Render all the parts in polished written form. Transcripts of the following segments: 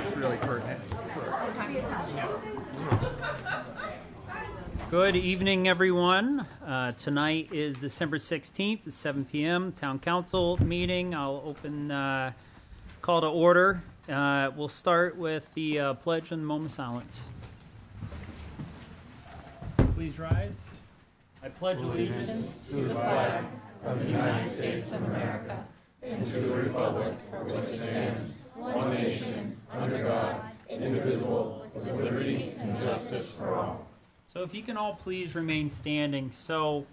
that's really pertinent for. Good evening, everyone. Tonight is December 16th at 7 p.m. Town Council meeting. I'll open call to order. We'll start with the pledge and moment of silence. Please rise. I pledge allegiance to the flag of the United States of America and to the republic for which it stands, one nation, under God, indivisible, with liberty and justice for all. So if you can all please remain standing. So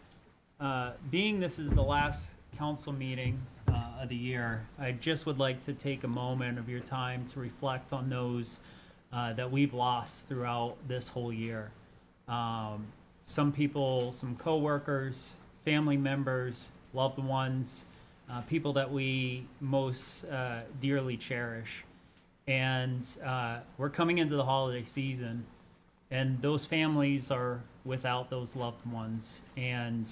being this is the last council meeting of the year, I just would like to take a moment of your time to reflect on those that we've lost throughout this whole year. Some people, some coworkers, family members, loved ones, people that we most dearly cherish. And we're coming into the holiday season, and those families are without those loved ones. And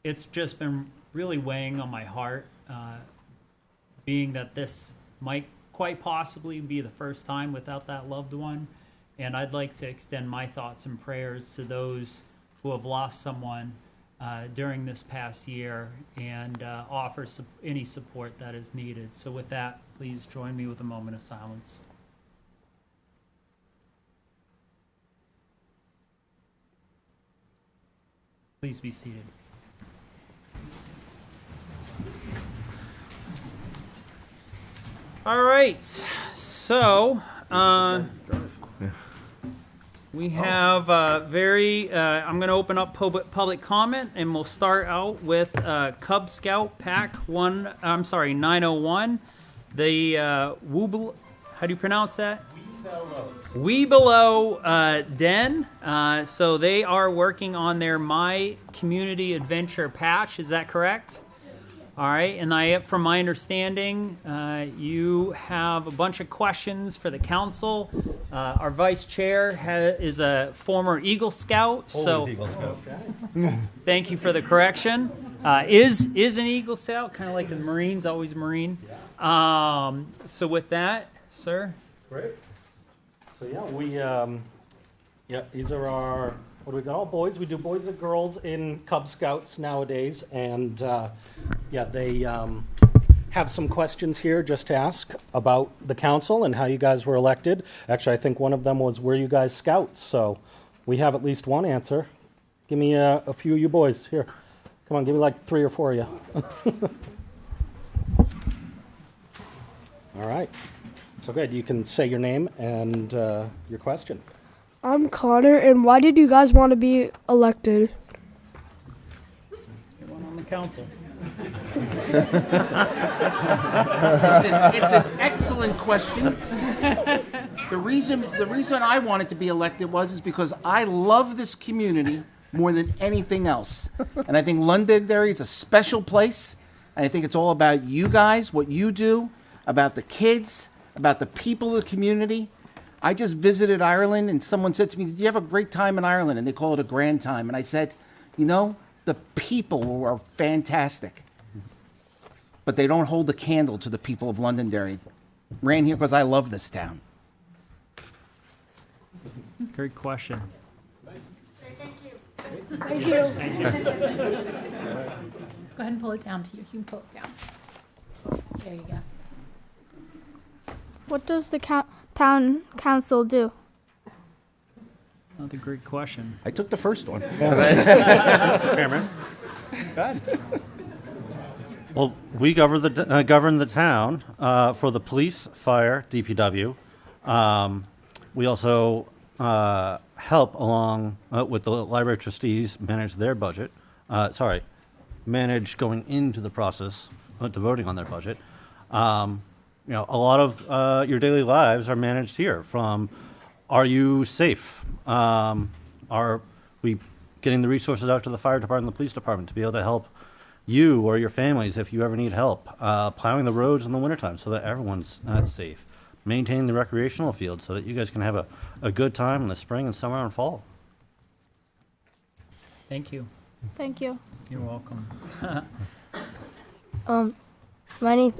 it's just been really weighing on my heart, being that this might quite possibly be the first time without that loved one. And I'd like to extend my thoughts and prayers to those who have lost someone during this past year, and offer any support that is needed. So with that, please join me with a moment of silence. Please be seated. All right, so we have I'm going to open up public comment, and we'll start out with Cub Scout Pack 901. The Wooble, how do you pronounce that? Webelow Den. So they are working on their My Community Adventure patch. Is that correct? All right, and from my understanding, you have a bunch of questions for the council. Our vice chair is a former Eagle Scout, so Eagle Scout. thank you for the correction. Is an Eagle Scout, kind of like the Marines, always Marine. So with that, sir. Great. So these are our, what do we got, all boys. We do boys and girls in Cub Scouts nowadays, and they have some questions here just to ask about the council and how you guys were elected. Actually, I think one of them was, were you guys scouts? So we have at least one answer. Give me a few of you boys here. Come on, give me like 3 or 4 of you. All right. So good. You can say your name and your question. I'm Connor, and why did you guys want to be elected? Everyone on the council. It's an excellent question. The reason I wanted to be elected is because I love this community more than anything else. And I think Londonderry is a special place. And I think it's all about you guys, what you do, about the kids, about the people of the community. I just visited Ireland, and someone said to me, did you have a great time in Ireland? And they call it a grand time. And I said, the people were fantastic. But they don't hold a candle to the people of Londonderry. Ran here because I love this town. Great question. Thank you. Go ahead and pull it down to you. You can pull it down. There you go. What does the town council do? Another great question. I took the first one. Chairman. Good. Well, we govern the town for the police, fire, DPW. We also help along with the library trustees manage their budget. Manage going into the process to voting on their budget. A lot of your daily lives are managed here. From, are you safe? Are we getting the resources out to the fire department and the police department to be able to help you or your families if you ever need help? Plowing the roads in the wintertime so that everyone's safe. Maintaining the recreational field so that you guys can have a good time in the spring and summer and fall. Thank you. Thank you. You're welcome. My name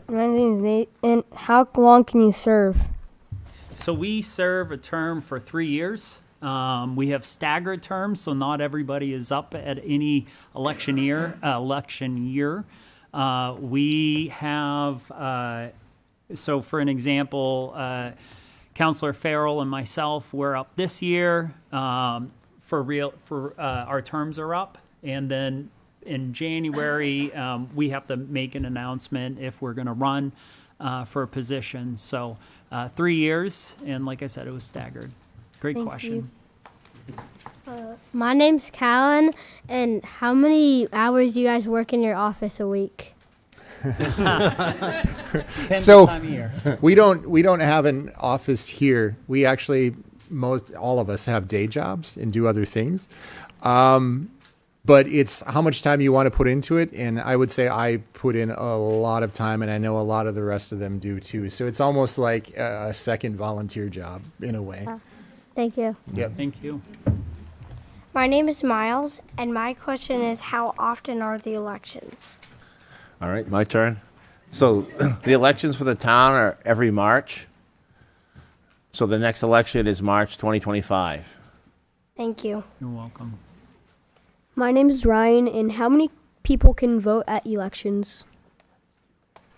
is Nate, and how long can you serve? So we serve a term for 3 years. We have staggered terms, so not everybody is up at any election year. We have, so for an example, Councillor Farrell and myself, we're up this year. Our terms are up, and then in January, we have to make an announcement if we're going to run for a position. So 3 years, and like I said, it was staggered. Great Thank question. My name's Callan, and how many hours do you guys work in your office a week? Depends So- on time of year. We don't have an office here. We actually, all of us have day jobs and do other things. But it's how much time you want to put into it. And I would say I put in a lot of time, and I know a lot of the rest of them do too. So it's almost like a second volunteer job in a way. Thank you. Yep. Thank you. My name is Miles, and my question is, how often are the elections? All right, my turn. So the elections for the town are every March. So the next election is March 2025. Thank you. You're welcome. My name is Ryan, and how many people can vote at elections?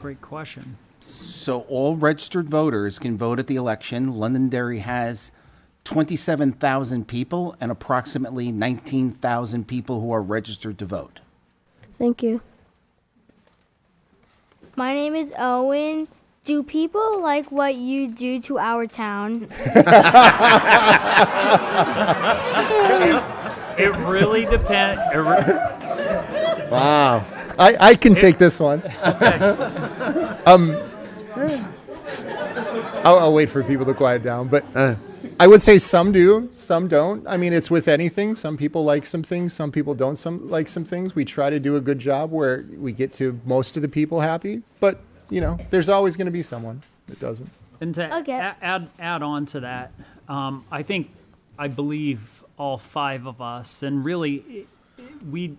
Great question. So all registered voters can vote at the election. Londonderry has 27,000 people and approximately 19,000 people who are registered to vote. Thank you. My name is Owen. Do people like what you do to our town? It really depends. Wow. I can take this one. I'll wait for people to quiet down, but I would say some do, some don't. I mean, it's with anything. Some people like some things, some people don't like some things. We try to do a good job where we get to most of the people happy, but there's always going to be someone that doesn't. And to Okay. add on to that, I believe all five of us, and really, we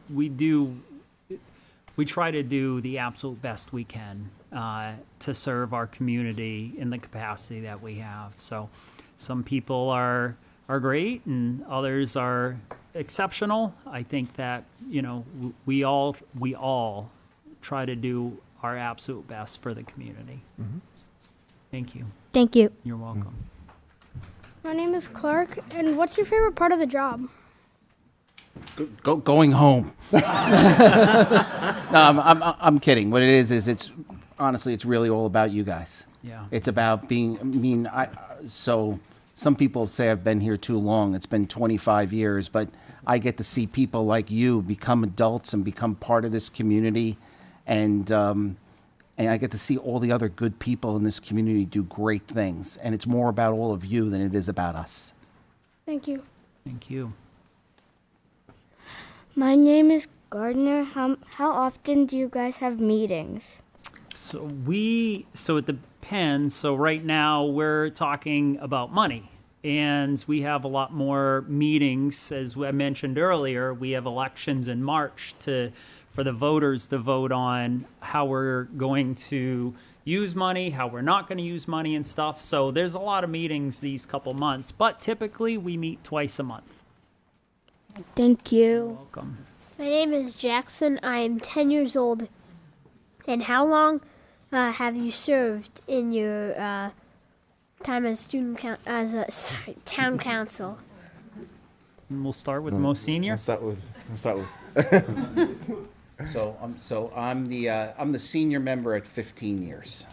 try to do the absolute best we can to serve our community in the capacity that we have. So, some people are great, and others are exceptional. I think that we all try to do our absolute best for the community. Mm-hmm. Thank you. Thank you. You're welcome. My name is Clark, and what's your favorite part of the job? Going home. No, I'm kidding. What it is it's honestly, it's really all about you guys. Yeah. It's about being, so some people say I've been here too long. It's been 25 years, but I get to see people like you become adults and become part of this community. And I get to see all the other good people in this community do great things. And it's more about all of you than it is about us. Thank you. Thank you. My name is Gardner. How often do you guys have meetings? So it depends. So right now we're talking about money, and we have a lot more meetings. As I mentioned earlier, we have elections in March for the voters to vote on how we're going to use money, how we're not going to use money and stuff. So there's a lot of meetings these couple months, but typically we meet twice a month. Thank you. Welcome. My name is Jackson. I am 10 years old. And how long have you served in your time as town council? And we'll start with the most senior. I'll start with. So I'm the senior member at 15 years.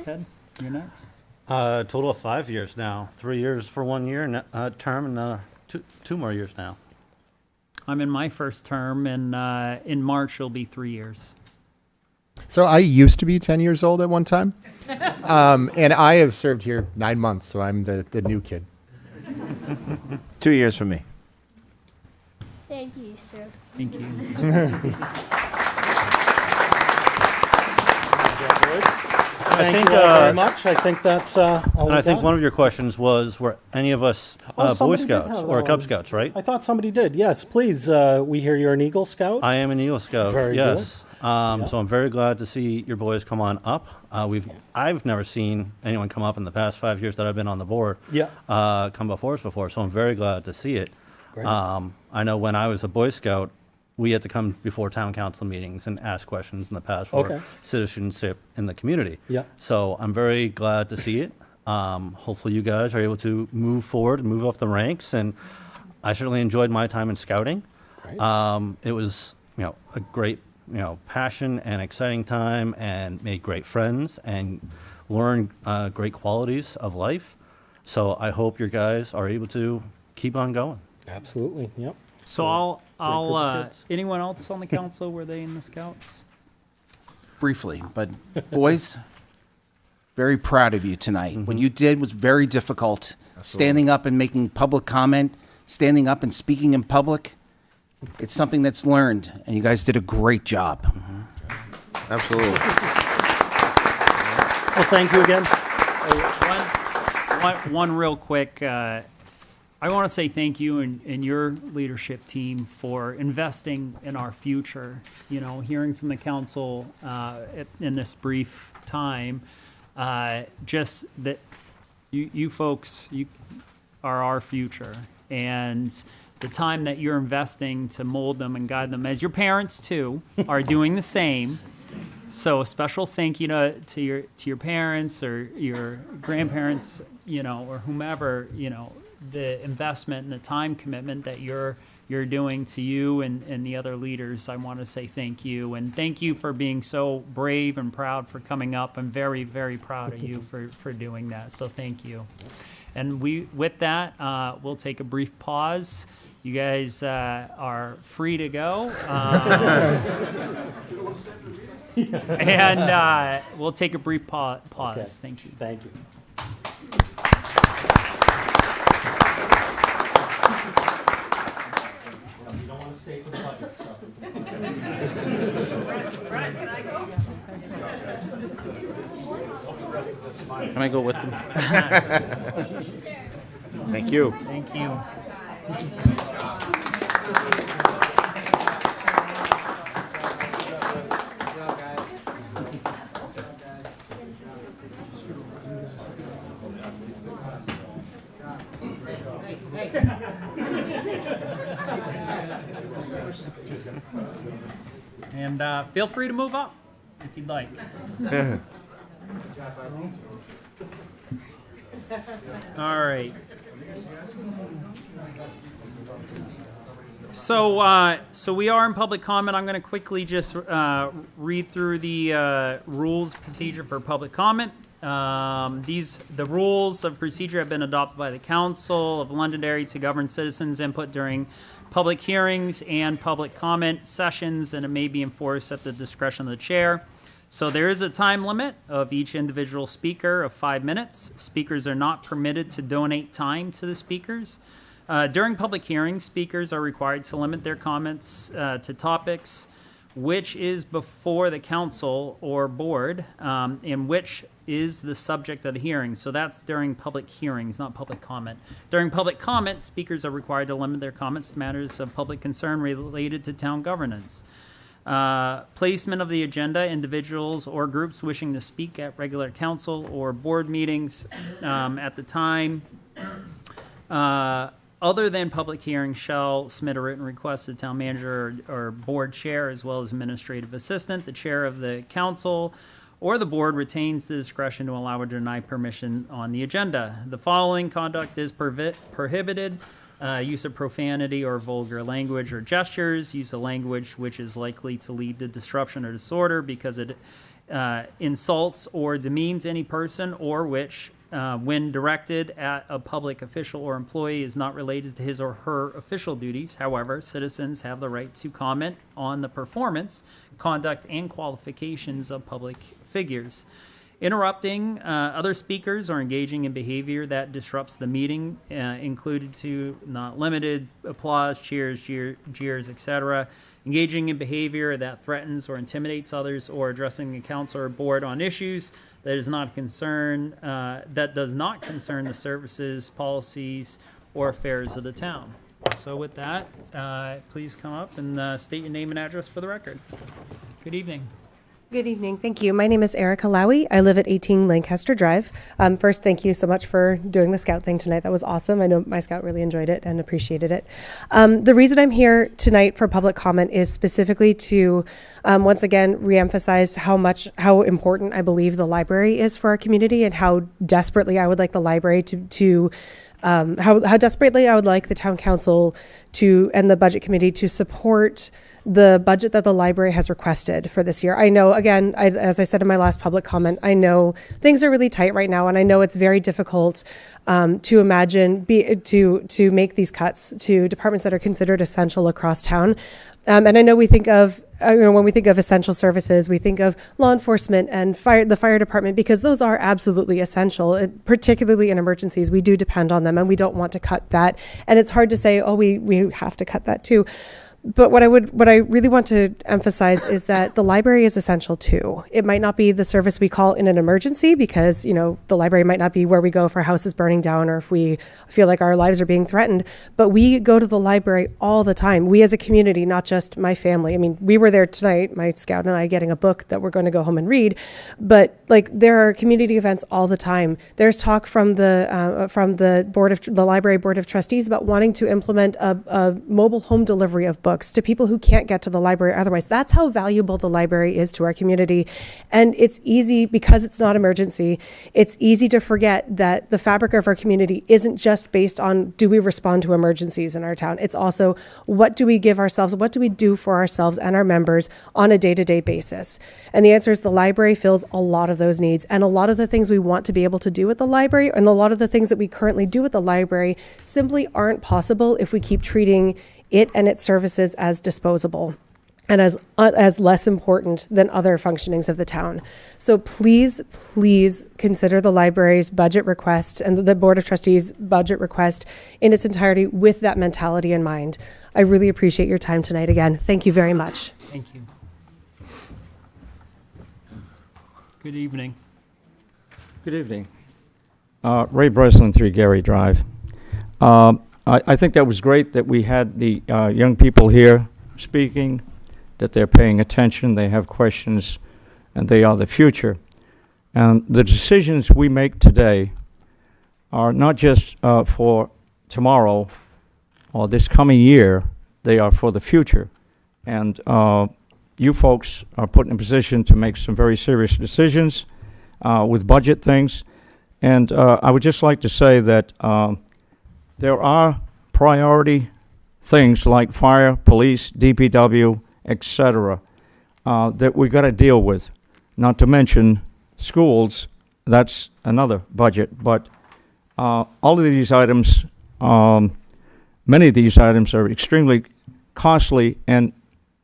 Ted, you're next. Total of 5 years now. 3 years for 1 year term, and two more years now. I'm in my first term, and in March it'll be 3 years. So I used to be 10 years old at one time, and I have served here 9 months, so I'm the new kid. 2 years for me. Thank you, sir. Thank you. Thank think, you all very much. I think that's all And we I think got. one of your questions was, were any of us Oh, Boy somebody did Scouts have or that Cub one. Scouts, right? I thought somebody did. Yes, please. We hear you're an Eagle Scout. I am an Eagle Scout, Very yes. So I'm very glad to see your boys come on up. I've never seen anyone come up in the past 5 years that I've been on the board. Yeah. Come before us before, so I'm very glad to see it. Great. I know when I was a Boy Scout, we had to come before town council meetings and ask questions in the past for Okay. citizenship in the community. Yeah. So I'm very glad to see it. Hopefully you guys are able to move forward and move up the ranks, and I certainly enjoyed my time in scouting. Great. It was, a great, passion and exciting time, and made great friends and learned great qualities of life. So I hope your guys are able to keep on going. Absolutely, yep. So group of kids. anyone else on the council, were they in the Scouts? Briefly, but boys, very proud of you tonight. What you did was very difficult. Standing up and making public comment, standing up and speaking in public, it's something that's learned, and you guys did a great job. Absolutely. Well, thank you again. One real quick, I want to say thank you and your leadership team for investing in our future. Hearing from the council in this brief time, just that you folks, you are our future, and the time that you're investing to mold them and guide them, as your parents too are doing the same. So a special thank you to your parents or your grandparents, or whomever, the investment and the time commitment that you're doing to you and the other leaders. I want to say thank you, and thank you for being so brave and proud for coming up. I'm very, very proud of you for doing that. So thank you. And with that, we'll take a brief pause. You guys are free to go. And we'll take a brief pause. Okay. Thank you. Thank you. You don't want to stay for the budget stuff. Can I go with them? Thank you. Thank you. And feel free to move up if you'd like. All right. So we are in public comment. I'm going to quickly just read through the rules procedure for public comment. The rules of procedure have been adopted by the Council of Londonderry to govern citizens' input during public hearings and public comment sessions, and it may be enforced at the discretion of the chair. So there is a time limit of each individual speaker of 5 minutes. Speakers are not permitted to donate time to the speakers. During public hearings, speakers are required to limit their comments to topics which is before the council or board, and which is the subject of the hearing. So that's during public hearings, not public comment. During public comment, speakers are required to limit their comments to matters of public concern related to town governance. Placement of the agenda, individuals or groups wishing to speak at regular council or board meetings at the time other than public hearings shall submit a written request to the town manager or board chair as well as administrative assistant. The chair of the council or the board retains the discretion to allow or deny permission on the agenda. The following conduct is prohibited. Use of profanity or vulgar language or gestures, use of language which is likely to lead to disruption or disorder because it insults or demeans any person, or which, when directed at a public official or employee, is not related to his or her official duties. However, citizens have the right to comment on the performance, conduct, and qualifications of public figures. Interrupting other speakers or engaging in behavior that disrupts the meeting, included to, not limited, applause, cheers, jeers, etc. Engaging in behavior that threatens or intimidates others, or addressing the council or board on issues that does not concern the services, policies, or affairs of the town. So with that, please come up and state your name and address for the record. Good evening. Good evening. Thank you. My name is Erica Lowy. I live at 18 Lancaster Drive. First, thank you so much for doing the Scout thing tonight. That was awesome. I know my Scout really enjoyed it and appreciated it. The reason I'm here tonight for public comment is specifically to, once again, reemphasize how important I believe the library is for our community and how desperately I would like the library how desperately I would like the town council and the budget committee to support the budget that the library has requested for this year. I know, again, as I said in my last public comment, I know things are really tight right now, and I know it's very difficult to imagine to make these cuts to departments that are considered essential across town. And I know we think of, when we think of essential services, we think of law enforcement and the fire department, because those are absolutely essential, particularly in emergencies. We do depend on them, and we don't want to cut that. And it's hard to say, oh, we have to cut that too. But what I really want to emphasize is that the library is essential too. It might not be the service we call in an emergency, because, the library might not be where we go if our house is burning down or if we feel like our lives are being threatened. But we go to the library all the time. We as a community, not just my family. I mean, we were there tonight, my Scout and I, getting a book that we're going to go home and read. But there are community events all the time. There's talk from the library board of trustees about wanting to implement a mobile home delivery of books to people who can't get to the library otherwise. That's how valuable the library is to our community. And it's easy, because it's not emergency, it's easy to forget that the fabric of our community isn't just based on, do we respond to emergencies in our town? It's also, what do we give ourselves? What do we do for ourselves and our members on a day-to-day basis? And the answer is the library fills a lot of those needs. And a lot of the things we want to be able to do at the library, and a lot of the things that we currently do at the library, simply aren't possible if we keep treating it and its services as disposable and as less important than other functionings of the town. So please consider the library's budget request and the Board of Trustees' budget request in its entirety with that mentality in mind. I really appreciate your time tonight again. Thank you very much. Thank you. Good evening. Good evening. Ray Breslin, 3 Gary Drive. I think that was great that we had the young people here speaking, that they're paying attention, they have questions, and they are the future. And the decisions we make today are not just for tomorrow or this coming year, they are for the future. And you folks are put in a position to make some very serious decisions with budget things. And I would just like to say that there are priority things like fire, police, DPW, etc., that we got to deal with. Not to mention schools, that's another budget. But all of these items, many of these items are extremely costly and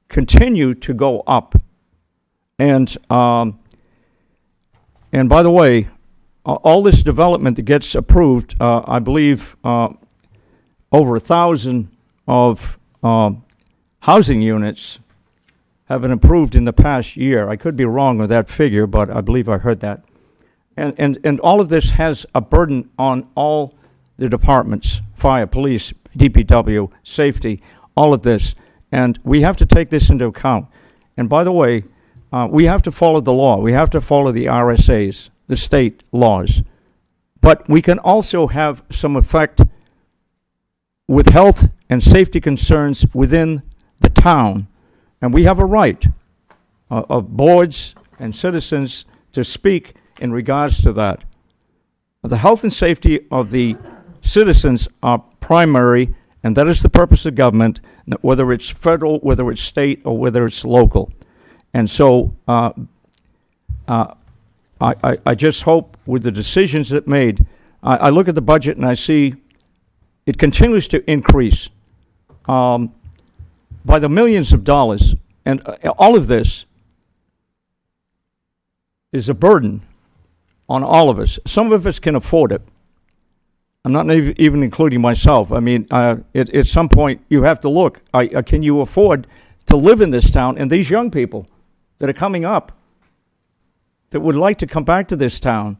continue to go up. And by the way, all this development that gets approved, I believe over 1,000 of housing units have been approved in the past year. I could be wrong with that figure, but I believe I heard that. And all of this has a burden on all the departments, fire, police, DPW, safety, all of this. And we have to take this into account. And by the way, we have to follow the law. We have to follow the RSAs, the state laws. But we can also have some effect with health and safety concerns within the town. And we have a right of boards and citizens to speak in regards to that. The health and safety of the citizens are primary, and that is the purpose of government, whether it's federal, whether it's state, or whether it's local. And so I just hope with the decisions that made, I look at the budget and I see it continues to increase by the millions of dollars. And all of this is a burden on all of us. Some of us can afford it. I'm not even including myself. I mean, at some point you have to look, can you afford to live in this town? And these young people that are coming up that would like to come back to this town,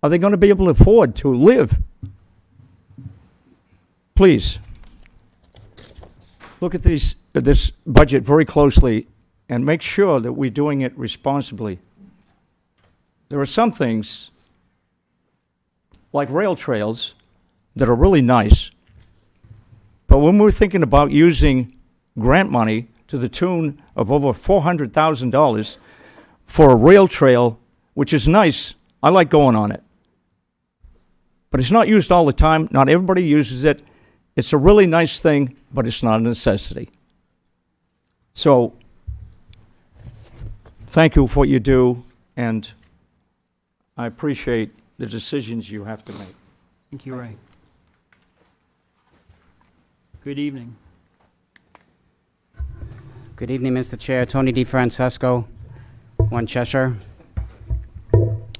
are they going to be able to afford to live? Please, look at this budget very closely and make sure that we're doing it responsibly. There are some things, like rail trails, that are really nice, but when we're thinking about using grant money to the tune of over $400,000 for a rail trail, which is nice, I like going on it, but it's not used all the time. Not everybody uses it. It's a really nice thing, but it's not a necessity. So, thank you for what you do, and I appreciate the decisions you have to make. Thank you, Ray. Good evening. Good evening, Mr. Chair. Tony DeFrancesco, 1 Cheshire.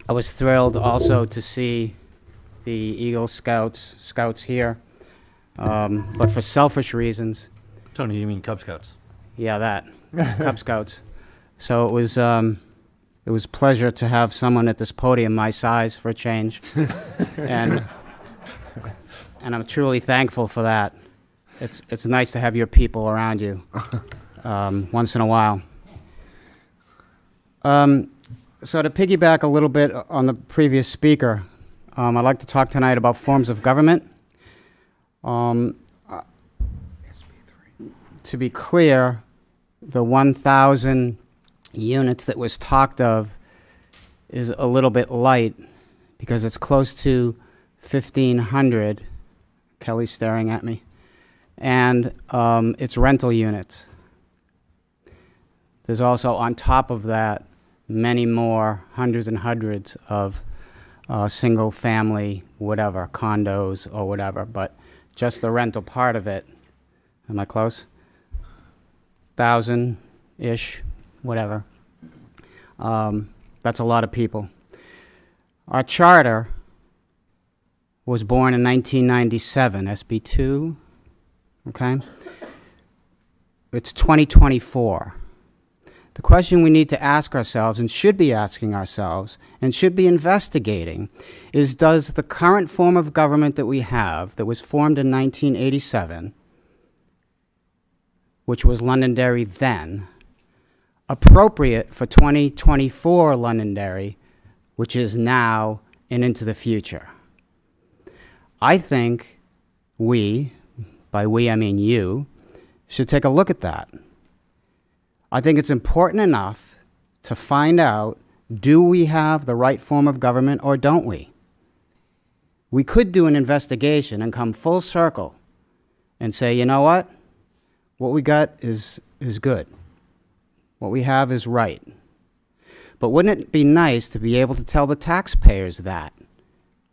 I was thrilled also to see the Eagle Scouts here, but for selfish reasons. Tony, you mean Cub Scouts? Yeah, that. Cub Scouts. So it was a pleasure to have someone at this podium my size for a change. and I'm truly thankful for that. It's nice to have your people around you once in a while. So to piggyback a little bit on the previous speaker, I'd like to talk tonight about forms of government. To be clear, the 1,000 units that was talked of is a little bit light because it's close to 1,500. Kelly's staring at me. And it's rental units. There's also, on top of that, many more, hundreds and hundreds of single-family, whatever, condos or whatever, but just the rental part of it, am I close? 1,000-ish, whatever. That's a lot of people. Our charter was born in 1997, SB 2, okay? It's 2024. The question we need to ask ourselves, and should be asking ourselves, and should be investigating, is does the current form of government that we have, that was formed in 1987, which was Londonderry then, appropriate for 2024 Londonderry, which is now and into the future? I think we, by we I mean you, should take a look at that. I think it's important enough to find out, do we have the right form of government or don't we? We could do an investigation and come full circle and say, you know what? What we got is good. What we have is right. But wouldn't it be nice to be able to tell the taxpayers that?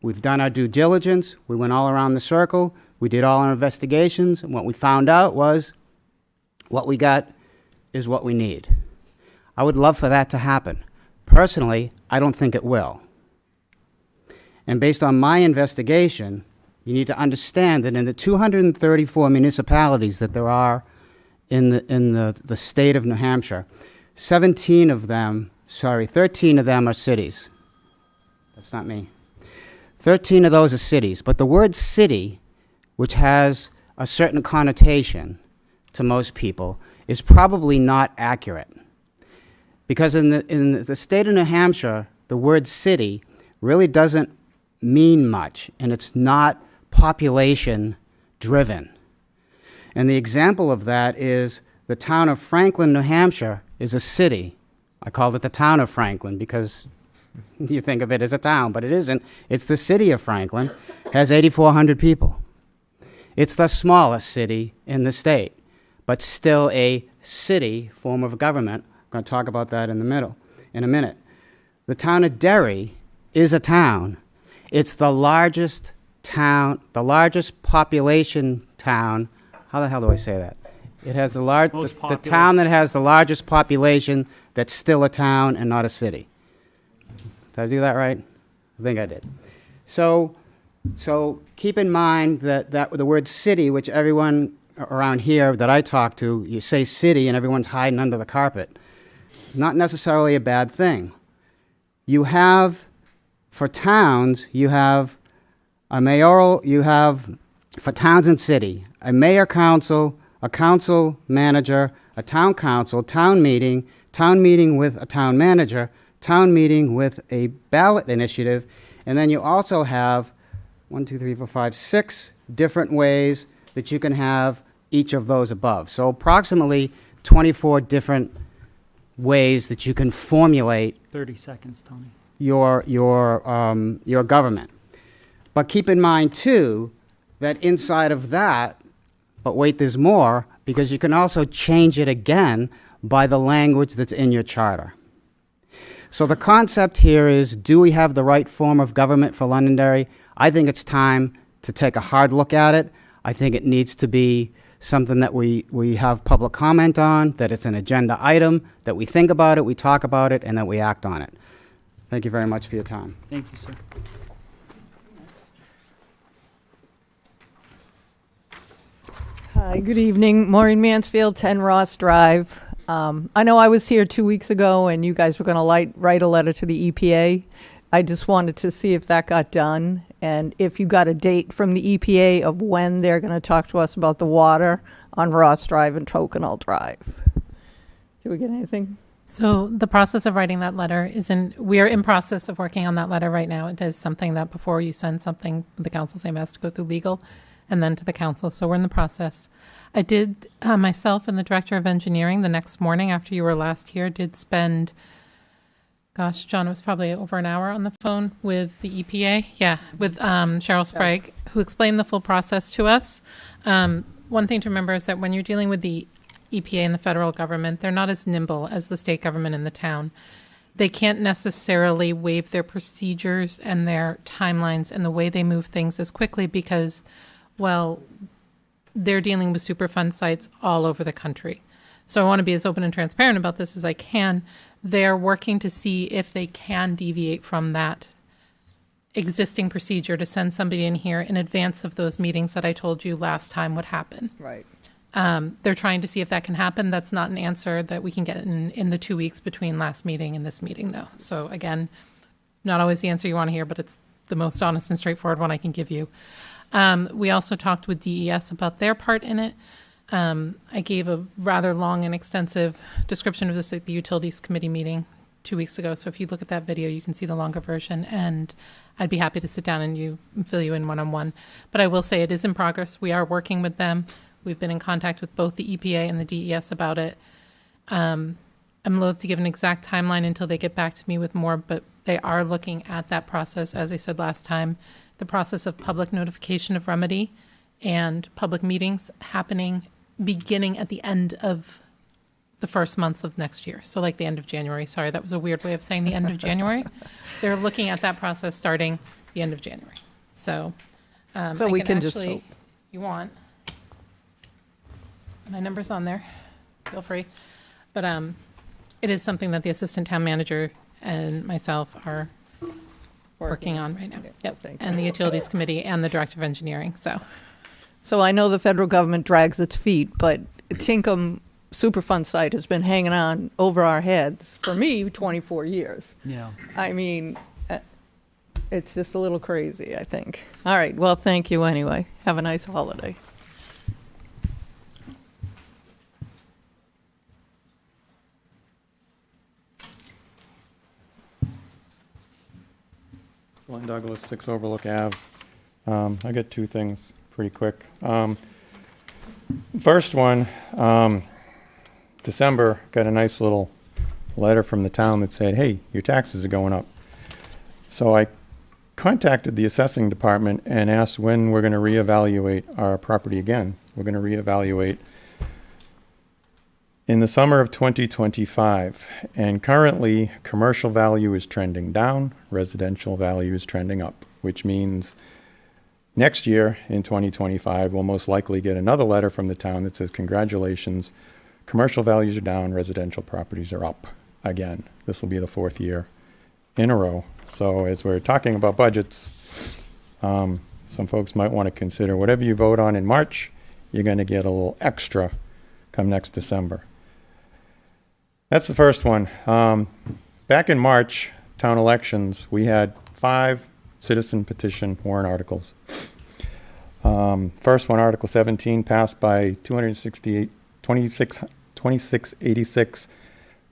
We've done our due diligence, we went all around the circle, we did all our investigations, and what we found out was what we got is what we need. I would love for that to happen. Personally, I don't think it will. And based on my investigation, you need to understand that in the 234 municipalities that there are in the state of New Hampshire, 13 of them are cities. That's not me. 13 of those are cities, but the word city, which has a certain connotation to most people, is probably not accurate. Because in the state of New Hampshire, the word city really doesn't mean much, and it's not population driven. And the example of that is the town of Franklin, New Hampshire is a city. I called it the town of Franklin because you think of it as a town, but it isn't. It's the city of Franklin, has 8,400 people. It's the smallest city in the state, but still a city form of government. I'm going to talk about that in a minute. The town of Derry is a town. It's the largest town, the largest population town. How the hell do I say that? It has the town that has the largest population that's still a town and not a city. Did I do that right? I think I did. So keep in mind that the word city, which everyone around here that I talk to, you say city and everyone's hiding under the carpet. Not necessarily a bad thing. You have, for towns, you have a mayoral, for towns and city, a mayor council, a council manager, a town council, town meeting with a town manager, town meeting with a ballot initiative, and then you also have 6 different ways that you can have each of those above. So approximately 24 different ways that you can formulate 30 seconds, Tony. your government. But keep in mind, too, that inside of that, but wait, there's more, because you can also change it again by the language that's in your charter. So the concept here is, do we have the right form of government for Londonderry? I think it's time to take a hard look at it. I think it needs to be something that we have public comment on, that it's an agenda item, that we think about it, we talk about it, and that we act on it. Thank you very much for your time. Thank you, sir. Hi, good evening. Maureen Mansfield, 10 Ross Drive. I know I was here 2 weeks ago and you guys were going to write a letter to the EPA. I just wanted to see if that got done and if you got a date from the EPA of when they're going to talk to us about the water on Ross Drive and Tokenall Drive. Did we get anything? So the process of writing that letter we are in process of working on that letter right now. It is something that before you send something, the council same has to go through legal and then to the council. So we're in the process. I did, myself and the director of engineering the next morning after you were last here, did spend, gosh, John, it was probably over an hour on the phone with the EPA. Yeah, with Cheryl Sprague, who explained the full process to us. One thing to remember is that when you're dealing with the EPA and the federal government, they're not as nimble as the state government and the town. They can't necessarily waive their procedures and their timelines and the way they move things as quickly because, well, they're dealing with Superfund sites all over the country. So I want to be as open and transparent about this as I can. They're working to see if they can deviate from that existing procedure to send somebody in here in advance of those meetings that I told you last time would happen. Right. They're trying to see if that can happen. That's not an answer that we can get in the 2 weeks between last meeting and this meeting, though. So again, not always the answer you want to hear, but it's the most honest and straightforward one I can give you. We also talked with DES about their part in it. I gave a rather long and extensive description of this at the Utilities Committee meeting 2 weeks ago. So if you look at that video, you can see the longer version. And I'd be happy to sit down and fill you in one-on-one. But I will say it is in progress. We are working with them. We've been in contact with both the EPA and the DES about it. I'm loath to give an exact timeline until they get back to me with more, but they are looking at that process, as I said last time, the process of public notification of remedy and public meetings beginning at the end of the first months of next year. So like the end of January. Sorry, that was a weird way of saying the end of January. They're looking at that process starting the end of January. So, So we can just hope. If you want. My number's on there. Feel free. But it is something that the assistant town manager and myself are working on right now. Yep. And the Utilities Committee and the Director of Engineering. So I know the federal government drags its feet, but Tinkham Superfund site has been hanging on over our heads for me 24 years. Yeah. I mean, it's just a little crazy, I think. All right. Well, thank you anyway. Have a nice holiday. Glenn Douglas, 6 Overlook Ave. I got 2 things pretty quick. First one, December, got a nice little letter from the town that said, hey, your taxes are going up. So I contacted the assessing department and asked when we're going to reevaluate our property again. We're going to reevaluate in the summer of 2025, and currently commercial value is trending down, residential value is trending up, which means next year in 2025 we'll most likely get another letter from the town that says congratulations, commercial values are down, residential properties are up again. This will be the 4th year in a row. So as we're talking about budgets, some folks might want to consider whatever you vote on in March, you're going to get a little extra come next December. That's the first one. Back in March, town elections, we had 5 citizen petition warrant articles. First one, Article 17, passed by 268 2686,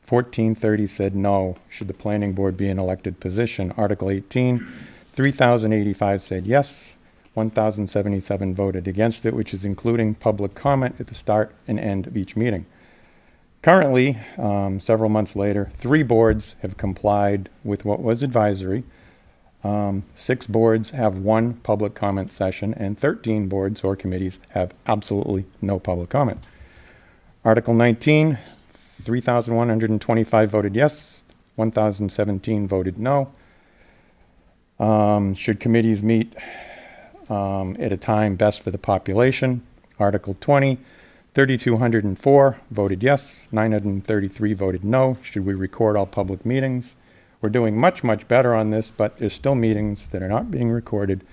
1430 said no. Should the planning board be an elected position? Article 18, 3085 said yes. 1077 voted against it, which is including public comment at the start and end of each meeting. Currently, several months later, 3 boards have complied with what was advisory. 6 boards have 1 public comment session, and 13 boards or committees have absolutely no public comment. Article 19, 3,125 voted yes, 1,017 voted no. Should committees meet at a time best for the population? Article 20, 3,204 voted yes, 933 voted no. Should we record all public meetings? We're doing much, much better on this, but there's still meetings that are not being recorded,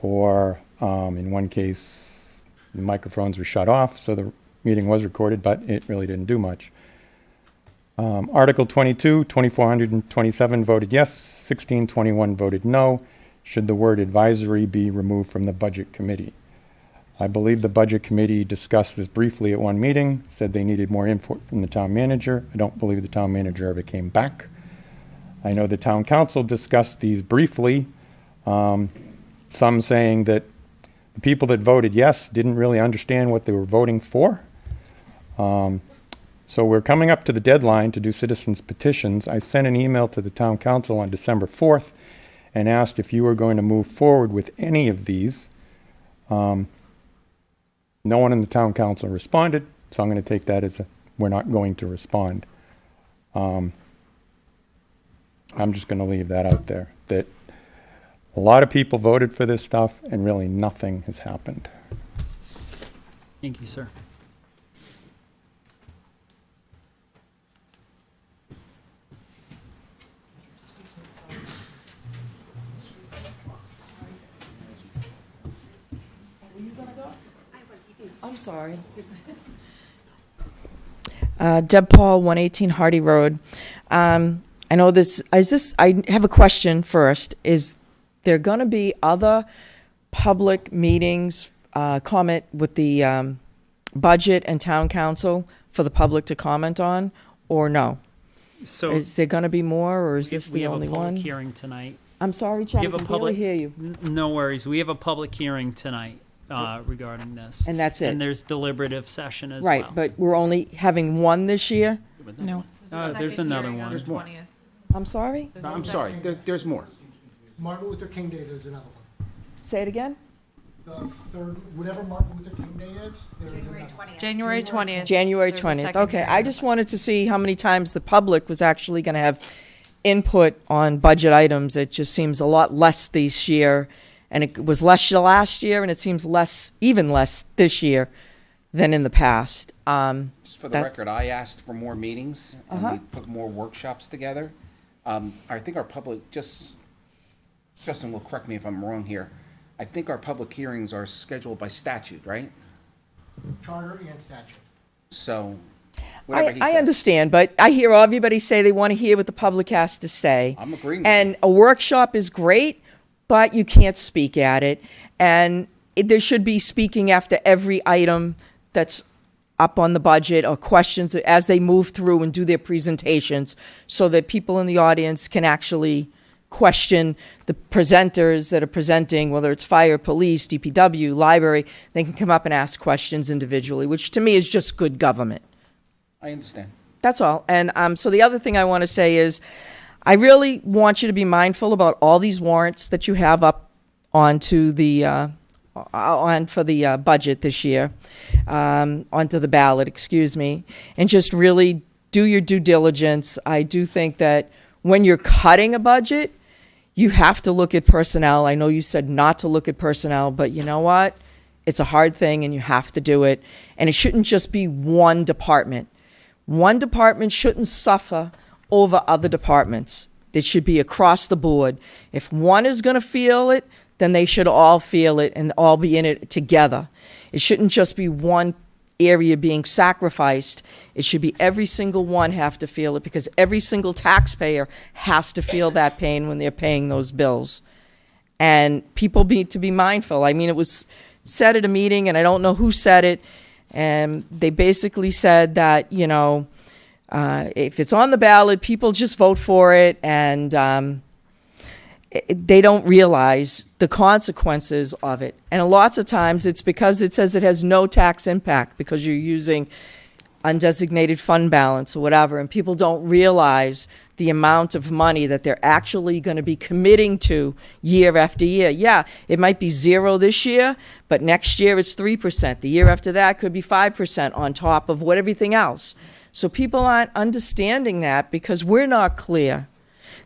or in one case, the microphones were shut off, so the meeting was recorded, but it really didn't do much. Article 22, 2,427 voted yes, 1621 voted no. Should the word advisory be removed from the budget committee? I believe the budget committee discussed this briefly at one meeting, said they needed more input from the town manager. I don't believe the town manager ever came back. I know the town council discussed these briefly, some saying that the people that voted yes didn't really understand what they were voting for. So we're coming up to the deadline to do citizens petitions. I sent an email to the town council on December 4th and asked if you were going to move forward with any of these. No one in the town council responded, so I'm going to take that as we're not going to respond. I'm just going to leave that out there, that a lot of people voted for this stuff and really nothing has happened. Thank you, sir. I'm sorry. Deb Paul, 118 Hardy Road. I know this, I have a question first. Is there going to be other public meetings, comment with the budget and town council for the public to comment on, or no? So Is there going to be more, or is this we the have only a public one? hearing tonight. I'm sorry, Chad, I We have a can barely public- hear you. No worries. We have a public hearing tonight regarding this. And that's it? And there's deliberative session as Right, well. but we're only having one this year? No. There's another one. There's more. I'm sorry? No, I'm sorry, there's more. Martin Luther King Day, there's another one. Say it again? The third, whatever Martin Luther King Day is, there is another. January 20th. January There's a 20th, second okay. hearing. I just wanted to see how many times the public was actually going to have input on budget items. It just seems a lot less this year, and it was less last year, and it seems less, even less this year than in the past. Just for the That- record, I asked for more meetings, and Uh-huh. we put more workshops together. I think our public, Justin will correct me if I'm wrong here, I think our public hearings are scheduled by statute, right? Charter and statute. So, whatever he I says. understand, but I hear everybody say they want to hear what the public has to say. I'm agreeing with And you. a workshop is great, but you can't speak at it. And there should be speaking after every item that's up on the budget, or questions as they move through and do their presentations, so that people in the audience can actually question the presenters that are presenting, whether it's fire, police, DPW, library. They can come up and ask questions individually, which to me is just good government. I understand. That's all. And so the other thing I want to say is, I really want you to be mindful about all these warrants that you have up onto the for the budget this year, onto the ballot, excuse me, and just really do your due diligence. I do think that when you're cutting a budget, you have to look at personnel. I know you said not to look at personnel, but you know what? It's a hard thing, and you have to do it. And it shouldn't just be one department. One department shouldn't suffer over other departments. It should be across the board. If one is going to feel it, then they should all feel it and all be in it together. It shouldn't just be one area being sacrificed. It should be every single one have to feel it, because every single taxpayer has to feel that pain when they're paying those bills. And people need to be mindful. I mean, it was said at a meeting, and I don't know who said it, And they basically said that, if it's on the ballot, people just vote for it, and they don't realize the consequences of it. And lots of times it's because it says it has no tax impact because you're using undesignated fund balance or whatever, and people don't realize the amount of money that they're actually going to be committing to year after year. Yeah, it might be 0 this year, but next year it's 3%. The year after that could be 5% on top of what everything else. So people aren't understanding that because we're not clear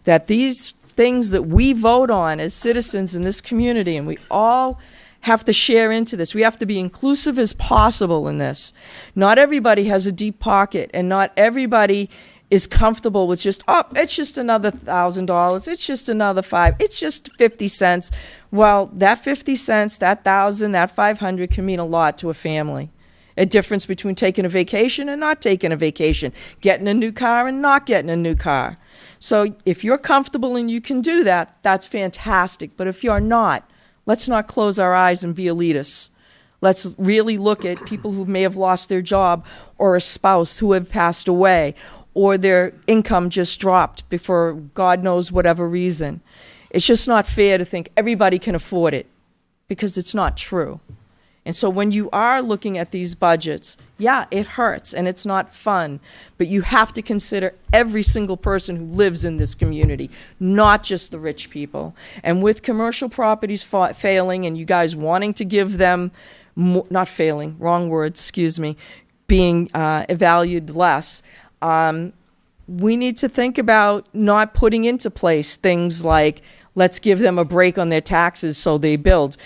that these things that we vote on as citizens in this community, and we all have to share into this. We have to be inclusive as possible in this. Not everybody has a deep pocket, and not everybody is comfortable with just, it's just another $1,000, it's just another $5, it's just 50 cents. Well, that 50 cents, that 1,000, that 500 can mean a lot to a family. A difference between taking a vacation and not taking a vacation, getting a new car and not getting a new car. So if you're comfortable and you can do that, that's fantastic. But if you're not, let's not close our eyes and be elitists. Let's really look at people who may have lost their job, or a spouse who have passed away, or their income just dropped for God knows whatever reason. It's just not fair to think everybody can afford it, because it's not true. And so when you are looking at these budgets, yeah, it hurts and it's not fun, but you have to consider every single person who lives in this community, not just the rich people. And with commercial properties failing, and you guys wanting to give them, not failing, wrong word, excuse me, being valued less, we need to think about not putting into place things like, let's give them a break on their taxes so they build.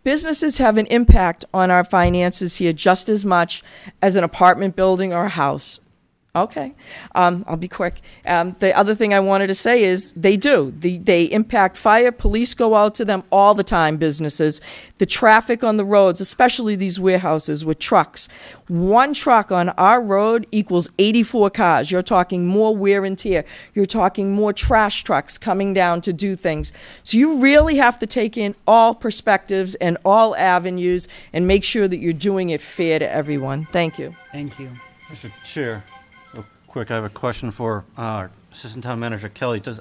Businesses have an impact on our finances here just as much as an apartment building or a house. Okay, I'll be quick. The other thing I wanted to say is they do. They impact fire. Police go out to them all the time, businesses. The traffic on the roads, especially these warehouses with trucks. One truck on our road equals 84 cars. You're talking more wear and tear. You're talking more trash trucks coming down to do things. So you really have to take in all perspectives and all avenues and make sure that you're doing it fair to everyone. Thank you. Thank you. Mr. Chair, real quick, I have a question for our Assistant Town Manager Kelly. Do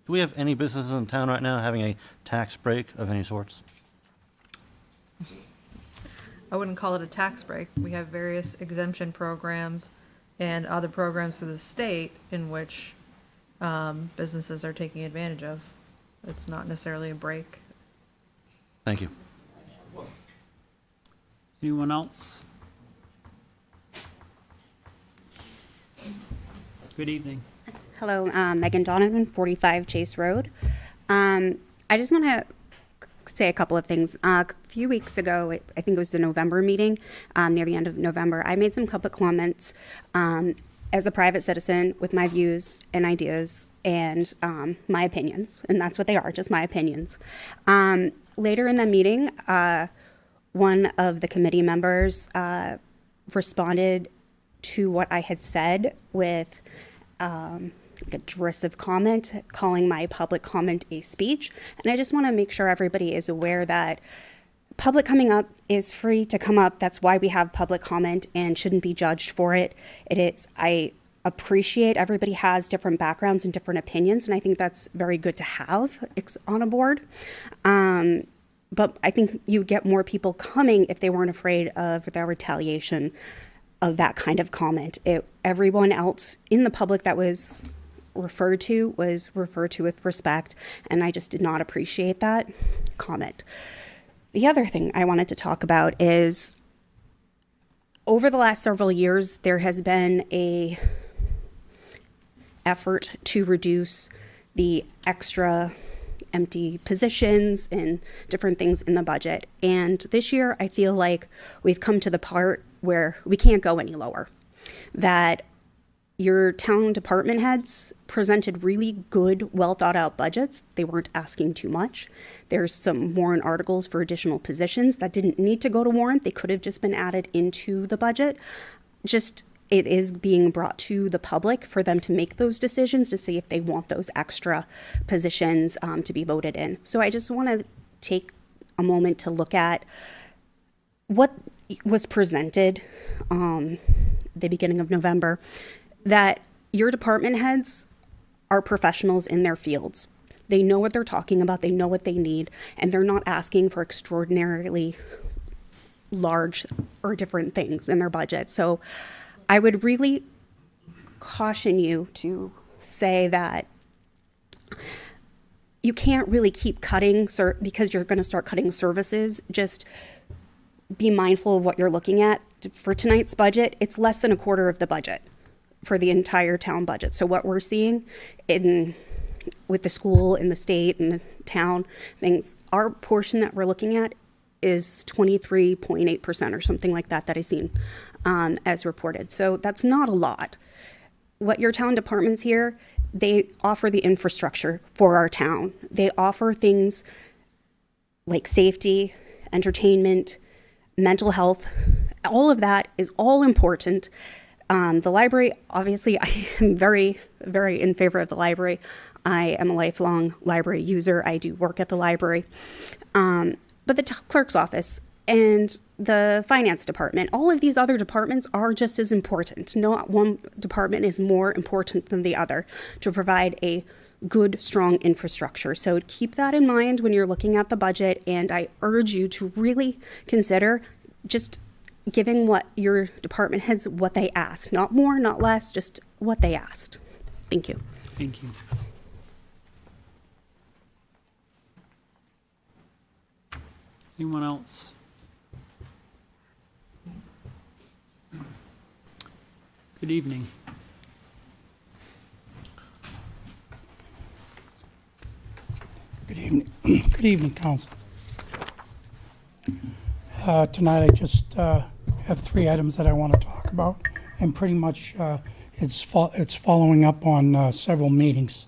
we have any businesses in town right now having a tax break of any sorts? I wouldn't call it a tax break. We have various exemption programs and other programs through the state in which businesses are taking advantage of. It's not necessarily a break. Thank you. Anyone else? Good evening. Hello, Megan Donovan, 45 Chase Road. I just want to say a couple of things. A few weeks ago, I think it was the November meeting, near the end of November, I made some public comments as a private citizen with my views and ideas and my opinions, and that's what they are, just my opinions. Later in the meeting, one of the committee members responded to what I had said with a derisive comment, calling my public comment a speech. And I just want to make sure everybody is aware that public coming up is free to come up. That's why we have public comment and shouldn't be judged for it. It is, I appreciate everybody has different backgrounds and different opinions, and I think that's very good to have on a board. But I think you'd get more people coming if they weren't afraid of the retaliation of that kind of comment. Everyone else in the public that was referred to with respect, and I just did not appreciate that comment. The other thing I wanted to talk about is over the last several years, there has been a effort to reduce the extra empty positions and different things in the budget. And this year, I feel like we've come to the part where we can't go any lower. That your town department heads presented really good, well thought out budgets. They weren't asking too much. There's some warrant articles for additional positions that didn't need to go to warrant. They could have just been added into the budget. Just it is being brought to the public for them to make those decisions to see if they want those extra positions to be voted in. So I just want to take a moment to look at what was presented the beginning of November, that your department heads are professionals in their fields. They know what they're talking about, they know what they need, and they're not asking for extraordinarily large or different things in their budget. So I would really caution you to say that you can't really keep cutting because you're going to start cutting services. Just be mindful of what you're looking at. For tonight's budget, it's less than a quarter of the budget for the entire town budget. So what we're seeing with the school and the state and the town things, our portion that we're looking at is 23.8% or something like that I've seen as reported. So that's not a lot. What your town departments here, they offer the infrastructure for our town. They offer things like safety, entertainment, mental health. All of that is all important. The library, obviously, I am very, very in favor of the library. I am a lifelong library user. I do work at the library. But the clerk's office and the finance department, all of these other departments are just as important. Not one department is more important than the other to provide a good, strong infrastructure. So keep that in mind when you're looking at the budget, and I urge you to really consider just giving what your department heads what they asked. Not more, not less, just what they asked. Thank you. Thank you. Anyone else? Good evening. Good evening. Good evening, Council. Tonight I just have 3 items that I want to talk about, and pretty much it's following up on several meetings.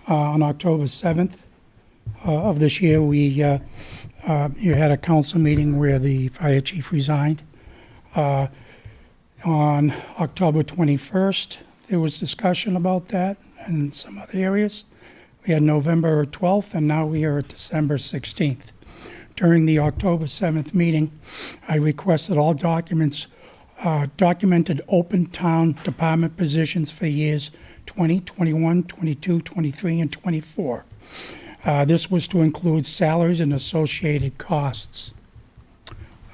On October 7th of this year, you had a council meeting where the fire chief resigned. On October 21st, there was discussion about that and some other areas. We had November 12th, and now we are at December 16th. During the October 7th meeting, I requested all documents, documented open town department positions for years 20, 21, 22, 23, and 24. This was to include salaries and associated costs.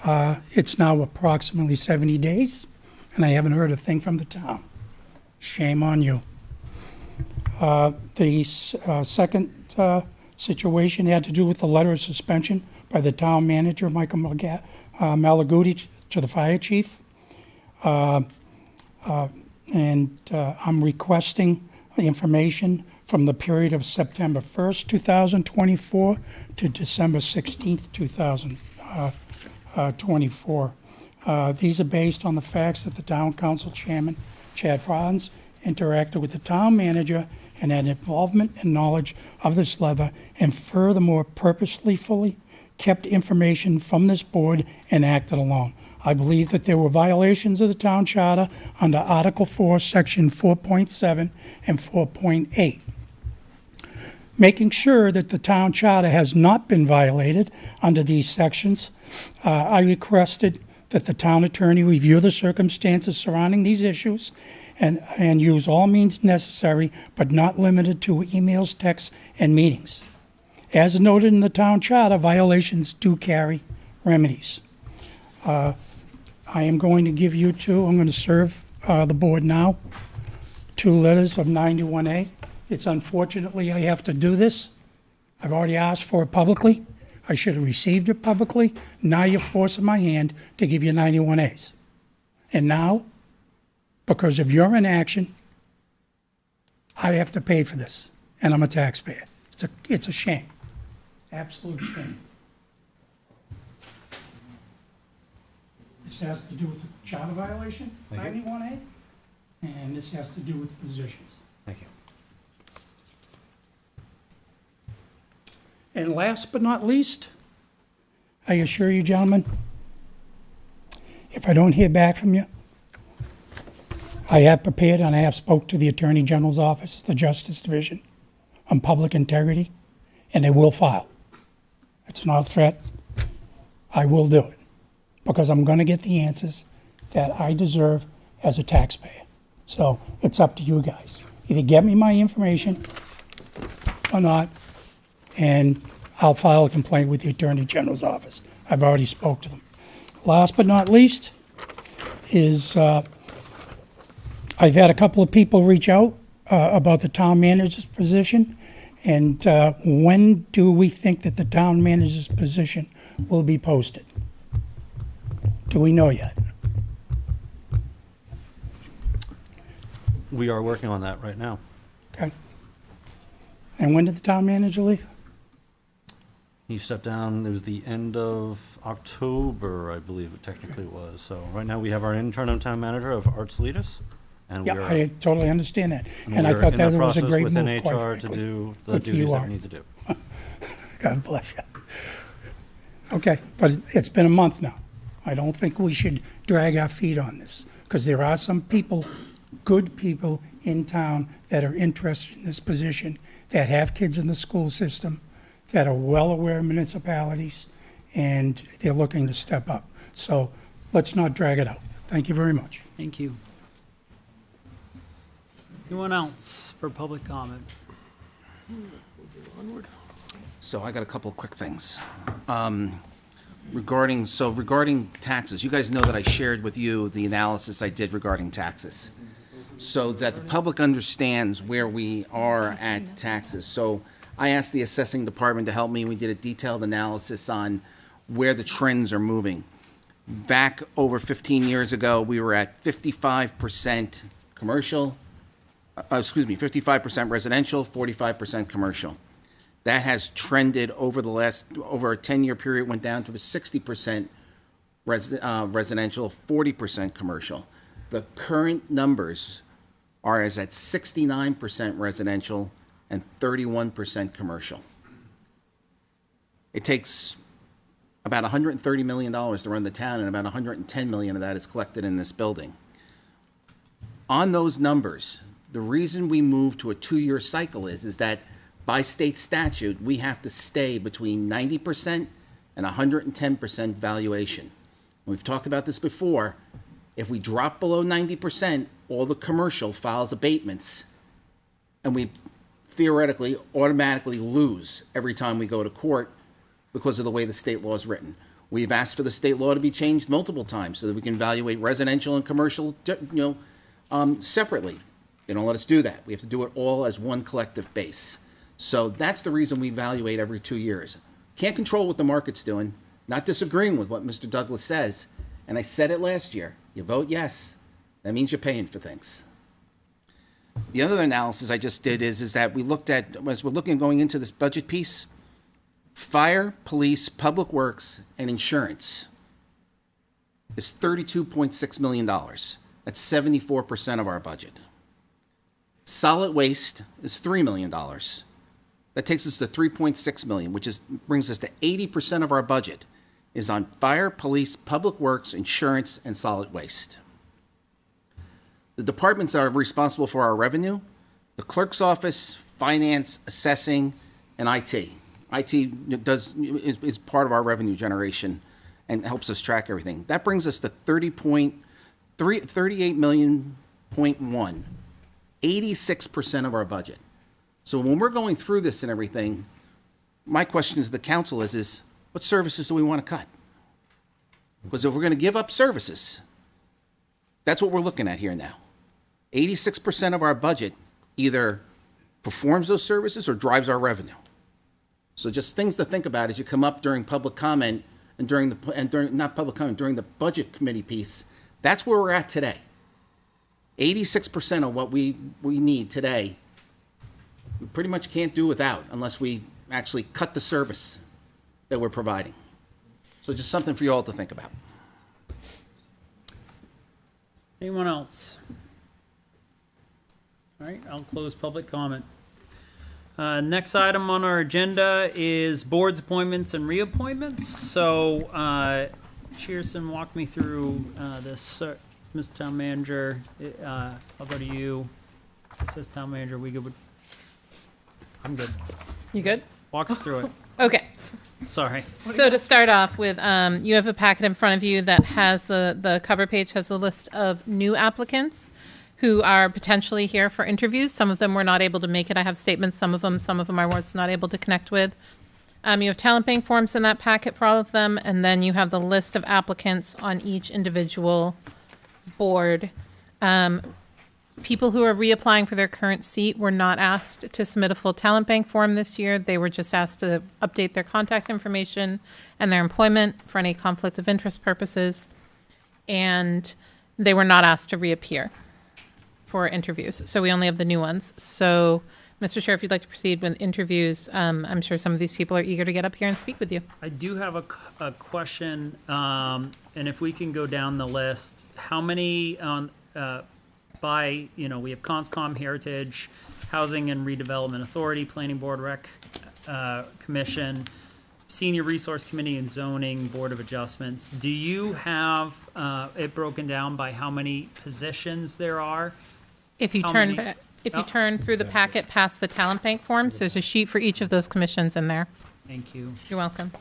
It's now approximately 70 days, and I haven't heard a thing from the town. Shame on you. The second situation had to do with the letter of suspension by the town manager, Michael Malaguti, to the fire chief. I'm requesting information from the period of September 1st, 2024 to December 16th, 2024. These are based on the facts that the town council chairman, Chad Franz, interacted with the town manager and had involvement and knowledge of this letter, and furthermore purposefully kept information from this board and acted alone. I believe that there were violations of the town charter under Article 4, Section 4.7 and 4.8. Making sure that the town charter has not been violated under these sections, I requested that the town attorney review the circumstances surrounding these issues and use all means necessary, but not limited to emails, texts, and meetings. As noted in the town charter, violations do carry remedies. I am going to give you I'm going to serve the board now 2 letters of 91A. It's unfortunately I have to do this. I've already asked for it publicly. I should have received it publicly. Now you're forcing my hand to give you 91As. And now, because of your inaction, I have to pay for this, and I'm a taxpayer. It's a shame, absolute shame. This has to do with the charter violation, 91A, and this has to do with the positions. Thank you. And last but not least, I assure you, gentlemen, if I don't hear back from you, I have prepared and I have spoke to the Attorney General's office, the Justice Division, on public integrity, and they will file. It's not a threat. I will do it. because I'm going to get the answers that I deserve as a taxpayer. So it's up to you guys. Either get me my information or not, and I'll file a complaint with the Attorney General's office. I've already spoke to them. Last but not least is I've had a couple of people reach out about the town manager's position, and when do we think that the town manager's position will be posted? Do we know yet? We are working on that right now. Okay. And when did the town manager leave? He stepped down, it was the end of October, I believe it technically was. So right now, we have our interim town manager of Art Salidas. And Yeah, we are, I totally understand that. And I we're thought in the that was a process great within move, quite HR to frankly. do the Good for you, duties that Art. we need to do. God bless you. Okay, but it's been a month now. I don't think we should drag our feet on this, because there are some people, good people in town that are interested in this position, that have kids in the school system, that are well aware of municipalities, and they're looking to step up. So let's not drag it out. Thank you very much. Thank you. Anyone else for public comment? So I got a couple of quick things. Regarding taxes, you guys know that I shared with you the analysis I did regarding taxes, so that the public understands where we are at taxes. So I asked the assessing department to help me. We did a detailed analysis on where the trends are moving. Back over 15 years ago, we were at 55% commercial, 55% residential, 45% commercial. That has trended over a 10-year period, went down to a 60% residential, 40% commercial. The current numbers are as at 69% residential and 31% commercial. It takes about $130 million to run the town, and about $110 million of that is collected in this building. On those numbers, the reason we moved to a 2-year cycle is that by state statute, we have to stay between 90% and 110% valuation. We've talked about this before. If we drop below 90%, all the commercial files abatements, and we theoretically automatically lose every time we go to court because of the way the state law is written. We've asked for the state law to be changed multiple times so that we can evaluate residential and commercial, separately. They don't let us do that. We have to do it all as one collective base. So that's the reason we evaluate every 2 years. Can't control what the market's doing, not disagreeing with what Mr. Douglas says. And I said it last year. You vote yes, that means you're paying for things. The other analysis I just did is that we looked at, as we're looking going into this budget piece, fire, police, public works, and insurance is $32.6 million. That's 74% of our budget. Solid waste is $3 million. That takes us to $3.6 million, which brings us to 80% of our budget is on fire, police, public works, insurance, and solid waste. The departments that are responsible for our revenue: the clerk's office, finance, assessing, and IT. IT is part of our revenue generation and helps us track everything. That brings us to $38 million, 86% of our budget. So when we're going through this and everything, my question to the council is what services do we want to cut? Because if we're going to give up services, that's what we're looking at here now. 86% of our budget either performs those services or drives our revenue. So just things to think about as you come up during public comment and during the budget committee piece. That's where we're at today. 86% of what we need today, we pretty much can't do without unless we actually cut the service that we're providing. So just something for you all to think about. Anyone else? All right, I'll close public comment. Next item on our agenda is boards appointments and reappointments. So, Shearson, walk me through this. Mr. Town Manager, I'll go to you. Assistant Town Manager, we good? I'm good. You good? Walk us through it. Okay. Sorry. So to start off with, you have a packet in front of you that has the cover page has a list of new applicants who are potentially here for interviews. Some of them were not able to make it. I have statements, some of them I was not able to connect with. You have talent bank forms in that packet for all of them, and then you have the list of applicants on each individual board. People who are reapplying for their current seat were not asked to submit a full talent bank form this year. They were just asked to update their contact information and their employment for any conflict of interest purposes. And they were not asked to reappear for interviews. So we only have the new ones. So, Mr. Chair, if you'd like to proceed with interviews, I'm sure some of these people are eager to get up here and speak with you. I do have a question, and if we can go down the list, how many by, we have Conscom, Heritage, Housing and Redevelopment Authority, Planning Board, Rec Commission, Senior Resource Committee, and Zoning Board of Adjustments. Do you have it broken down by how many positions there are? If you How turn many? if you turn through the packet past the talent bank forms, there's a sheet for each of those commissions in there. Thank you. You're welcome.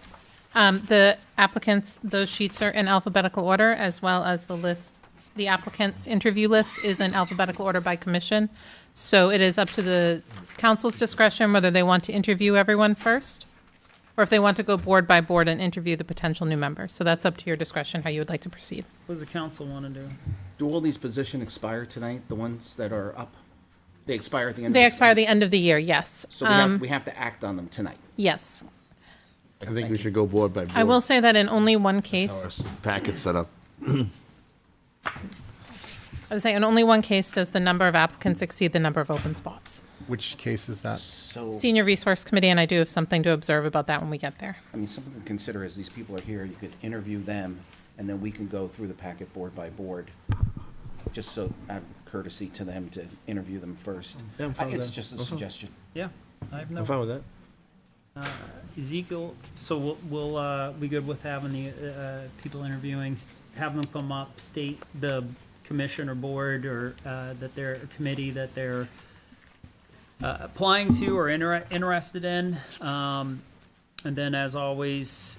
The applicants, those sheets are in alphabetical order, as well as the list. The applicant's interview list is in alphabetical order by commission. So it is up to the council's discretion whether they want to interview everyone first, or if they want to go board by board and interview the potential new members. So that's up to your discretion how you would like to proceed. What does the council want to do? Do all these positions expire tonight, the ones that are up? They expire at the end of They the expire the end of the year, yes. So we have to act on them tonight. Yes. I think we should go board by board. I will say that in only one case, Our packet's set up. I would say in only one case does the number of applicants exceed the number of open spots. Which case is that? So, Senior Resource Committee, and I do have something to observe about that when we get there. I mean, something to consider is these people are here, you could interview them, and then we can go through the packet board by board, just so out of courtesy to them to interview them first. Yeah, I'm fine with It's that. just a Uh-huh. suggestion. Yeah, I have no. I'm fine with that. Ezekiel, so we'll be good with having the people interviewing, have them come up, state the commission or board or that they're a committee that they're applying to or interested in, and then as always,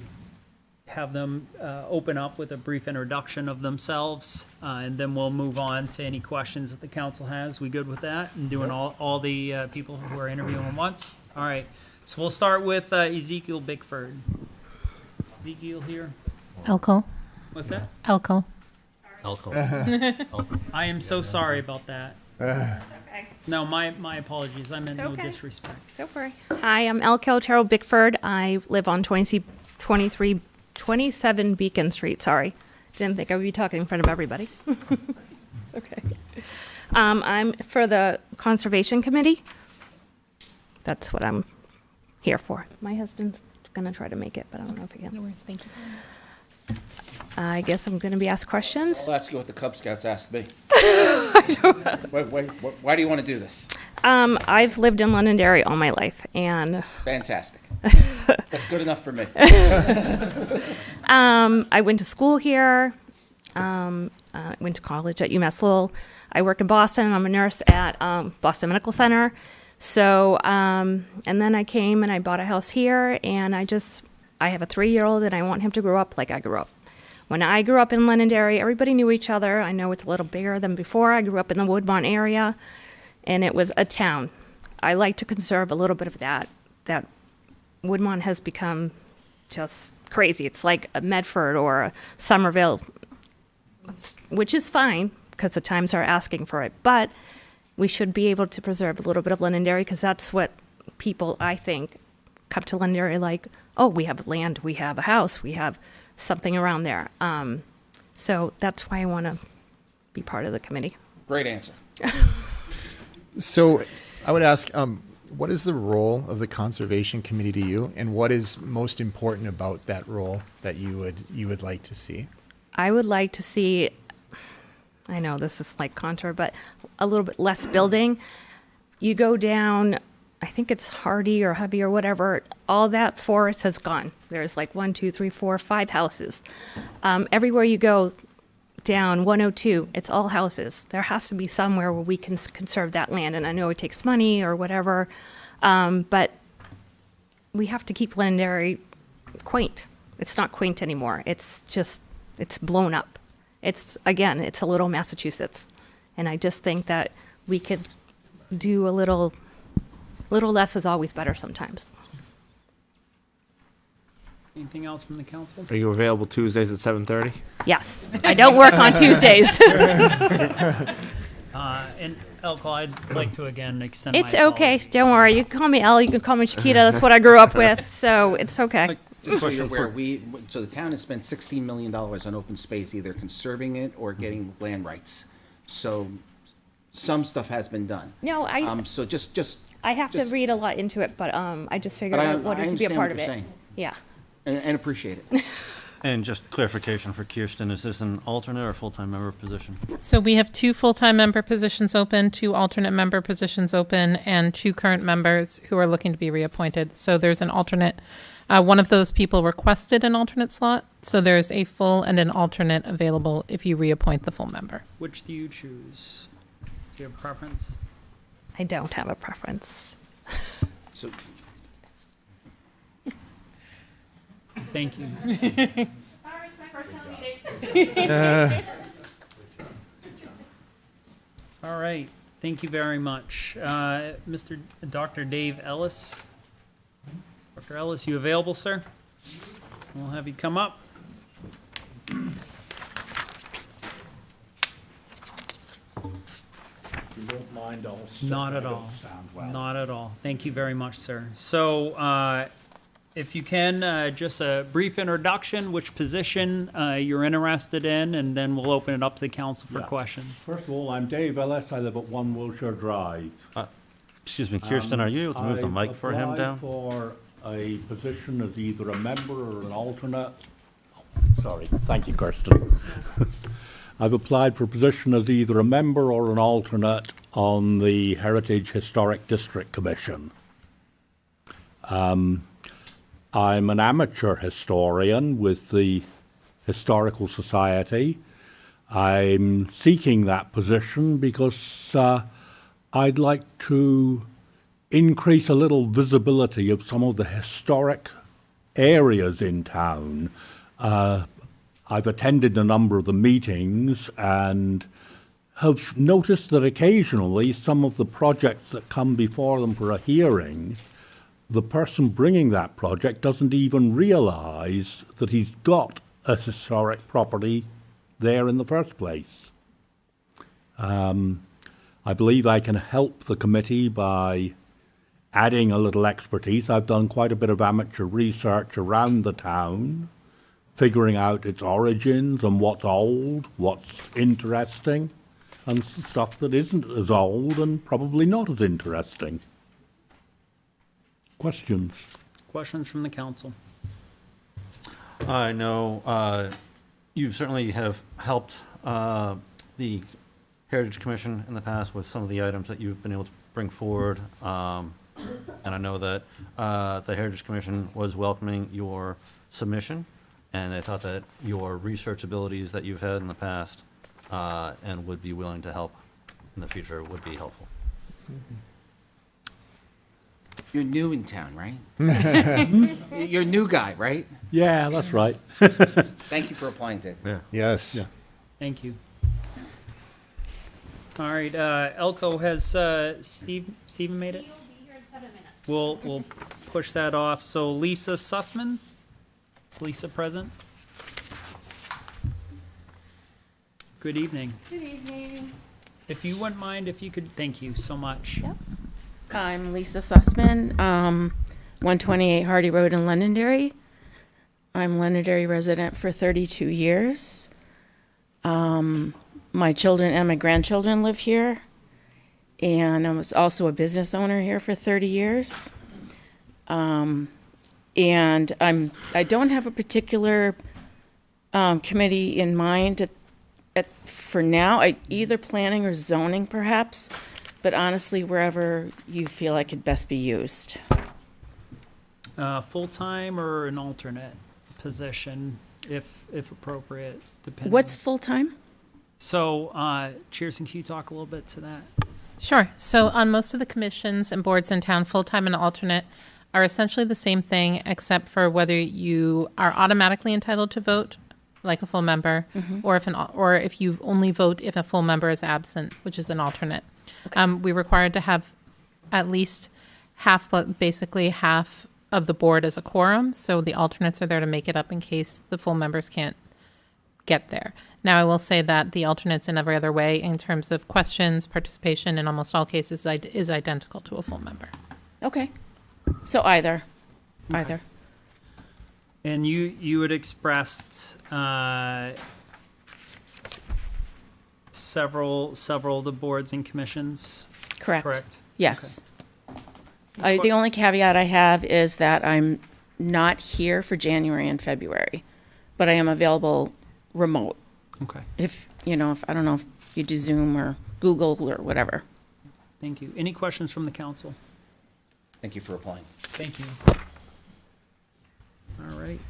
have them open up with a brief introduction of themselves, and then we'll move on to any questions that the council has. We good with that? And doing all the people who are interviewing at once? All right. So we'll start with Ezekiel Bickford. Ezekiel here. Elko. What's that? Elko. I am so sorry about that. No, my apologies. I meant no disrespect. So sorry. Hi, I'm Elko Terrell Bickford. I live on 27 Beacon Street. Sorry. Didn't think I would be talking in front of everybody. It's okay. I'm for the Conservation Committee. That's what I'm here for. My husband's going to try to make it, but I don't know if he can. No worries, thank you. I guess I'm going to be asked questions. I'll ask you what the Cub Scouts asked me. Why do you want to do this? I've lived in Londonderry all my life, and Fantastic. That's good enough for me. I went to school here. I went to college at UMass Lowell. I work in Boston. I'm a nurse at Boston Medical Center. So, and then I came and I bought a house here, and I have a 3-year-old, and I want him to grow up like I grew up. When I grew up in Londonderry, everybody knew each other. I know it's a little bigger than before. I grew up in the Woodmont area, and it was a town. I like to conserve a little bit of that. That Woodmont has become just crazy. It's like a Medford or a Somerville, which is fine because the times are asking for it. But we should be able to preserve a little bit of Londonderry because that's what people, I think, come to Londonderry like, oh, we have land, we have a house, we have something around there. So that's why I want to be part of the committee. Great answer. So I would ask, what is the role of the Conservation Committee to you, and what is most important about that role that you would like to see? I would like to see, I know this is like contour, but a little bit less building. You go down, I think it's Hardy or Hubby or whatever, all that forest has gone. There's like 1, 2, 3, 4, 5 houses. Everywhere you go down 102, it's all houses. There has to be somewhere where we can conserve that land, and I know it takes money or whatever, but we have to keep Londonderry quaint. It's not quaint anymore. It's just, it's blown up. It's, again, it's a little Massachusetts. And I just think that we could do a little less is always better sometimes. Anything else from the council? Are you available Tuesdays at 7:30? Yes, I don't work on Tuesdays. And Elko, I'd like to again extend It's my okay. apologies. Don't worry. You can call me Elle. You can call me Chiquita. That's what I grew up with. So it's okay. Just so you're aware, so the town has spent $16 million on open space, either conserving it or getting land rights. So some stuff has been done. No, So just. I have to just- read a lot into it, but I just figured But I wanted to be a understand part what of you're it. saying. Yeah. And appreciate it. And just clarification for Kirsten, is this an alternate or full-time member position? So we have 2 full-time member positions open, 2 alternate member positions open, and 2 current members who are looking to be reappointed. So there's an alternate. One of those people requested an alternate slot, so there's a full and an alternate available if you reappoint the full member. Which do you choose? Do you have a preference? I don't have a preference. So Thank you. Sorry, it's my first town meeting. All right. Thank you very much. Dr. Dave Ellis. Dr. Ellis, you available, sir? We'll have you come up. You don't mind, I'll Not at all. Not at all. Thank you very much, sir. So, if you can, just a brief introduction, which position you're interested in, and then we'll open it up to the council for questions. First of all, I'm Dave Ellis. I live at 1 Wilshire Drive. Excuse me, Kirsten, are you able to move the mic for him down? I've applied for a position as either a member or an alternate. Sorry, thank you, Kirsten. I've applied for a position as either a member or an alternate on the Heritage Historic District Commission. I'm an amateur historian with the Historical Society. I'm seeking that position because I'd like to increase a little visibility of some of the historic areas in town. I've attended a number of the meetings and have noticed that occasionally some of the projects that come before them for a hearing, the person bringing that project doesn't even realize that he's got a historic property there in the first place. I believe I can help the committee by adding a little expertise. I've done quite a bit of amateur research around the town, figuring out its origins and what's old, what's interesting, and stuff that isn't as old and probably not as interesting. Questions? Questions from the council? I know you certainly have helped the Heritage Commission in the past with some of the items that you've been able to bring forward. And I know that the Heritage Commission was welcoming your submission, and they thought that your research abilities that you've had in the past and would be willing to help in the future would be helpful. You're new in town, right? You're a new guy, right? Yeah, that's right. Thank you for applying, Dave. Yeah. Yes. Yeah. Thank you. All right, Elko, has Steven made it? We'll push that off. So Lisa Sussman? Is Lisa present? Good evening. Good evening. If you wouldn't mind, if you could, thank you so much. Yep. I'm Lisa Sussman, 128 Hardy Road in Londonderry. I'm Londonderry resident for 32 years. My children and my grandchildren live here, and I was also a business owner here for 30 years. And I don't have a particular committee in mind for now. Either planning or zoning, perhaps, but honestly, wherever you feel I could best be used. Full-time or an alternate position, if appropriate, depending. What's full-time? So, Cheerson, can you talk a little bit to that? Sure. So on most of the commissions and boards in town, full-time and alternate are essentially the same thing, except for whether you are automatically entitled to vote like a full member, or if you only vote if a full member is absent, which is an alternate. We're required to have at least basically half of the board as a quorum, so the alternates are there to make it up in case the full members can't get there. Now, I will say that the alternates in every other way, in terms of questions, participation, in almost all cases, is identical to a full member. Okay. So either. Either. And you had expressed several of the boards and commissions. Correct. Yes. The only caveat I have is that I'm not here for January and February, but I am available remote. Okay. If I don't know if you do Zoom or Google or whatever. Thank you. Any questions from the council? Thank you for applying. Thank you. All right.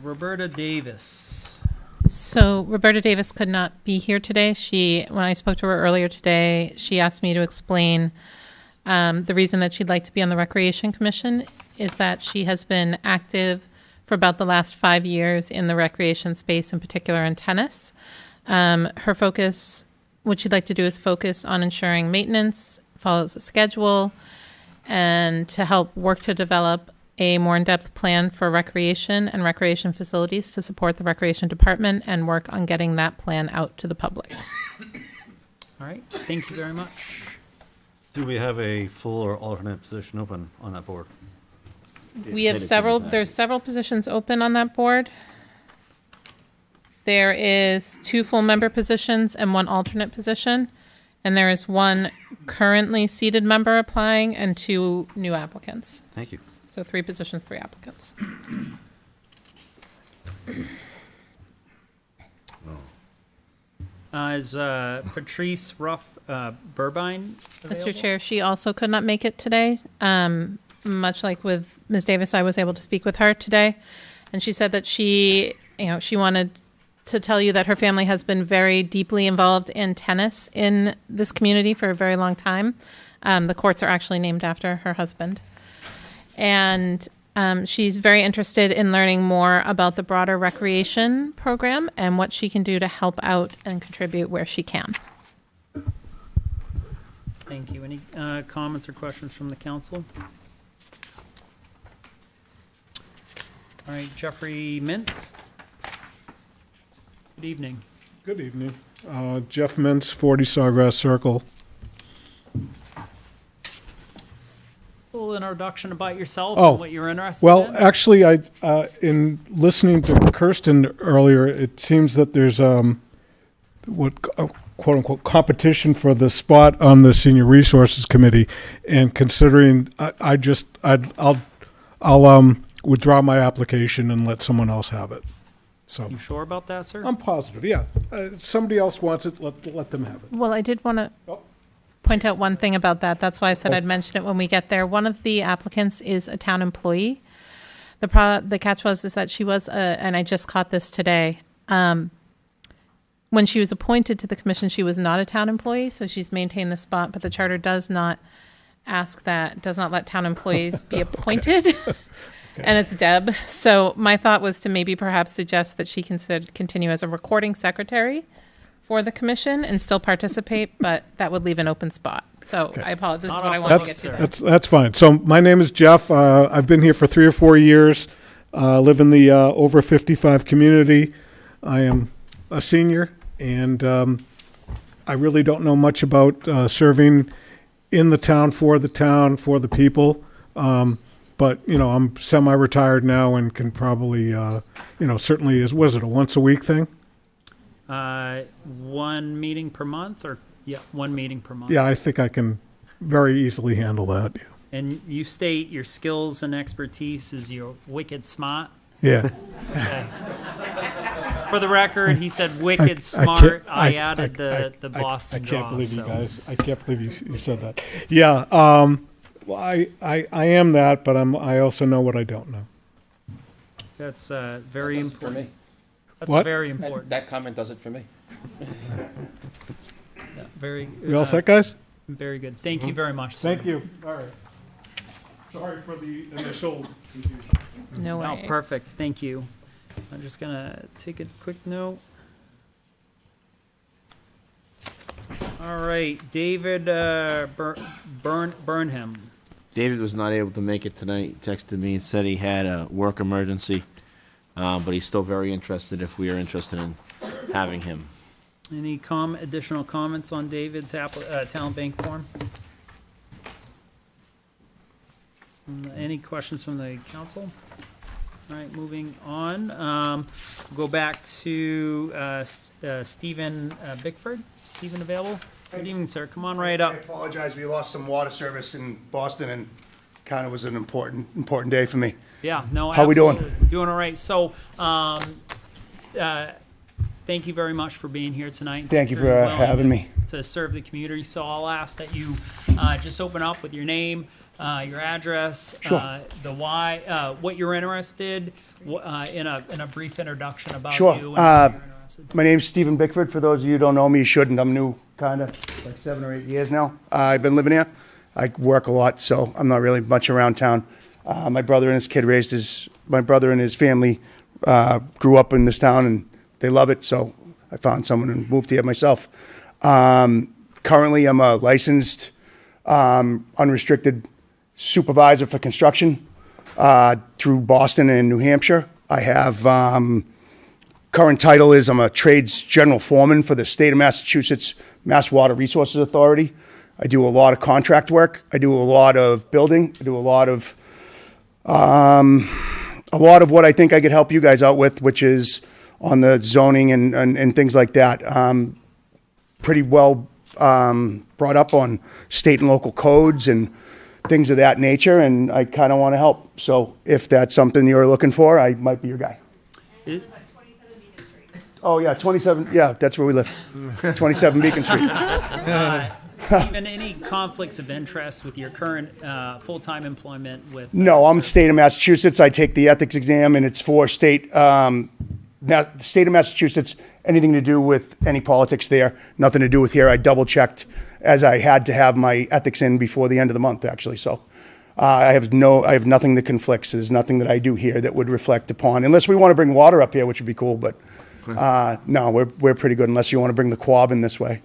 Roberta Davis. So Roberta Davis could not be here today. When I spoke to her earlier today, she asked me to explain the reason that she'd like to be on the Recreation Commission is that she has been active for about the last 5 years in the recreation space, in particular in tennis. Her focus, what she'd like to do is focus on ensuring maintenance, follows a schedule, and to help work to develop a more in-depth plan for recreation and recreation facilities to support the recreation department and work on getting that plan out to the public. All right. Thank you very much. Do we have a full or alternate position open on that board? We have there's several positions open on that board. There is 2 full member positions and 1 alternate position. And there is 1 currently seated member applying and 2 new applicants. Thank you. So 3 positions, 3 applicants. Is Patrice Ruff Burbine available? Mr. Chair, she also could not make it today. Much like with Ms. Davis, I was able to speak with her today. And she said that she wanted to tell you that her family has been very deeply involved in tennis in this community for a very long time. The courts are actually named after her husband. And she's very interested in learning more about the broader recreation program and what she can do to help out and contribute where she can. Thank you. Any comments or questions from the council? All right, Jeffrey Mintz. Good evening. Good evening. Jeff Mintz, 40 Sawgrass Circle. A little introduction about yourself Oh, and what you're interested well, in. actually, in listening to Kirsten earlier, it seems that there's quote unquote competition for the spot on the Senior Resources Committee, and considering I'll withdraw my application and let someone else have it. So You sure about that, sir? I'm positive. Yeah, if somebody else wants it, let them have it. Well, I did want to point out one thing about that. That's why I said I'd mention it when we get there. One of the applicants is a town employee. The catch was that she was, and I just caught this today, when she was appointed to the commission, she was not a town employee, so she's maintained the spot, but the charter does not let town employees be appointed. And it's Deb. So my thought was to maybe perhaps suggest that she continue as a recording secretary for the commission and still participate, but that would leave an open spot. So I apologize. This is what I wanted to get to. That's fine. So my name is Jeff. I've been here for 3 or 4 years. Live in the over 55 community. I am a senior, and I really don't know much about serving in the town, for the people. But, I'm semi-retired now and can probably, certainly was it a once a week thing? 1 meeting per month, or 1 meeting per month. Yeah, I think I can very easily handle that. Yeah. And you state your skills and expertise is you're wicked smart. Yeah. Okay. For the record, he said wicked smart. I added the Boston draw. I can't believe you so. guys. I can't believe you said that. Yeah. Well, I am that, but I also know what I don't know. That's very important. For me. That's What? very important. That comment does it for me. Yeah, very. You all set, guys? Very good. Thank you very much, sir. Thank you. All right. Sorry for the initial confusion. No Oh, worries. perfect, thank you. I'm just gonna take a quick note. All right, David Burnham. David was not able to make it tonight. He texted me and said he had a work emergency, but he's still very interested if we are interested in having him. Any additional comments on David's talent bank form? Any questions from the council? All right, moving on. Go back to Stephen Bickford. Stephen available? Good evening, sir. Come on right I up. apologize, we lost some water service in Boston and kind of was an important day for me. Yeah, no, How we doing? absolutely. Doing all right. So, thank you very much for being here tonight. Thank you for Very willing having me. to serve the community. So I'll ask that you just open up with your name, your address, Sure. the why, what you're interested, in a brief introduction about Sure. you. And what you're interested. My name's Stephen Bickford. For those of you who don't know me, you shouldn't. I'm new, kind of, like 7 or 8 years now. I've been living here. I work a lot, so I'm not really much around town. My brother and his kid my brother and his family grew up in this town, and they love it, so I found someone and moved here myself. Currently, I'm a licensed, unrestricted supervisor for construction through Boston and New Hampshire. I have current title is I'm a trades general foreman for the state of Massachusetts Mass Water Resources Authority. I do a lot of contract work. I do a lot of building. I do a lot of what I think I could help you guys out with, which is on the zoning and things like that. Pretty well brought up on state and local codes and things of that nature, and I kind of want to help. So if that's something you're looking for, I might be your guy. Oh, yeah, 27, yeah, that's where we live. 27 Beacon Street. Stephen, any conflicts of interest with your current full-time employment with? No, I'm state of Massachusetts. I take the ethics exam, and it's for state of Massachusetts, anything to do with any politics there, nothing to do with here. I double-checked as I had to have my ethics in before the end of the month, actually. So I have nothing that conflicts. There's nothing that I do here that would reflect upon, unless we want to bring water up here, which would be cool, but no, we're pretty good unless you want to bring the quab in this way.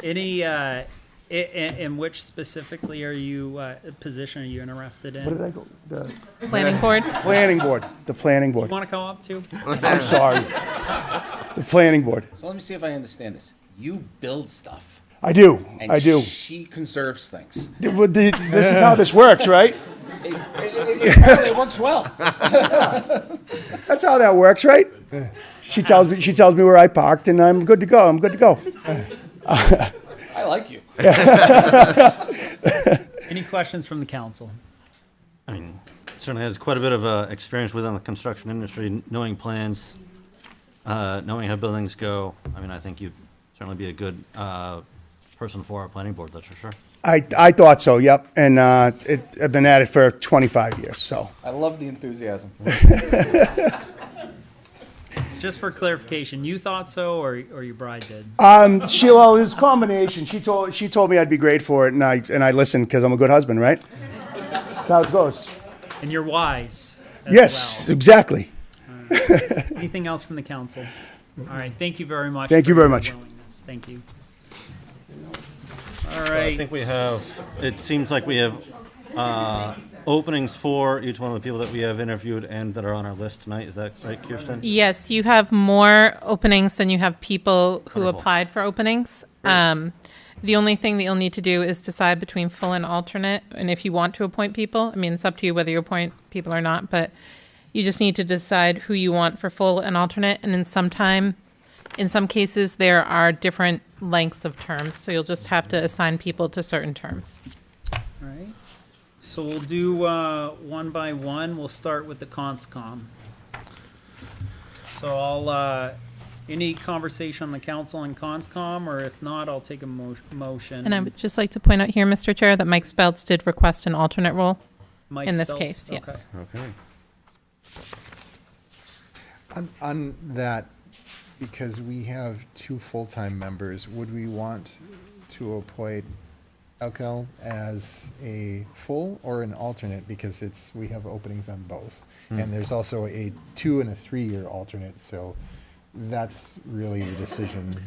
Any, in which specifically position are you interested in? What did I go? The Planning board? Planning board. The planning board. You want to come up too? I'm sorry. The planning board. So let me see if I understand this. You build stuff. I do. And I do. She conserves things. This is how this works, right? Apparently it works well. That's how that works, right? She tells me where I parked, and I'm good to go. I like you. Any questions from the council? I mean, certainly has quite a bit of experience within the construction industry, knowing plans, knowing how buildings go. I mean, I think you'd certainly be a good person for our planning board, that's for sure. I thought so, yep. And I've been at it for 25 years, so. I love the enthusiasm. Just for clarification, you thought so, or your bride did? Well, it was a combination. She told me I'd be great for it, and I listened because I'm a good husband, right? That's how it goes. And you're wise. As Yes, well. exactly. Anything else from the council? All right, thank you very much. Thank you for very your much. willingness. Thank you. All So right. I think it seems like we have openings for each one of the people that we have interviewed and that are on our list tonight. Is that right, Kirsten? Yes, you have more openings than you have people who Wonderful. applied for openings. The only thing that you'll need to do is decide between full and alternate. And if you want to appoint people, I mean, it's up to you whether you appoint people or not, but you just need to decide who you want for full and alternate. And in some cases, there are different lengths of terms. So you'll just have to assign people to certain terms. All right. So we'll do one by one. We'll start with the conscom. So I'll, any conversation on the council and conscom, or if not, I'll take a motion. And I would just like to point out here, Mr. Chair, that Mike Speltz did request an alternate role Mike in this Speltz? case, Okay. yes. Okay. On that, because we have 2 full-time members, would we want to appoint Alcal as a full or an alternate, because we have openings on both. And there's also a 2 and a 3-year alternate, so that's really a decision,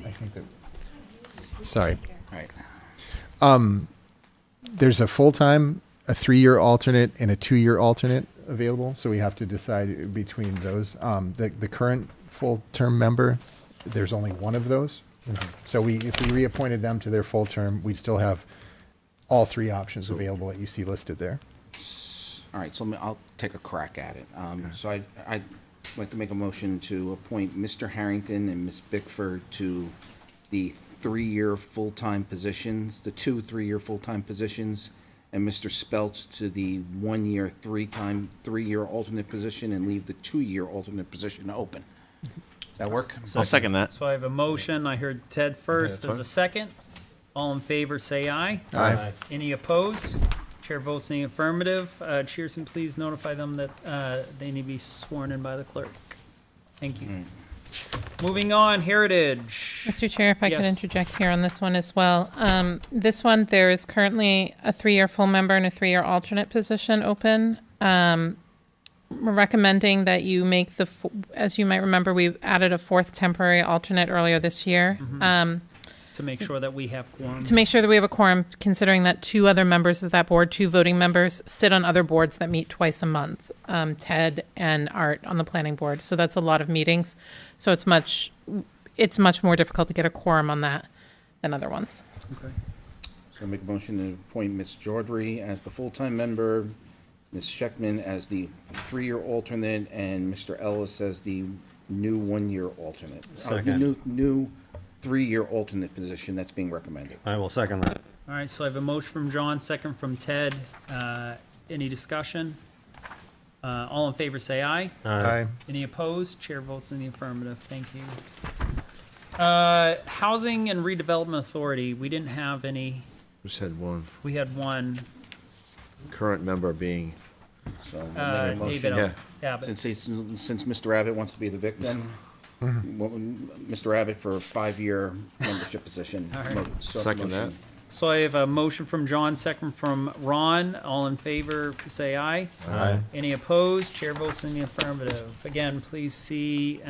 I think that, sorry. Right. There's a full-time, a 3-year alternate, and a 2-year alternate available, so we have to decide between those. The current full-term member, there's only one of those. So if we reappointed them to their full term, we'd still have all 3 options available that you see listed there. All right, so I'll take a crack at it. So I'd like to make a motion to appoint Mr. Harrington and Ms. Bickford to the 3-year full-time positions, the 2 3-year full-time positions, and Mr. Speltz to the 1-year 3-year alternate position, and leave the 2-year alternate position open. That work? I'll second that. So I have a motion. I heard Ted first. that's As a second. All in favor, say aye. Aye. Any opposed? Chair votes in the affirmative. Cheerson, please notify them that they need to be sworn in by the clerk. Thank you. Moving on, Heritage. Mr. Chair, if I could Yes. interject here on this one as well. This one, there is currently a 3-year full member and a 3-year alternate position open. We're recommending that you make as you might remember, we added a 4th temporary alternate earlier this year. To make sure that we have quorum. To make sure that we have a quorum, considering that 2 other members of that board, 2 voting members, sit on other boards that meet twice a month, Ted and Art on the planning board. So that's a lot of meetings. So it's much more difficult to get a quorum on that than other ones. Okay. So I'll make a motion to appoint Ms. Jordry as the full-time member, Ms. Scheckman as the 3-year alternate, and Mr. Ellis as the new 1-year alternate. Second. New 3-year alternate position that's being recommended. I will second that. All right, so I have a motion from John, second from Ted. Any discussion? All in favor, say aye. Aye. Any opposed? Chair votes in the affirmative. Thank you. Housing and Redevelopment Authority, we didn't have any. Just had one. We had one. Current member being. So we'll make a motion. David Yeah. Abbott. Since Mr. Abbott wants to be the victim, Mr. Abbott for a 5-year membership position. All right. Second that. So I have a motion from John, second from Ron. All in favor, say aye. Aye. Any opposed? Chair votes in the affirmative. Again, please see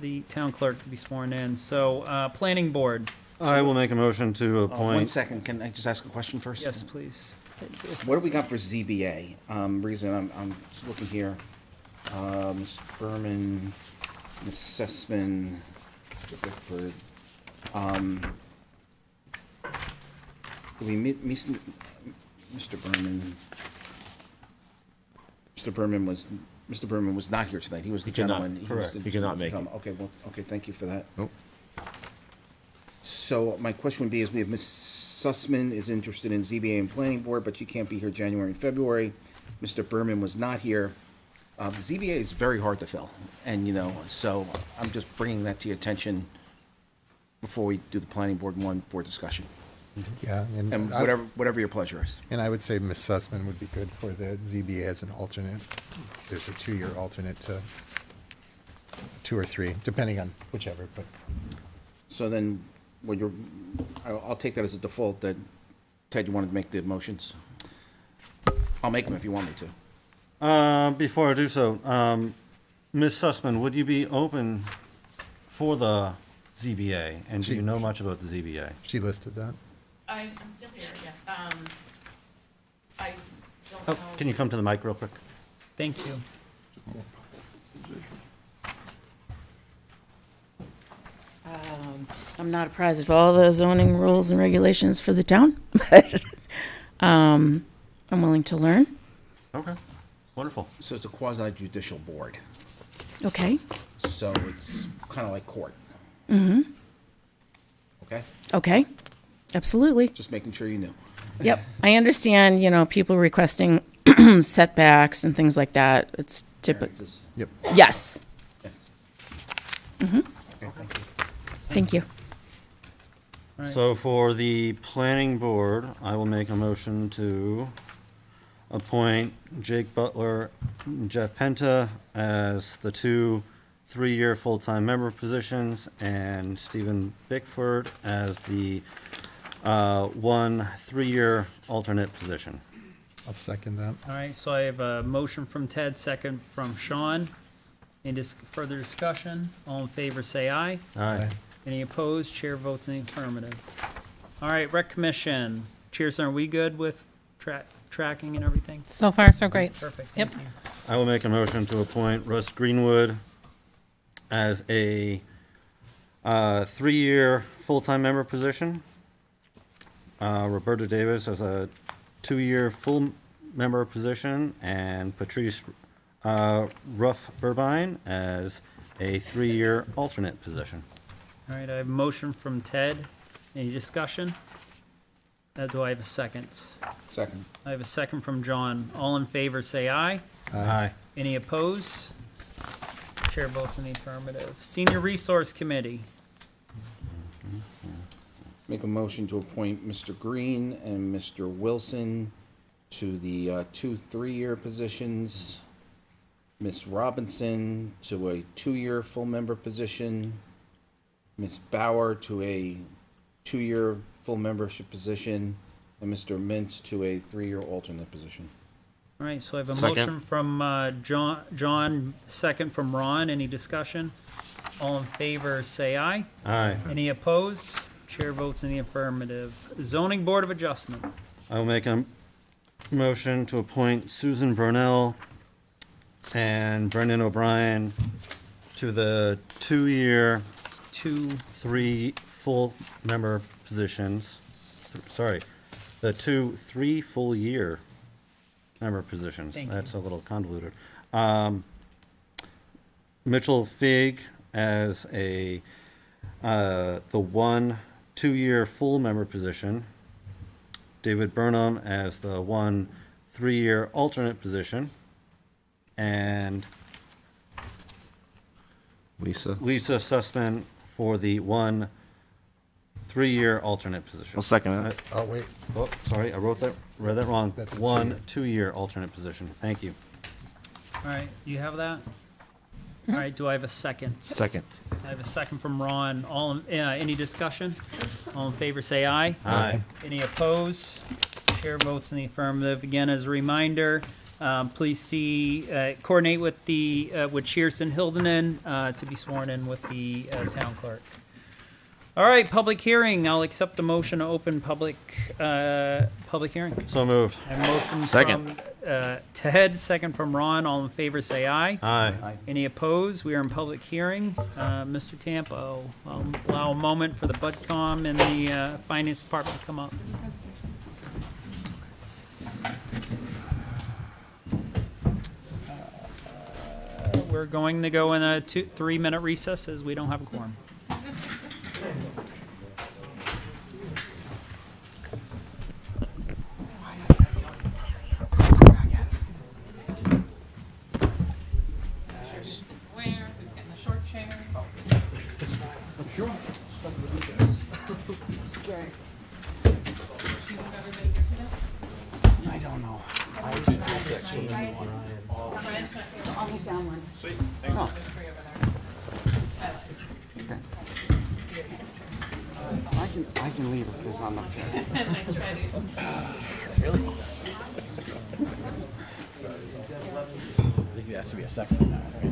the town clerk to be sworn in. So, Planning Board. I will make a motion to appoint. 1 second, can I just ask a question first? Yes, please. What have we got for ZBA? Reason I'm just looking here. Ms. Berman, Ms. Sussman, Mr. Bickford. We meet Mr. Berman. Mr. Berman was not here tonight. He was the He could not, gentleman. correct. He could not make it. Okay, well, okay, thank you for that. Nope. So my question would be, is we have Ms. Sussman is interested in ZBA and Planning Board, but she can't be here January and February. Mr. Berman was not here. The ZBA is very hard to fill, and, so I'm just bringing that to your attention before we do the Planning Board one for discussion. Yeah. And whatever your pleasure is. And I would say Ms. Sussman would be good for the ZBA as an alternate. There's a 2-year alternate to 2 or 3, depending on whichever, but. So then, I'll take that as a default that, Ted, you wanted to make the motions? I'll make them if you want me to. Before I do so, Ms. Sussman, would you be open for the ZBA? And do you know much about the ZBA? She listed that. I'm still here, yes. I don't Oh, know. can you come to the mic real quick? Thank you. I'm not apprised of all the zoning rules and regulations for the town, but I'm willing to learn. Okay, wonderful. So it's a quasi judicial board. Okay. So it's kind of like court. Mm-hmm. Okay? Okay. Absolutely. Just making sure you knew. Yep. I understand, people requesting setbacks and things like that. It's typical. Yep. Yes. Yes. Mm-hmm. Okay, thank you. Thank you. So for the planning board, I will make a motion to appoint Jake Butler and Jeff Penta as the 2 3-year full-time member positions, and Stephen Bickford as the one 3-year alternate position. I'll second that. All right, so I have a motion from Ted, second from Sean. Any further discussion? All in favor, say aye. Aye. Any opposed? Chair votes in the affirmative. All right, Rec Commission. Cheerson, are we good with tracking and everything? So far, so great. Perfect. Yep. Thank you. I will make a motion to appoint Russ Greenwood as a 3-year full-time member position. Roberta Davis as a 2-year full member position, and Patrice Ruff Burbine as a 3-year alternate position. All right, I have a motion from Ted. Any discussion? Do I have a second? Second. I have a second from John. All in favor, say aye. Aye. Any opposed? Chair votes in the affirmative. Senior Resource Committee. Make a motion to appoint Mr. Green and Mr. Wilson to the 2 3-year positions. Ms. Robinson to a 2-year full member position. Ms. Bauer to a 2-year full membership position. And Mr. Mintz to a 3-year alternate position. All right, so I have a Second. motion from John, second from Ron. Any discussion? All in favor, say aye. Aye. Any opposed? Chair votes in the affirmative. Zoning Board of Adjustment. I will make a motion to appoint Susan Brunel and Brendan O'Brien to the 2-year, 3 full member positions. Sorry, the 3 full year member positions. Thank you. That's a little convoluted. Mitchell Fig as the 1 2-year full member position. David Burnham as the 1 3-year alternate position. And Lisa. Lisa Sussman for the 1 3-year alternate position. I'll second it. Oh, wait. Oh, sorry, read that wrong. That's a 1 2-year alternate position. Thank you. All right, you have that? All right, do I have a second? Second. I have a second from Ron. Any discussion? All in favor, say aye. Aye. Any opposed? Chair votes in the affirmative. Again, as a reminder, please coordinate with with Shearson Hildenan to be sworn in with the town clerk. All right, public hearing. I'll accept the motion to open public hearing. So moved. I have a motion Second. from Ted, second from Ron. All in favor, say aye. Aye. Any opposed? We are in public hearing. Mr. Campo, I'll allow a moment for the BudCom and the Finance Department to come up. We're going to go in a 3-minute recess as we don't have a quorum. I don't know. I can leave if there's not enough chair. Nice try, dude. Really? I think there has to be a second on that, right?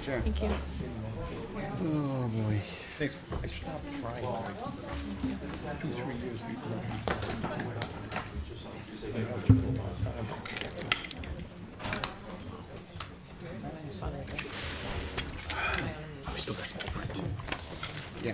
Thank you. Oh, boy. Thanks. I stopped trying. 2, 3 years we still got small print. Yeah.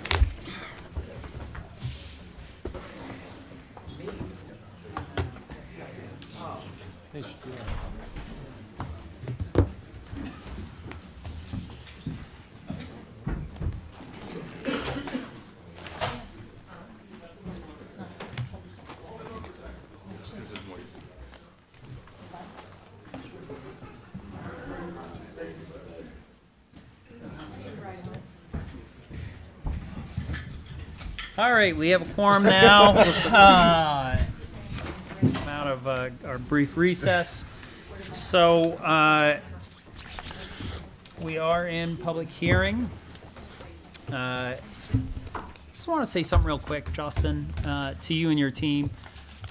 All right, we have a quorum now. Out of our brief recess. So we are in public hearing. Just want to say something real quick, Justin, to you and your team.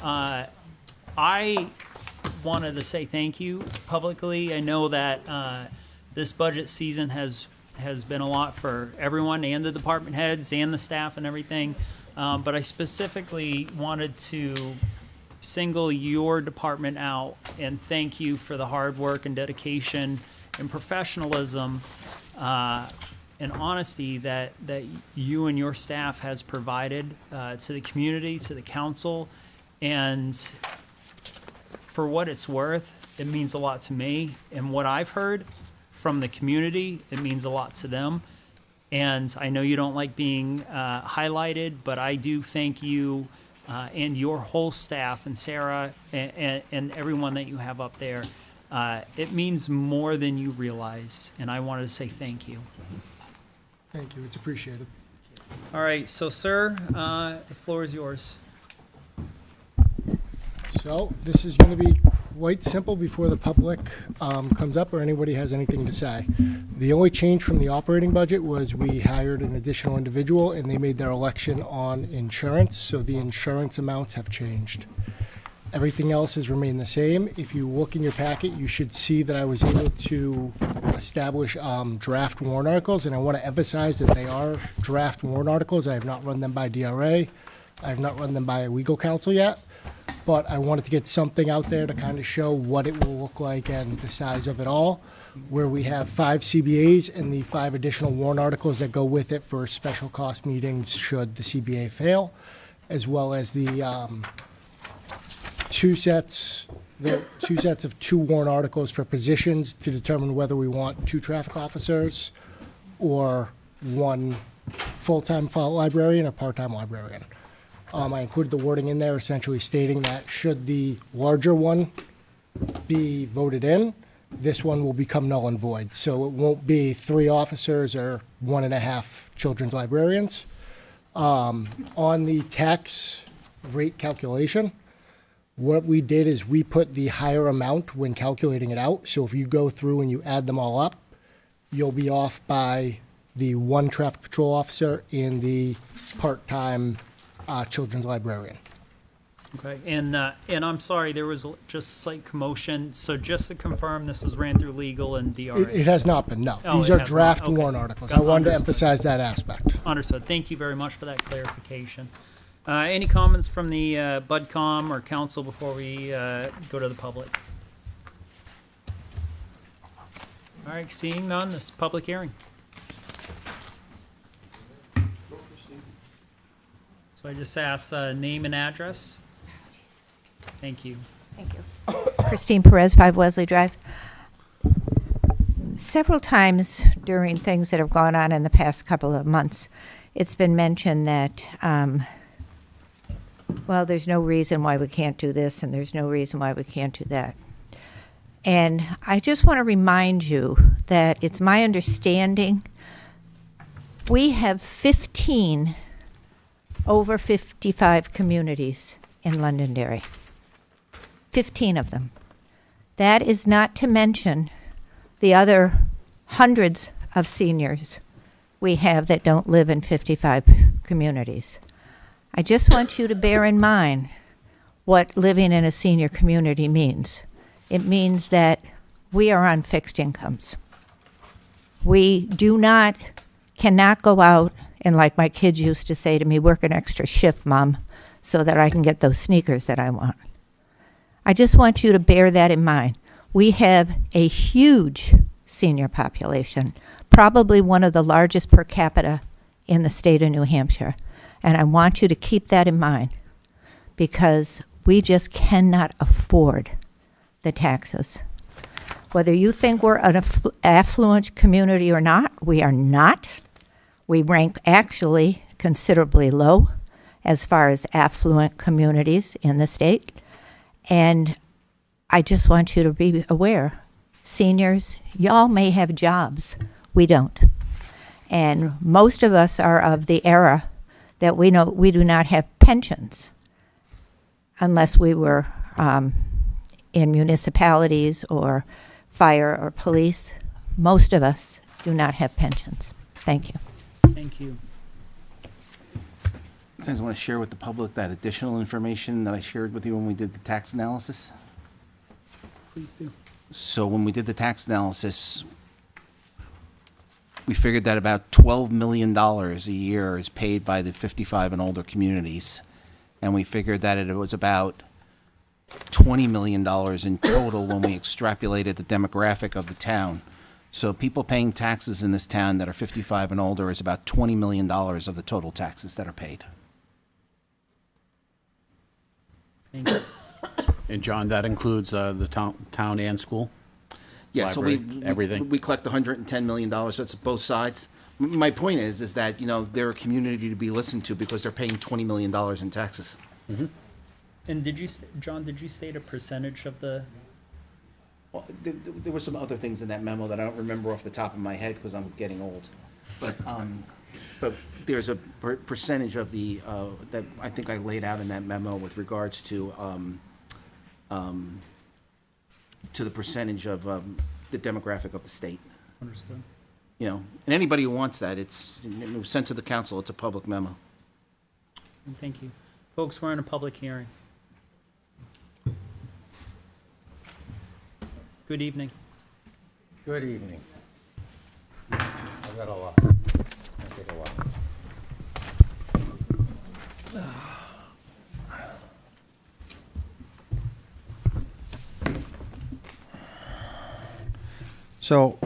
I wanted to say thank you publicly. I know that this budget season has been a lot for everyone and the department heads and the staff and everything. But I specifically wanted to single your department out and thank you for the hard work and dedication and professionalism and honesty that you and your staff has provided to the community, to the council. And for what it's worth, it means a lot to me. And what I've heard from the community, it means a lot to them. And I know you don't like being highlighted, but I do thank you and your whole staff and Sarah and everyone that you have up there. It means more than you realize, and I wanted to say thank you. Thank you, it's appreciated. All right, so sir, the floor is yours. So this is going to be quite simple before the public comes up or anybody has anything to say. The only change from the operating budget was we hired an additional individual and they made their election on insurance, so the insurance amounts have changed. Everything else has remained the same. If you look in your packet, you should see that I was able to establish draft warrant articles, and I want to emphasize that they are draft warrant articles. I have not run them by DRA. I have not run them by legal counsel yet. But I wanted to get something out there to kind of show what it will look like and the size of it all, where we have 5 CBAs and the 5 additional warrant articles that go with it for special cost meetings should the CBA fail, as well as the two sets of 2 warrant articles for positions to determine whether we want 2 traffic officers or 1 full-time librarian or part-time librarian. I included the wording in there essentially stating that should the larger one be voted in, this one will become null and void. So it won't be 3 officers or 1.5 children's librarians. On the tax rate calculation, what we did is we put the higher amount when calculating it out. So if you go through and you add them all up, you'll be off by the 1 traffic patrol officer and the part-time children's librarian. Okay, and I'm sorry, there was just slight commotion. So just to confirm, this was ran through legal and DRA? It has not been, no. Oh, These it are has draft not. Okay. warrant articles. I wanted to Understood. emphasize that aspect. Understood. Thank you very much for that clarification. Any comments from the BudCom or council before we go to the public? All right, seeing none, this is public hearing. So I just asked name and address. Thank you. Thank you. Christine Perez, 5 Wesley Drive. Several times during things that have gone on in the past couple of months, it's been mentioned that, well, there's no reason why we can't do this and there's no reason why we can't do that. And I just want to remind you that it's my understanding we have 15 over 55 communities in Londonderry. 15 of them. That is not to mention the other hundreds of seniors we have that don't live in 55 communities. I just want you to bear in mind what living in a senior community means. It means that we are on fixed incomes. We cannot go out and, like my kids used to say to me, work an extra shift, Mom, so that I can get those sneakers that I want. I just want you to bear that in mind. We have a huge senior population, probably one of the largest per capita in the state of New Hampshire. And I want you to keep that in mind because we just cannot afford the taxes. Whether you think we're an affluent community or not, we are not. We rank actually considerably low as far as affluent communities in the state. And I just want you to be aware, seniors, y'all may have jobs. We don't. And most of us are of the era that we know we do not have pensions unless we were in municipalities or fire or police. Most of us do not have pensions. Thank you. Thank you. You guys want to share with the public that additional information that I shared with you when we did the tax analysis? Please do. So when we did the tax analysis, we figured that about $12 million a year is paid by the 55 and older communities. And we figured that it was about $20 million in total when we extrapolated the demographic of the town. So people paying taxes in this town that are 55 and older is about $20 million of the total taxes that are paid. Thank you. And John, that includes the town and school? Yeah, so Library, everything? we collect $110 million, so that's both sides. My point is that, you know, they're a community to be listened to because they're paying $20 million in taxes. And did you, John, did you state a percentage of the? Well, there were some other things in that memo that I don't remember off the top of my head because I'm getting old. But there's a percentage of the, that I think I laid out in that memo with regards to the percentage of the demographic of the state. Understood. You know, and anybody who wants that, it's sent to the council. It's a public memo. And thank you. Folks, we're in a public hearing. Good evening. Good evening. I've got a lot. I'll take a while. So,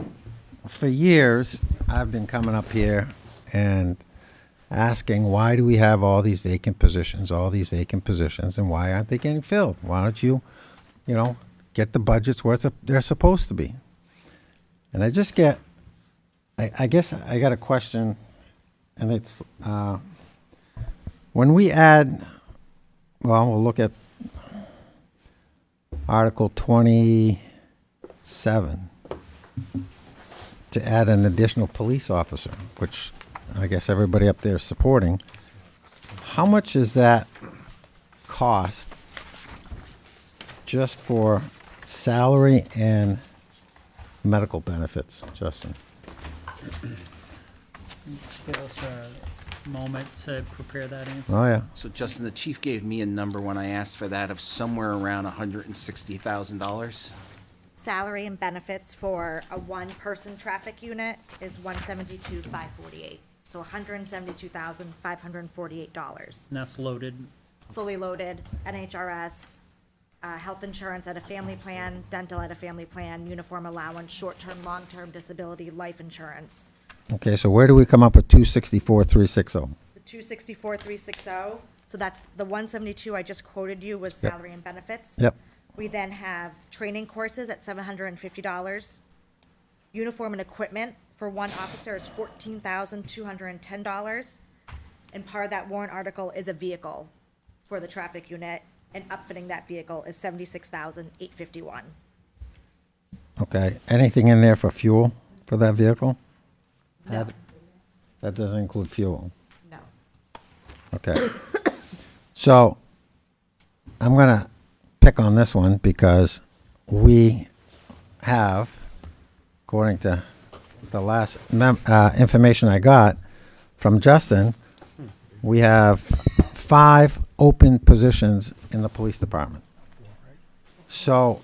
for years, I've been coming up here and asking, why do we have all these vacant positions, and why aren't they getting filled? Why don't you, get the budgets where they're supposed to be? And I just get, I guess I got a question, and it's, when we add, well, we'll look at Article 27, to add an additional police officer, which I guess everybody up there is supporting. How much is that cost just for salary and medical benefits, Justin? Just give us a moment to prepare that answer. Oh, yeah. So Justin, the chief gave me a number when I asked for that of somewhere around $160,000. Salary and benefits for a one-person traffic unit is $172,548. So $172,548. And that's loaded. Fully loaded, NHRS, health insurance at a family plan, dental at a family plan, uniform allowance, short-term, long-term disability, life insurance. Okay, so where do we come up with 264,360? The 264,360, so that's the 172 I just quoted you was salary and benefits. Yep. We then have training courses at $750. Uniform and equipment for one officer is $14,210. And part of that warrant article is a vehicle for the traffic unit, and upfitting that vehicle is $76,851. Okay, anything in there for fuel for that vehicle? No. That doesn't include fuel? No. Okay. So, I'm gonna pick on this one because we have, according to the last information I got from Justin, we have 5 open positions in the police department. So,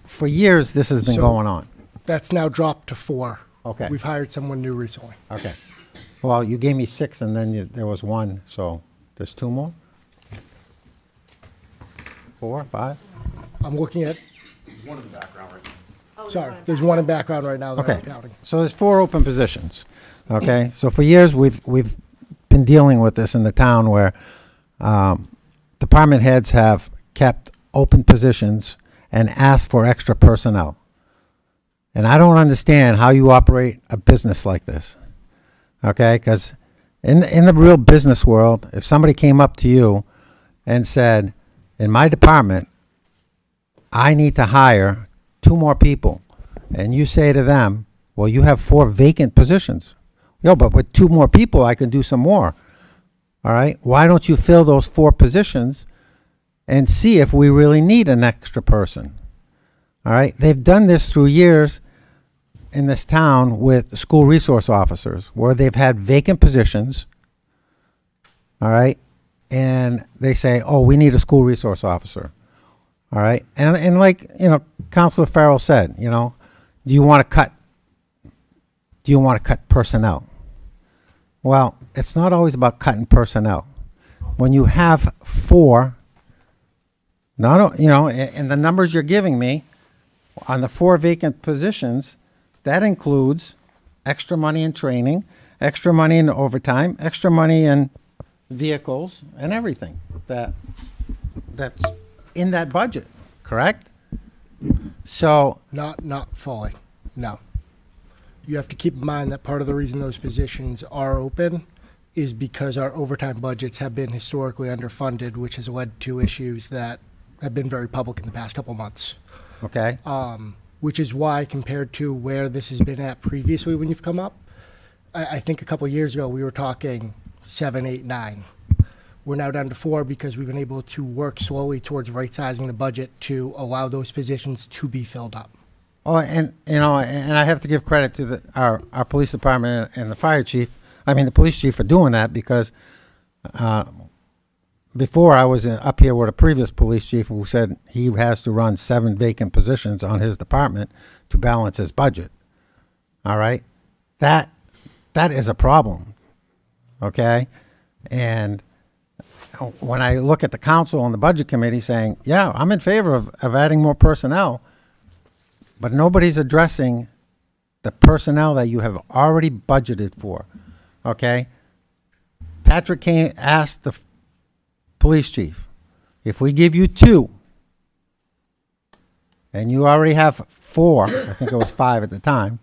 for years, this has been going on. That's now dropped to 4. Okay. We've hired someone new recently. Okay. Well, you gave me 6 and then there was 1, so there's 2 more? 4, 5? I'm looking at, One in the background right now. sorry, there's one in background right now that Okay, I'm counting. so there's 4 open positions, okay? So for years, we've been dealing with this in the town where department heads have kept open positions and asked for extra personnel. And I don't understand how you operate a business like this, okay? Because in the real business world, if somebody came up to you and said, in my department, I need to hire 2 more people, and you say to them, well, you have 4 vacant positions. Yo, but with 2 more people, I can do some more. All right? Why don't you fill those 4 positions and see if we really need an extra person? All right? They've done this through years in this town with school resource officers where they've had vacant positions, all right, and they say, oh, we need a school resource officer, all right, and like, you know, Councilor Farrell said, you know, do you want to cut personnel? Well, it's not always about cutting personnel. When you have four, not, you know, and the numbers you're giving me on the 4 vacant positions, that includes extra money in training, extra money in overtime, extra money in vehicles and everything that's in that budget, correct? So Not fully, no. You have to keep in mind that part of the reason those positions are open is because our overtime budgets have been historically underfunded, which has led to issues that have been very public in the past couple months. okay, Which is why, compared to where this has been at previously when you've come up, I think a couple of years ago we were talking 7, 8, 9. We're now down to 4 because we've been able to work slowly towards right-sizing the budget to allow those positions to be filled up. oh, and you know, and I have to give credit to our police department and the fire chief, the police chief for doing that, because before I was up here with a previous police chief who said he has to run 7 vacant positions on his department to balance his budget. All right, that is a problem. Okay, and when I look at the council and the budget committee saying, yeah, I'm in favor of adding more personnel, but nobody's addressing the personnel that you have already budgeted for. Okay, Patrick asked the police chief, if we give you 2 and you already have 4, I think it was 5 at the time,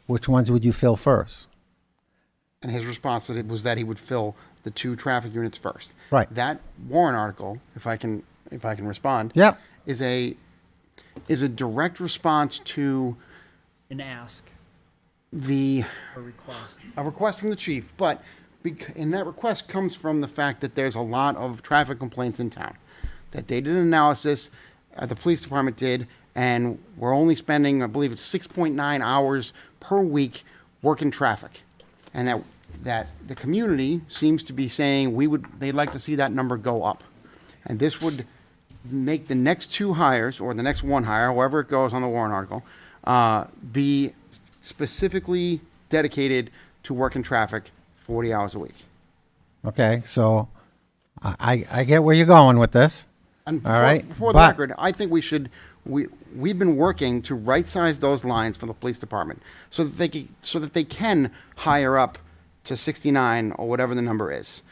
which ones would you fill first? And his response to it was that he would fill the 2 traffic units first. Right. That warrant article, if I can respond, Yep. is a direct response to An ask, a a request. request from the chief, but and that request comes from the fact that there's a lot of traffic complaints in town. That they did an analysis, the police department did, and we're only spending, I believe it's 6.9 hours per week working traffic. And that the community seems to be saying they'd like to see that number go up. And this would make the next 2 hires, or the next 1 hire, however it goes on the warrant article, be specifically dedicated to working traffic 40 hours a week. Okay, so I get where you're going with this. And all right, before the record, I think we've been working to right-size those lines for the police department so that they can hire up to 69 or whatever the number is,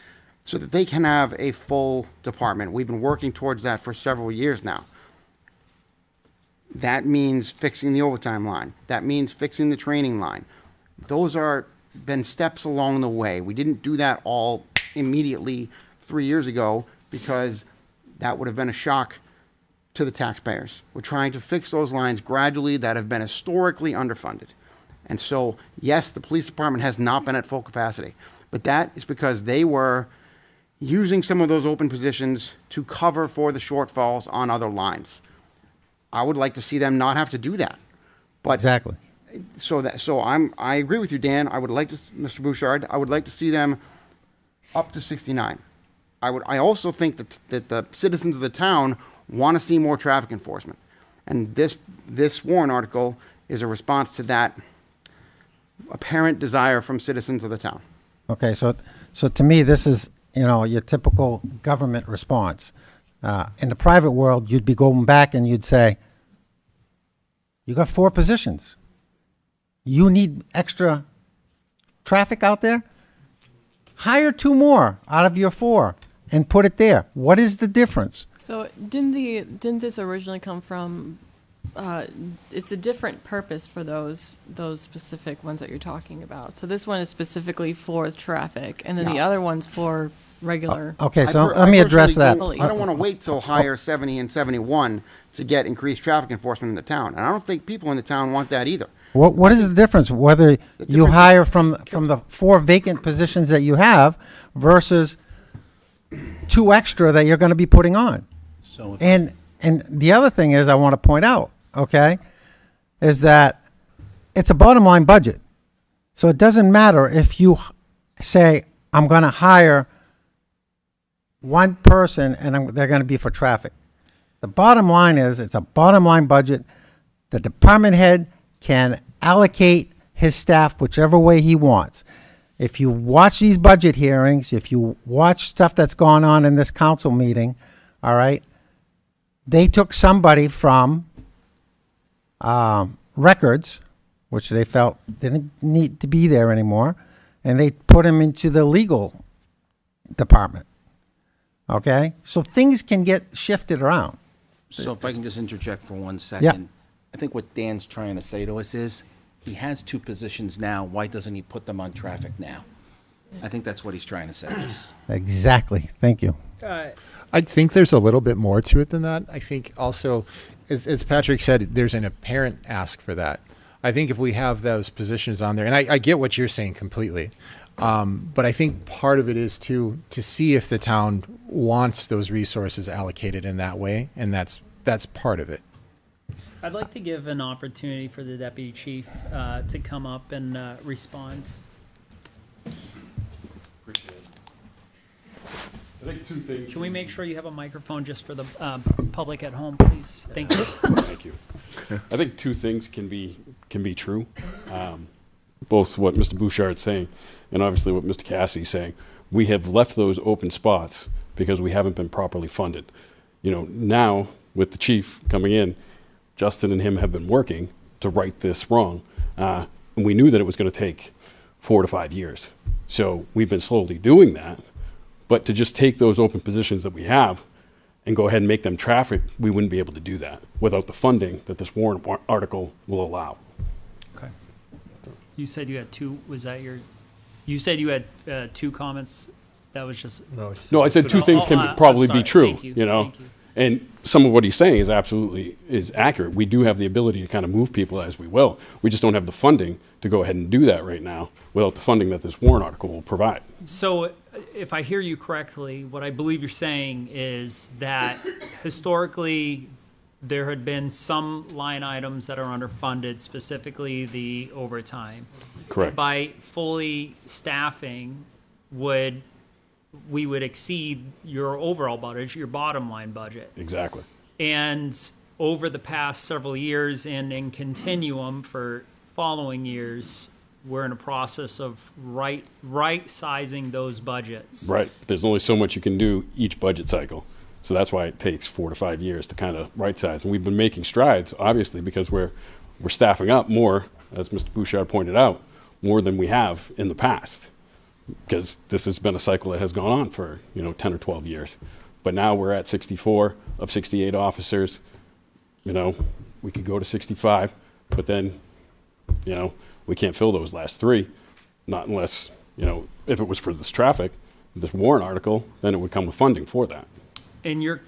so that they can have a full department. We've been working towards that for several years now. That means fixing the overtime line. That means fixing the training line. Those are been steps along the way. We didn't do that all immediately 3 years ago because that would have been a shock to the taxpayers. We're trying to fix those lines gradually that have been historically underfunded. And so, yes, the police department has not been at full capacity, but that is because they were using some of those open positions to cover for the shortfalls on other lines. I would like to see them not have to do that. But exactly. I agree with you, Dan. I would like to, Mr. Bouchard, I would like to see them up to 69. I also think that the citizens of the town want to see more traffic enforcement. And this warrant article is a response to that apparent desire from citizens of the town. Okay, so to me, this is, your typical government response. In the private world, you'd be going back and you'd say, you got 4 positions. You need extra traffic out there? Hire 2 more out of your 4 and put it there. What is the difference? So didn't this originally come from? It's a different purpose for those specific ones that you're talking about. So this one is specifically for traffic, and then the other one's for regular. Okay, so let me address that. I don't want to wait till hire 70 and 71 to get increased traffic enforcement in the town, and I don't think people in the town want that either. What is the difference whether you hire from the 4 vacant positions that you have versus 2 extra that you're going to be putting on? And the other thing is I want to point out, okay, is that it's a bottom line budget. So it doesn't matter if you say, I'm going to hire one person and they're going to be for traffic. The bottom line is, it's a bottom line budget. The department head can allocate his staff whichever way he wants. If you watch these budget hearings, if you watch stuff that's gone on in this council meeting, all right, they took somebody from records, which they felt didn't need to be there anymore, and they put him into the legal department. Okay? So things can get shifted around. So if I can just interject for 1 second. Yeah. I think what Dan's trying to say to us is, he has 2 positions now, why doesn't he put them on traffic now? I think that's what he's trying to say to us. Exactly. Thank you. I think there's a little bit more to it than that. I think also, as Patrick said, there's an apparent ask for that. I think if we have those positions on there, and I get what you're saying completely, but I think part of it is to see if the town wants those resources allocated in that way, and that's part of it. I'd like to give an opportunity for the deputy chief to come up and respond. I think 2 things. Can we make sure you have a microphone just for the public at home, please? Thank you. Thank you. I think 2 things can be true. Both what Mr. Bouchard's saying and obviously what Mr. Cassie's saying. We have left those open spots because we haven't been properly funded. You know, now with the chief coming in, Justin and him have been working to right this wrong. And we knew that it was going to take 4 to 5 years. So we've been slowly doing that. But to just take those open positions that we have and go ahead and make them traffic, we wouldn't be able to do that without the funding that this warrant article will allow. Okay. You said you had 2, was that your, you said you had 2 comments? That was just. No, I said 2 things can probably be true, you know? Thank you. And some of what he's saying is absolutely accurate. We do have the ability to kind of move people as we will. We just don't have the funding to go ahead and do that right now without the funding that this warrant article will provide. So if I hear you correctly, what I believe you're saying is that historically there had been some line items that are underfunded, specifically the overtime. Correct. By fully staffing, we would exceed your overall budget, your bottom line budget. Exactly. And over the past several years and in continuum for following years, we're in a process of right sizing those budgets. Right. There's only so much you can do each budget cycle. So that's why it takes 4 to 5 years to kind of right size. And we've been making strides, obviously, because we're staffing up more, as Mr. Bouchard pointed out, more than we have in the past. Because this has been a cycle that has gone on for, 10 or 12 years. But now we're at 64 of 68 officers. We could go to 65, but then, we can't fill those last 3, not unless, if it was for this traffic, this warrant article, then it would come with funding for that. And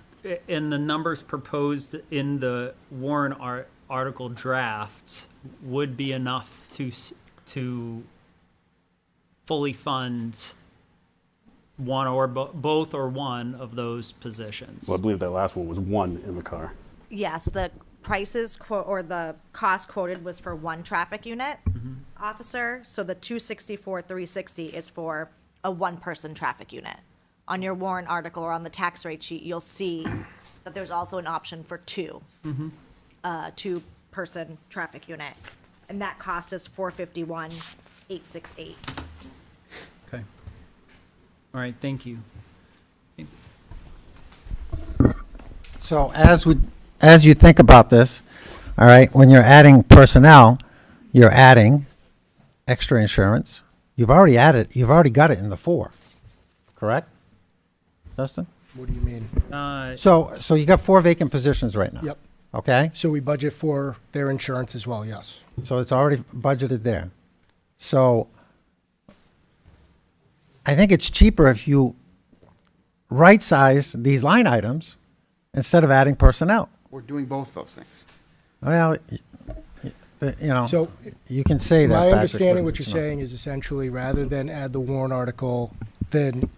the numbers proposed in the warrant article drafts would be enough to fully fund one or both or one of those positions. Well, I believe that last one was 1 in the car. Yes, the prices or the cost quoted was for 1 traffic unit officer. So the 264,360 is for a 1-person traffic unit. On your warrant article or on the tax rate sheet, you'll see that there's also an option for 2, 2-person traffic unit, and that cost is $451,868. Okay. All right. Thank you. So as you think about this, all right, when you're adding personnel, you're adding extra insurance. You've already got it in the 4, correct? Justin? What do you mean? So you got 4 vacant positions right now. Yep. Okay? So we budget for their insurance as well, yes. So it's already budgeted there. So I think it's cheaper if you right-size these line items instead of adding personnel. We're doing both those things. Well, So you can say that, my Patrick, understanding but what you're it's not. saying is essentially rather than add the warrant article, then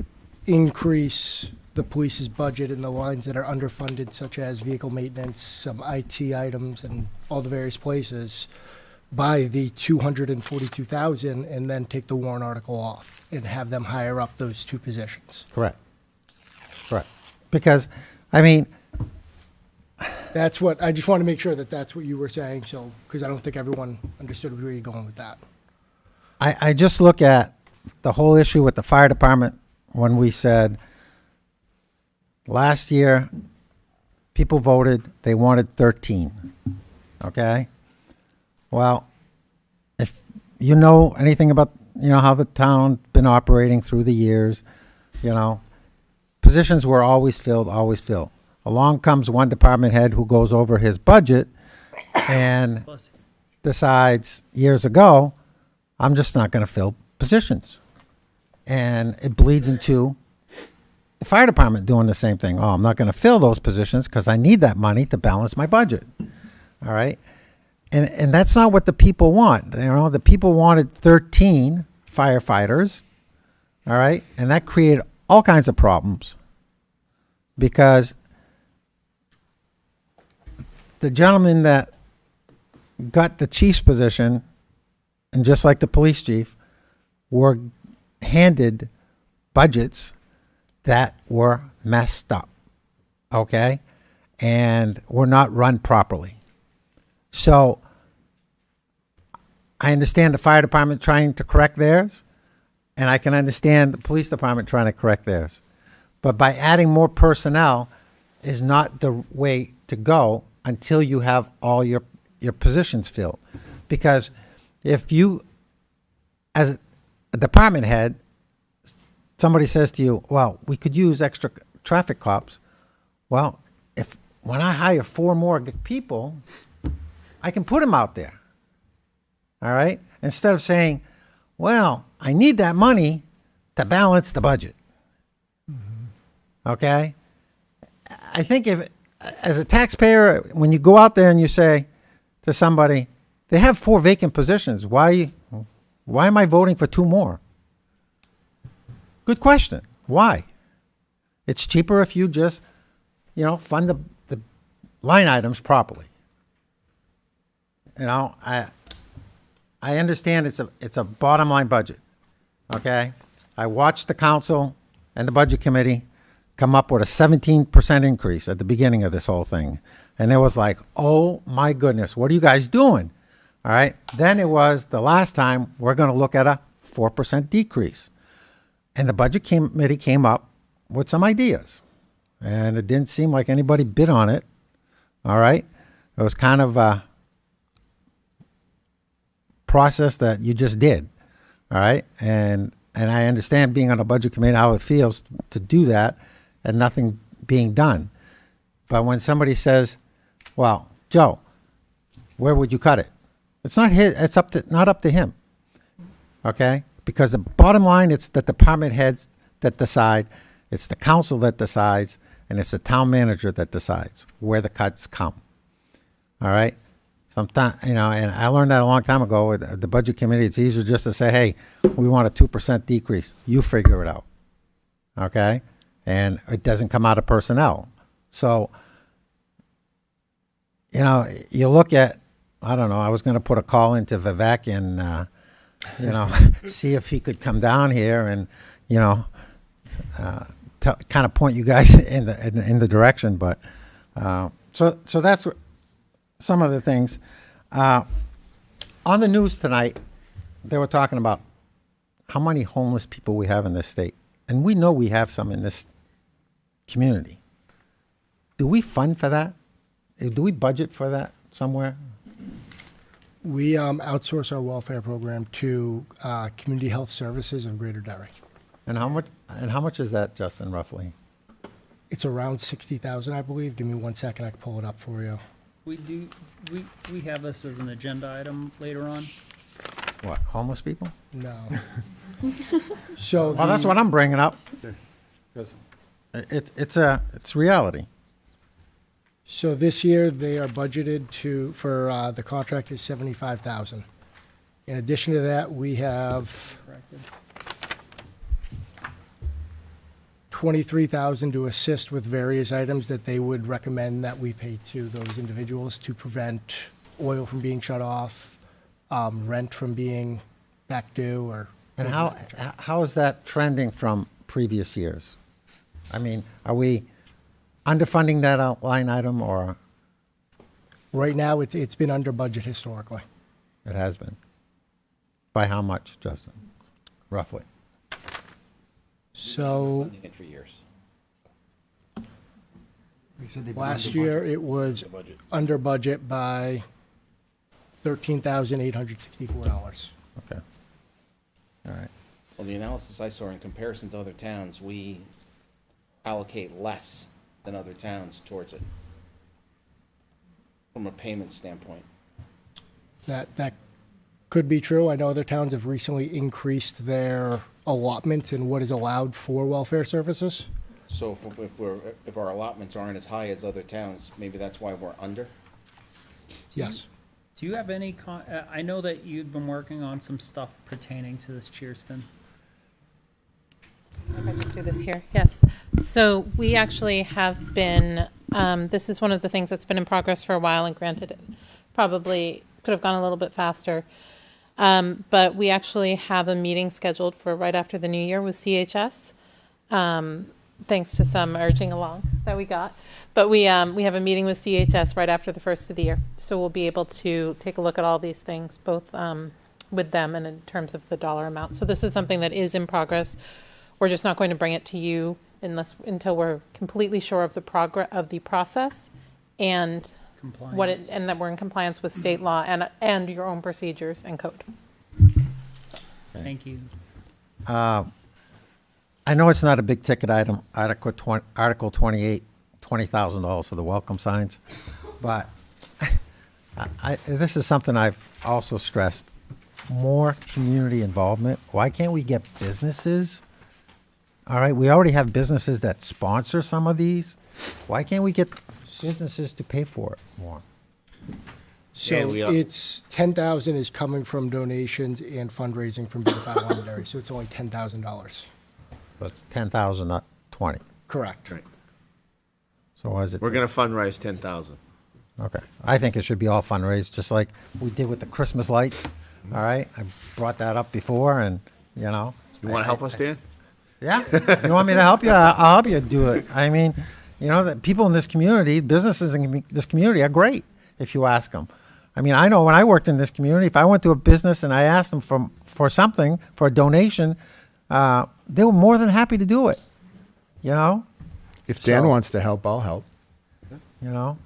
increase the police's budget in the lines that are underfunded, such as vehicle maintenance, some IT items, and all the various places. buy the 242,000 and then take the warrant article off and have them hire up those two positions. Correct. Correct. Because, I mean, That's what, I just want to make sure that that's what you were saying, so, because I don't think everyone understood where you're going with that. I just look at the whole issue with the fire department when we said last year people voted, they wanted 13. Okay? Well, if you know anything about, how the town's been operating through the years, positions were always filled, always filled. Along comes one department head who goes over his budget and decides years ago, I'm just not going to fill positions. And it bleeds into the fire department doing the same thing. Oh, I'm not going to fill those positions because I need that money to balance my budget. All right. And that's not what the people want. The people wanted 13 firefighters. All right. And that created all kinds of problems because the gentleman that got the chief's position, and just like the police chief, were handed budgets that were messed up, okay, and were not run properly. So I understand the fire department trying to correct theirs, and I can understand the police department trying to correct theirs. But by adding more personnel is not the way to go until you have all your positions filled. Because if you, as a department head, somebody says to you, well, we could use extra traffic cops. Well, when I hire 4 more people, I can put them out there. All right? Instead of saying, well, I need that money to balance the budget. Okay? I think as a taxpayer, when you go out there and you say to somebody, they have 4 vacant positions. Why am I voting for 2 more? Good question. Why? It's cheaper if you just, fund the line items properly. I understand it's a bottom line budget. Okay? I watched the council and the budget committee come up with a 17% increase at the beginning of this whole thing. And it was like, oh my goodness, what are you guys doing? All right. Then it was the last time we're going to look at a 4% decrease. And the budget committee came up with some ideas. And it didn't seem like anybody bid on it. All right. It was kind of a process that you just did. All right. And I understand being on a budget committee, how it feels to do that and nothing being done. But when somebody says, well, Joe, where would you cut it? It's not his, it's not up to him. Okay? Because the bottom line, it's the department heads that decide, it's the council that decides, and it's the town manager that decides where the cuts come. All right? Sometimes, and I learned that a long time ago with the budget committee. It's easier just to say, hey, we want a 2% decrease. You figure it out. Okay? And it doesn't come out of personnel. So, you look at, I don't know, I was going to put a call into Vivek and, see if he could come down here and, kind of point you guys in the direction. But so that's some of the things. On the news tonight, they were talking about how many homeless people we have in this state. And we know we have some in this community. Do we fund for that? Do we budget for that somewhere? We outsource our welfare program to Community Health Services of Greater Derry. And how much is that, Justin, roughly? It's around 60,000, I believe. Give me 1 second, I can pull it up for you. We have this as an agenda item later on. What, homeless people? No. Well, that's what I'm bringing up. Because it's reality. So this year, they are budgeted for the contract is 75,000. In addition to that, we have 23,000 to assist with various items that they would recommend that we pay to those individuals to prevent oil from being shut off, rent from being back due or. And things of that nature. how is that trending from previous years? I mean, are we underfunding that line item, or Right now, it's been under budget historically. it has been? By how much, Justin? Roughly? So Funding it for years. last year, it was under budget by $13,864. Okay. All right. Well, the analysis I saw in comparison to other towns, we allocate less than other towns towards it from a payment standpoint. That could be true. I know other towns have recently increased their allotment in what is allowed for welfare services. So if our allotments aren't as high as other towns, maybe that's why we're under? Yes. Do you have any, I know that you've been working on some stuff pertaining to this Cheerston. If I just do this here, yes. So we actually have been, this is one of the things that's been in progress for a while, and granted, it probably could have gone a little bit faster. But we actually have a meeting scheduled for right after the new year with CHS, thanks to some urging along that we got. But we have a meeting with CHS right after the first of the year. So we'll be able to take a look at all these things, both with them and in terms of the dollar amount. So this is something that is in progress. We're just not going to bring it to you until we're completely sure of the process and Compliance. and that we're in compliance with state law and your own procedures and code. Thank you. I know it's not a big ticket item, Article 28, $20,000 for the welcome signs, but this is something I've also stressed. More community involvement. Why can't we get businesses? All right, we already have businesses that sponsor some of these. Why can't we get businesses to pay for it more? So it's 10,000 is coming from donations and fundraising from Beautiful Londonderry, so it's only $10,000. So it's 10,000, not 20. Correct. Right. So why is it? We're gonna fundraise 10,000. Okay. I think it should be all fundraised, just like we did with the Christmas lights. All right. I brought that up before, and you know. You want to help us, Dan? Yeah. You want me to help you? I'll help you do it. I mean, you know, the people in this community, businesses in this community are great if you ask them. I mean, I know when I worked in this community, if I went to a business and I asked them for something, for a donation, they were more than happy to do it. You know? If Dan wants to help, I'll help. You know?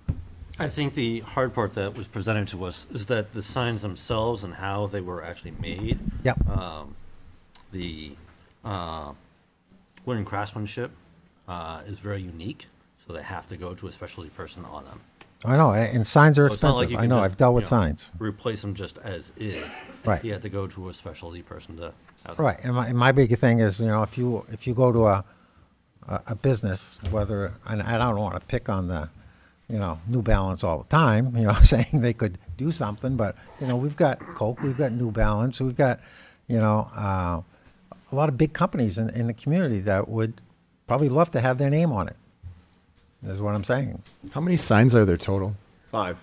I think the hard part that was presented to us is that the signs themselves and how they were actually made. Yep. The wooden craftsmanship is very unique, so they have to go to a specialty person on them. I know, and signs are So it's not like expensive. you I can know, just, I've dealt with you know, signs. Replace them just as is. Right. You have to go to a specialty person to have them. Right, and my big thing is, you know, if you go to a business, whether, and I don't want to pick on the, you know, New Balance all the time, you know, saying they could do something, but, you know, we've got Coke, we've got New Balance, we've got, you know, a lot of big companies in the community that would probably love to have their name on it, is what I'm saying. How many signs are there total? 5.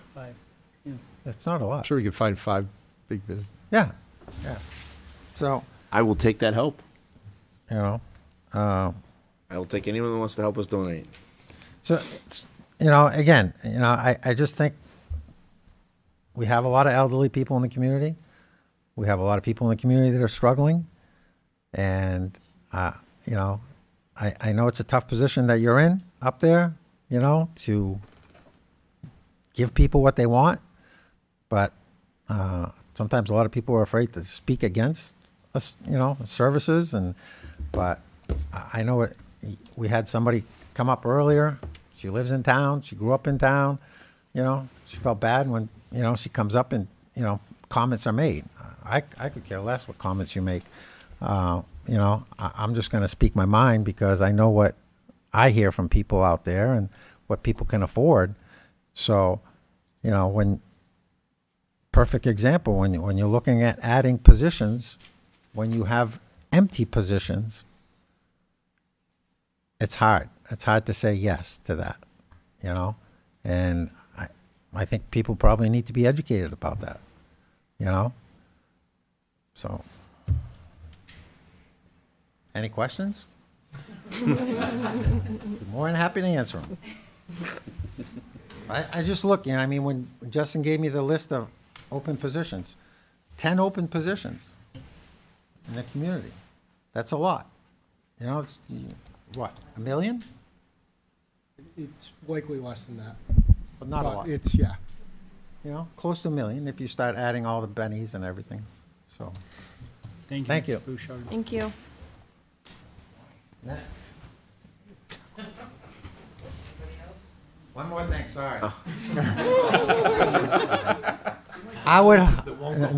It's not a lot. I'm sure we could find 5 big business. Yeah, yeah. So, I will take that help. you know, I will take anyone that wants to help us donate. so, you know, again, you know, I just think we have a lot of elderly people in the community. We have a lot of people in the community that are struggling. And, you know, I know it's a tough position that you're in up there, you know, to give people what they want. But sometimes a lot of people are afraid to speak against us, you know, services. But I know we had somebody come up earlier. She lives in town. She grew up in town. You know, she felt bad when, you know, she comes up and, you know, comments are made. I could care less what comments you make. You know, I'm just going to speak my mind because I know what I hear from people out there and what people can afford. So, you know, perfect example, when you're looking at adding positions, when you have empty positions, it's hard. It's hard to say yes to that, you know? And I think people probably need to be educated about that, you know? So, any questions? Be more than happy to answer them. I just look, I mean, when Justin gave me the list of open positions, 10 open positions in the community. That's a lot. It's, what, 1 million? It's likely less than that. But not a lot. It's, yeah. Close to 1 million if you start adding all the bennies and everything. So, Thank you. Thank you. Mrs. Bouchard. Thank you. next. One more thing, sorry. I would,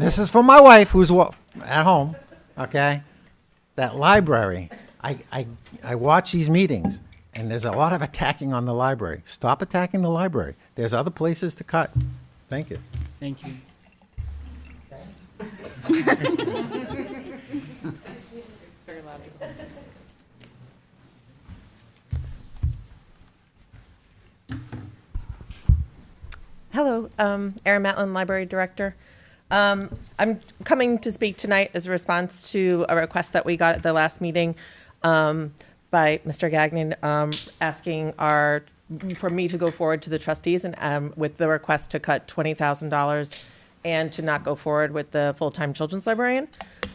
this is for my wife who's at home, okay? That library, I watch these meetings, and there's a lot of attacking on the library. Stop attacking the library. There's other places to cut. Thank you. Thank you. Hello, Erin Matlin, Library Director. I'm coming to speak tonight as a response to a request that we got at the last meeting by Mr. Gagnon asking for me to go forward to the trustees and with the request to cut $20,000 and to not go forward with the full-time children's librarian.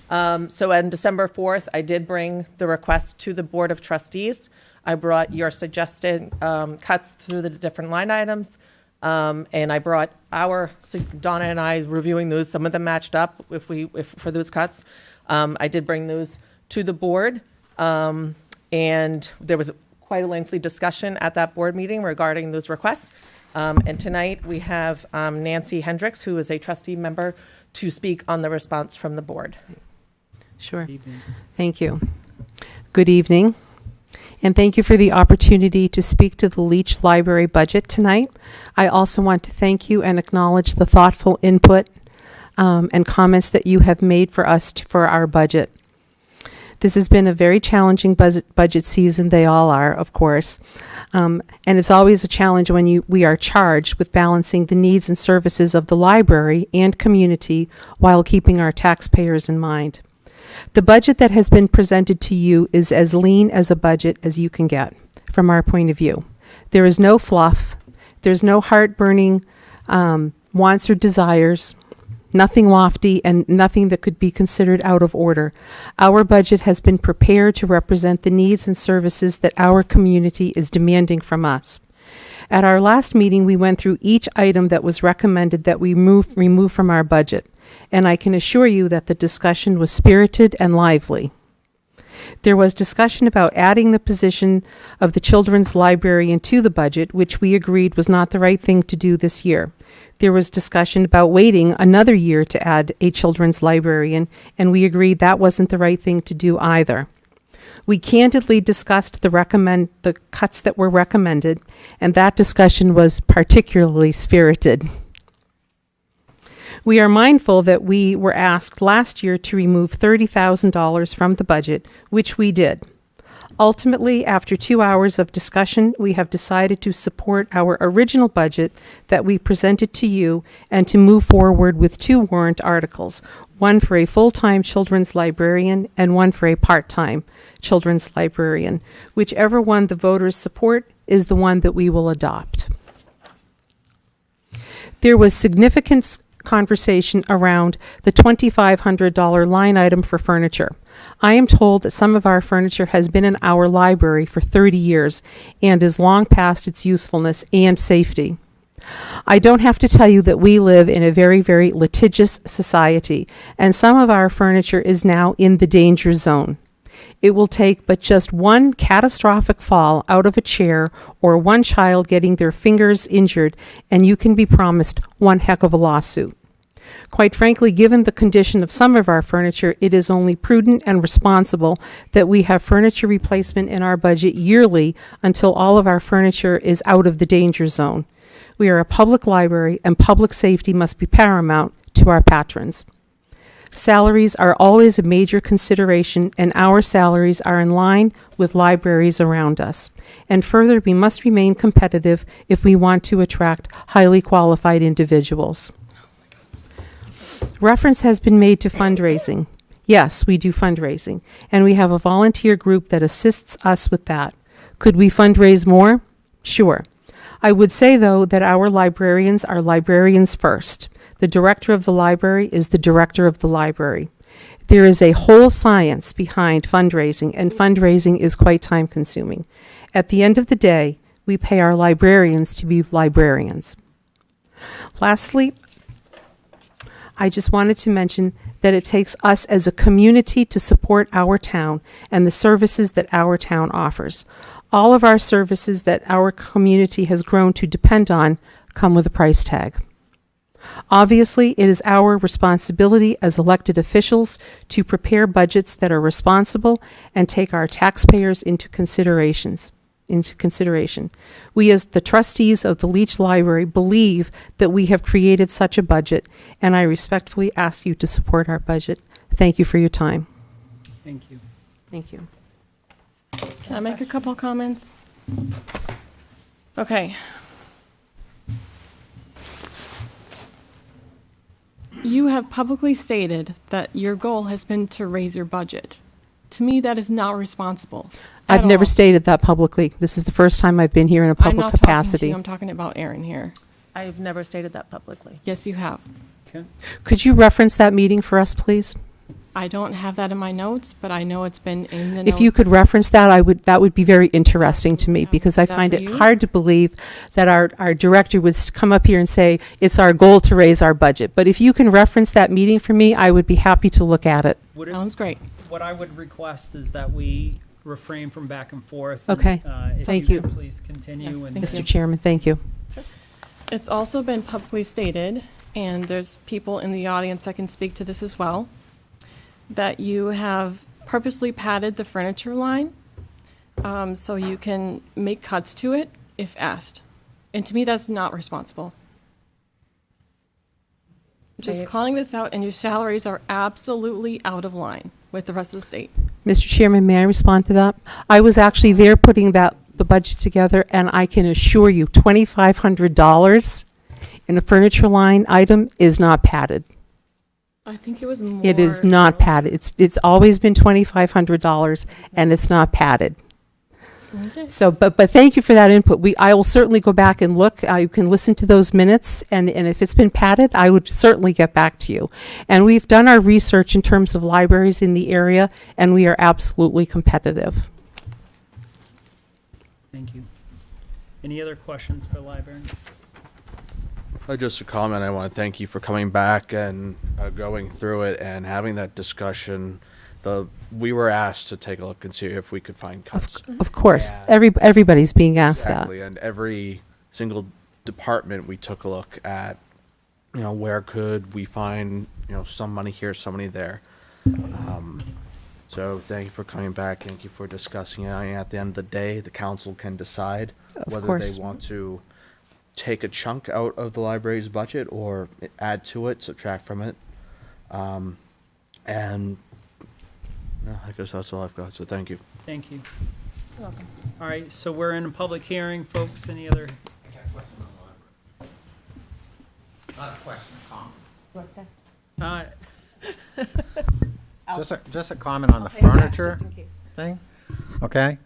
So on December 4th, I did bring the request to the Board of Trustees. I brought your suggested cuts through the different line items. And I brought Donna and I reviewing those, some of them matched up if for those cuts. I did bring those to the board. And there was quite a lengthy discussion at that board meeting regarding those requests. And tonight we have Nancy Hendricks, who is a trustee member, to speak on the response from the board. Sure. Thank you. Good evening. And thank you for the opportunity to speak to the Leach Library budget tonight. I also want to thank you and acknowledge the thoughtful input and comments that you have made for us for our budget. This has been a very challenging budget season. They all are, of course. And it's always a challenge when we are charged with balancing the needs and services of the library and community while keeping our taxpayers in mind. The budget that has been presented to you is as lean as a budget as you can get, from our point of view. There is no fluff. There's no heart-burning wants or desires, nothing lofty, and nothing that could be considered out of order. Our budget has been prepared to represent the needs and services that our community is demanding from us. At our last meeting, we went through each item that was recommended that we remove from our budget. And I can assure you that the discussion was spirited and lively. There was discussion about adding the position of the children's librarian to the budget, which we agreed was not the right thing to do this year. There was discussion about waiting another year to add a children's librarian, and we agreed that wasn't the right thing to do either. We candidly discussed the cuts that were recommended, and that discussion was particularly spirited. We are mindful that we were asked last year to remove $30,000 from the budget, which we did. Ultimately, after 2 hours of discussion, we have decided to support our original budget that we presented to you and to move forward with 2 warrant articles, one for a full-time children's librarian and one for a part-time children's librarian. Whichever one the voters support is the one that we will adopt. There was significant conversation around the $2,500 line item for furniture. I am told that some of our furniture has been in our library for 30 years and is long past its usefulness and safety. I don't have to tell you that we live in a very, very litigious society, and some of our furniture is now in the danger zone. It will take but just one catastrophic fall out of a chair or one child getting their fingers injured, and you can be promised one heck of a lawsuit. Quite frankly, given the condition of some of our furniture, it is only prudent and responsible that we have furniture replacement in our budget yearly until all of our furniture is out of the danger zone. We are a public library, and public safety must be paramount to our patrons. Salaries are always a major consideration, and our salaries are in line with libraries around us. And further, we must remain competitive if we want to attract highly qualified individuals. Reference has been made to fundraising. Yes, we do fundraising, and we have a volunteer group that assists us with that. Could we fundraise more? Sure. I would say, though, that our librarians are librarians first. The director of the library is the director of the library. There is a whole science behind fundraising, and fundraising is quite time-consuming. At the end of the day, we pay our librarians to be librarians. Lastly, I just wanted to mention that it takes us as a community to support our town and the services that our town offers. All of our services that our community has grown to depend on come with a price tag. Obviously, it is our responsibility as elected officials to prepare budgets that are responsible and take our taxpayers into consideration. We, as the trustees of the Leach Library, believe that we have created such a budget, and I respectfully ask you to support our budget. Thank you for your time. Thank you. Thank you. Can I make a couple comments? Okay. You have publicly stated that your goal has been to raise your budget. To me, that is not responsible. I've never stated that publicly. This is the first time I've been here in a I'm public not capacity. I'm talking about Aaron here. I've never stated that publicly. Yes, you have. Okay. Could you reference that meeting for us, please? I don't have that in my notes, but I know it's been in the notes. If you could reference that, that would be very interesting to me, because I find it hard to believe that our director would come up here and say, it's our goal to raise our budget. But if you can reference that meeting for me, I would be happy to look at it. Sounds great. What I would request is that we refrain from back and forth. Okay. And, if Thank you. could please continue. And Mr. Chairman, thank you. It's also been publicly stated, and there's people in the audience that can speak to this as well, that you have purposely padded the furniture line so you can make cuts to it if asked. And to me, that's not responsible. Just calling this out, and your salaries are absolutely out of line with the rest of the state. Mr. Chairman, may I respond to that? I was actually there putting the budget together, and I can assure you $2,500 in a furniture line item is not padded. I think it was more. It is not padded. It's always been $2,500, and it's not padded. Okay. So, but thank you for that input. I will certainly go back and look. You can listen to those minutes, and if it's been padded, I would certainly get back to you. And we've done our research in terms of libraries in the area, and we are absolutely competitive. Thank you. Any other questions for librarians? Just a comment. I want to thank you for coming back and going through it and having that discussion. We were asked to take a look and see if we could find cuts. Of course, everybody's being asked Exactly, and every single department we took a look at, where could we find, some money here, some money there. So thank you for coming back. Thank you for discussing it. And at the end of the day, the council can decide whether they want to take a chunk out of the library's budget or add to it, subtract from it. And I guess that's all I've got, so thank you. Thank you. You're welcome. All right, so we're in a public hearing, folks. Any other? Not a question, comment. What's that? Just a comment on the furniture thing, okay?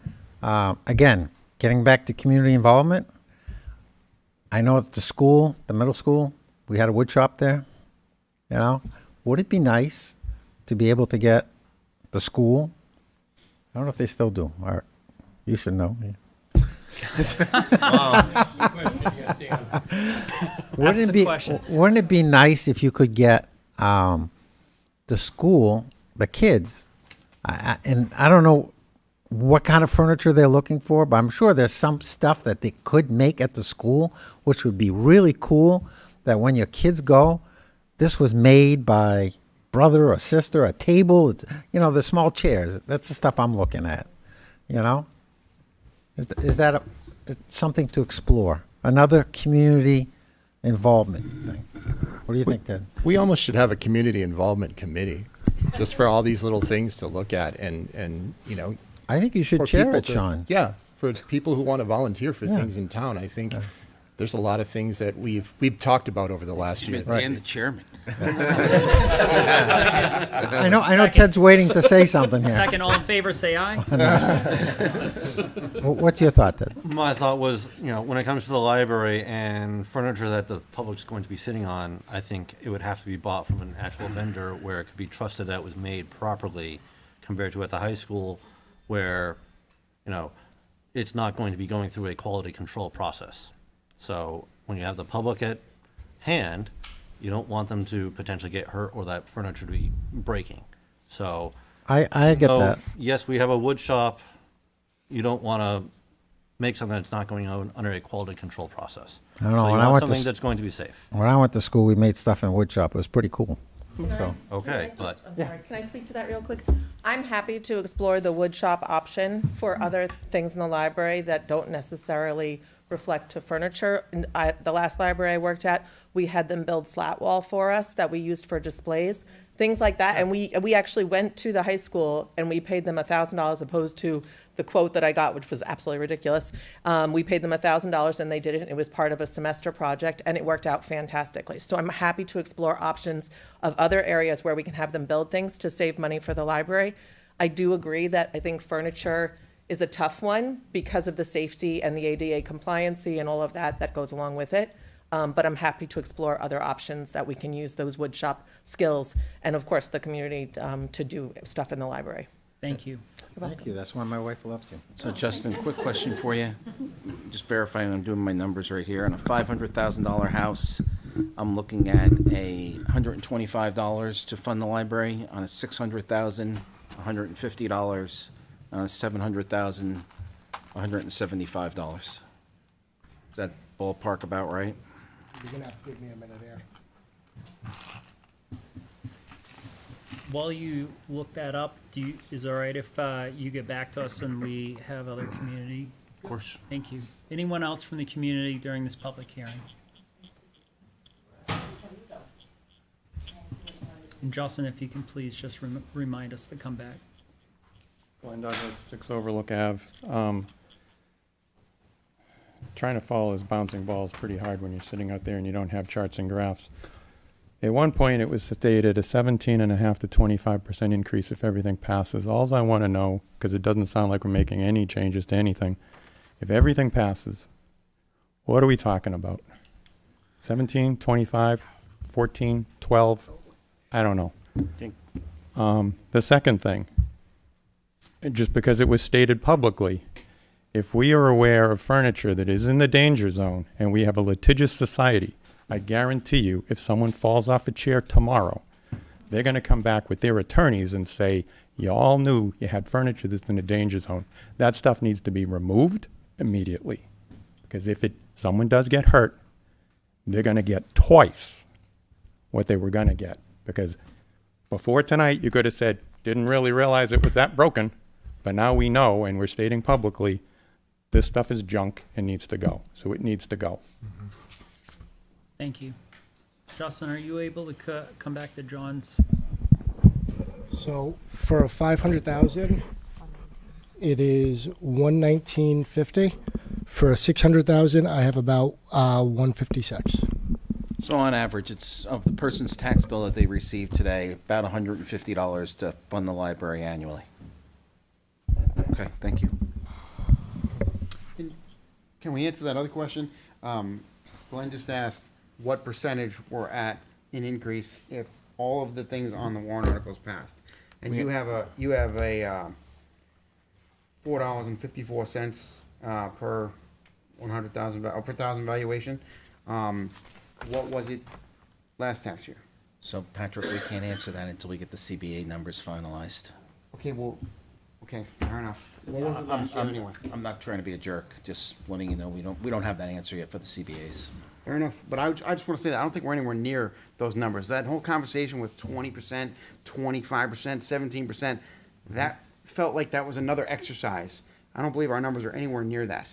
Again, getting back to community involvement, I know at the school, the middle school, we had a wood shop there, Would it be nice to be able to get the school, I don't know if they still do, Art, you should know. Wouldn't it be nice if you could get the school, the kids, and I don't know what kind of furniture they're looking for, but I'm sure there's some stuff that they could make at the school, which would be really cool, that when your kids go, this was made by brother or sister, a table, the small chairs. That's the stuff I'm looking at, Is that something to explore? Another community involvement thing. What do you think, Ted? We almost should have a community involvement committee, just for all these little things to look at and I think you should chair it, Sean. Yeah, for people who want to volunteer for things in town. I think there's a lot of things that we've talked about over the last year. Dan, the chairman. I know Ted's waiting to say something here. Second, all in favor, say aye. What's your thought, Ted? My thought was, when it comes to the library and furniture that the public's going to be sitting on, I think it would have to be bought from an actual vendor where it could be trusted that it was made properly, compared to at the high school where, it's not going to be going through a quality control process. So when you have the public at hand, you don't want them to potentially get hurt or that furniture to be breaking. So I get that. Yes, we have a wood shop. You don't want to make something that's not going on under a quality control process. I don't know. So you When I want went to something that's going to be safe. When I went to school, we made stuff in wood shop. It was pretty cool. So Okay, but I'm sorry, can I speak to that real quick? I'm happy to explore the wood shop option for other things in the library that don't necessarily reflect to furniture. The last library I worked at, we had them build slat wall for us that we used for displays, things like that. And we actually went to the high school and we paid them $1,000 opposed to the quote that I got, which was absolutely ridiculous. We paid them $1,000 and they did it. It was part of a semester project and it worked out fantastically. So I'm happy to explore options of other areas where we can have them build things to save money for the library. I do agree that I think furniture is a tough one because of the safety and the ADA compliancy and all of that goes along with it. But I'm happy to explore other options that we can use those wood shop skills and of course the community to do stuff in the library. Thank you. thank you. That's why my wife loves you. So Justin, quick question for you. Just verifying I'm doing my numbers right here. On a $500,000 house, I'm looking at $125 to fund the library. On a $600,000, $150. On a $700,000, $175. Is that ballpark about right? You're gonna have to give me a minute here. While you look that up, is it all right if you get back to us and we have other community? Of course. Thank you. Anyone else from the community during this public hearing? And Justin, if you can please just remind us to come back. Glenn Douglas, 6 Overlook Ave. Trying to follow this bouncing ball is pretty hard when you're sitting out there and you don't have charts and graphs. At one point, it was stated a 17.5% to 25% increase if everything passes. All I want to know, because it doesn't sound like we're making any changes to anything, if everything passes, what are we talking about? 17, 25, 14, 12? I don't know. The second thing, just because it was stated publicly, if we are aware of furniture that is in the danger zone and we have a litigious society, I guarantee you, if someone falls off a chair tomorrow, they're going to come back with their attorneys and say, you all knew you had furniture that's in the danger zone. That stuff needs to be removed immediately. Because if someone does get hurt, they're going to get twice what they were going to get. Because before tonight, you could have said, didn't really realize it was that broken, but now we know, and we're stating publicly, this stuff is junk and needs to go. So it needs to go. Mm-hmm. Thank you. Justin, are you able to come back to John's? So for 500,000, it is 119.50. For 600,000, I have about 156. So on average, it's of the person's tax bill that they receive today, about $150 to fund the library annually. Okay, thank you. Can we answer that other question? Glenn just asked what percentage we're at in increase if all of the things on the warrant articles passed. And you have a $4.54 per 100,000 or per thousand valuation. What was it last tax year? So Patrick, we can't answer that until we get the CBA numbers finalized. Okay, well, okay, fair enough. What was it last year anyway? I'm not trying to be a jerk, just letting you know we don't have that answer yet for the CBAs. Fair enough, but I just want to say that I don't think we're anywhere near those numbers. That whole conversation with 20%, 25%, 17%, that felt like that was another exercise. I don't believe our numbers are anywhere near that.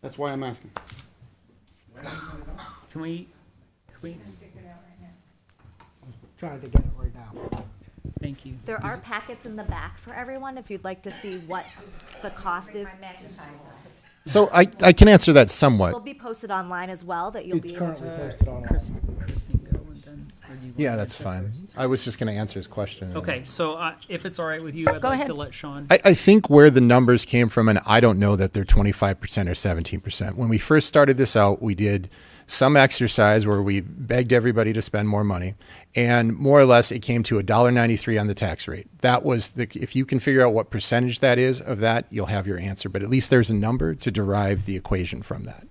That's why I'm asking. Can we? Trying to get it right now. Thank you. There are packets in the back for everyone if you'd like to see what the cost is. So I can answer that Will somewhat. be posted online as well, that you'll It's be able currently to. posted online. Christine, go and then, or do you Yeah, wanna that's answer fine. first? I was just going to answer his question. Okay, so if it's all right with you, I'd Go like ahead. to let Sean. I think where the numbers came from, and I don't know that they're 25% or 17%. When we first started this out, we did some exercise where we begged everybody to spend more money, and more or less it came to $1.93 on the tax rate. That was if you can figure out what percentage that is of that, you'll have your answer. But at least there's a number to derive the equation from that.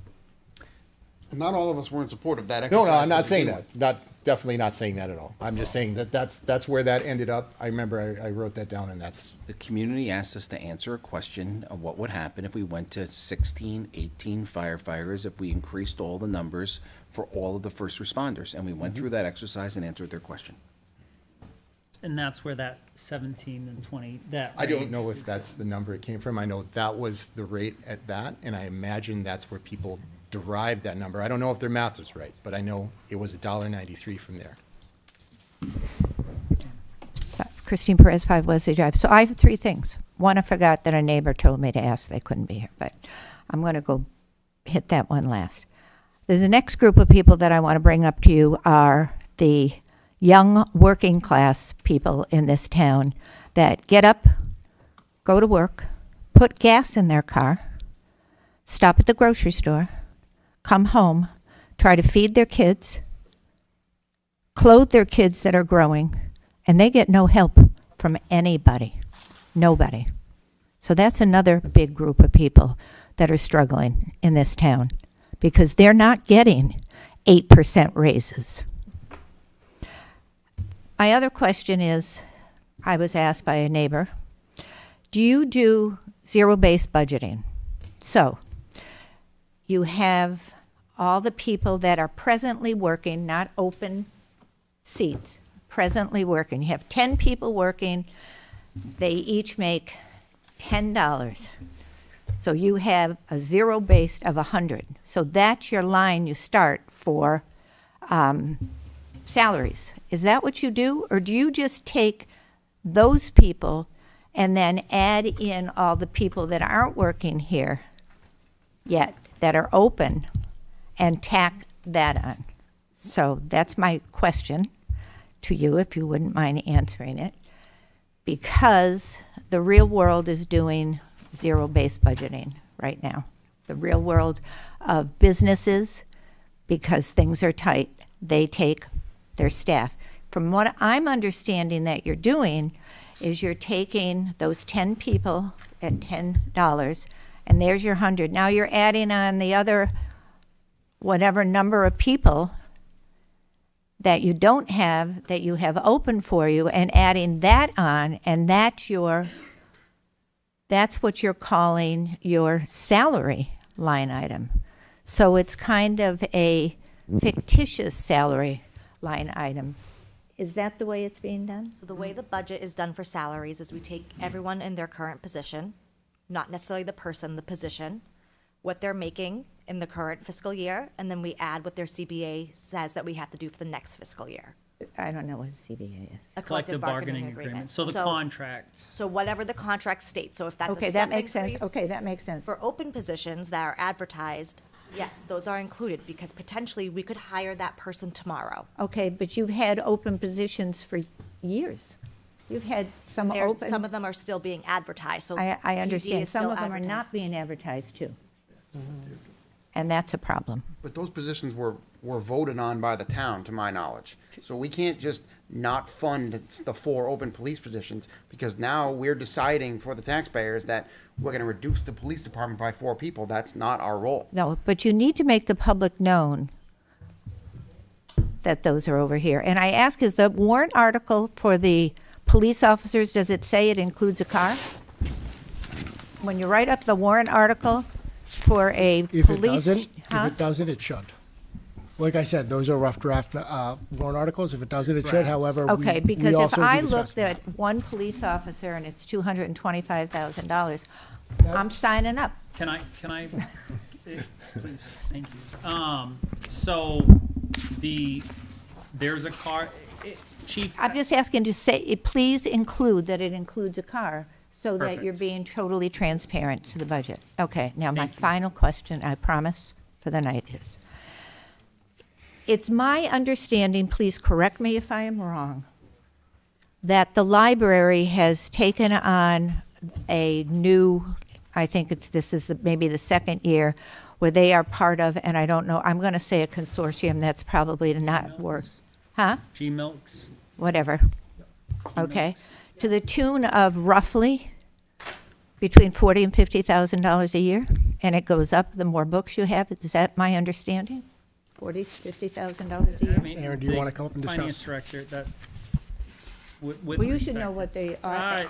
Not all of us were in support of that exercise. No, I'm not to saying begin that. Definitely not saying that at all. I'm just saying that's where that ended up. I remember I wrote that down, and that's. The community asked us to answer a question of what would happen if we went to 16, 18 firefighters, if we increased all the numbers for all of the first responders. And we went through that exercise and answered their question. And that's where that 17 and 20, that. I don't rate- know if that's the number it came from. I know that was the rate at that, and I imagine that's where people derived that number. I don't know if their math is right, but I know it was $1.93 from there. So, Christine Perez, 5 Wesley Drive. So I have 3 things. One, I forgot that a neighbor told me to ask. They couldn't be here, but I'm going to go hit that one last. The next group of people that I want to bring up to you are the young working class people in this town that get up, go to work, put gas in their car, stop at the grocery store, come home, try to feed their kids, clothe their kids that are growing, and they get no help from anybody. Nobody. So that's another big group of people that are struggling in this town because they're not getting 8% raises. My other question is, I was asked by a neighbor, do you do zero-based budgeting? So you have all the people that are presently working, not open seats, presently working. You have 10 people working. They each make $10. So you have a zero base of 100. So that's your line you start for salaries. Is that what you do? Or do you just take those people and then add in all the people that aren't working here yet, that are open, and tack that on? So that's my question to you, if you wouldn't mind answering it. Because the real world is doing zero-based budgeting right now. The real world of businesses, because things are tight, they take their staff. From what I'm understanding that you're doing is you're taking those 10 people at $10, and there's your 100. Now you're adding on the other whatever number of people that you don't have, that you have open for you, and adding that on, and that's what you're calling your salary line item. So it's kind of a fictitious salary line item. Is that the way it's being done? So the way the budget is done for salaries is we take everyone in their current position, not necessarily the person, the position, what they're making in the current fiscal year, and then we add what their CBA says that we have to do for the next fiscal year. I don't know what a CBA is. A Collective bargaining agreement. So the contract. So whatever the contract states. So if that's Okay, a that step makes sense. increase, Okay, that makes sense. for open positions that are advertised, yes, those are included because potentially we could hire that person tomorrow. Okay, but you've had open positions for years. You've had some open. Some of them are still being advertised, so. I PD understand. is Some still of them are advertised. not being advertised too. And that's a problem. But those positions were voted on by the town, to my knowledge. So we can't just not fund the 4 open police positions, because now we're deciding for the taxpayers that we're gonna reduce the police department by 4 people. That's not our role. No, but you need to make the public known that those are over here. And I ask, is the warrant article for the police officers, does it say it includes a car? When you write up the warrant article for a If police. it doesn't, it should. Like I said, those are rough draft warrant articles. If it doesn't, it should. However, Okay, we because if also I do looked assessment. at one police officer and it's $225,000, I'm signing up. Can I, please, thank you. So there's a car, Chief. I'm just asking to say, please include that it includes a car, So that you're Perfect. being totally transparent to the budget. Okay, now my Thank you. final question, I promise, for the night is, it's my understanding, please correct me if I am wrong, that the library has taken on a new, I think this is maybe the second year, where they are part of, and I don't know, I'm going to say a consortium, that's probably not worth, huh? G-Milks. Whatever. Okay, to the tune of roughly between $40,000 and $50,000 a year, and it goes up the more books you have. Is that my understanding? $40,000, $50,000 a year. Aaron, do you want to come up and discuss? Finance director, that. Well, you should know what they are.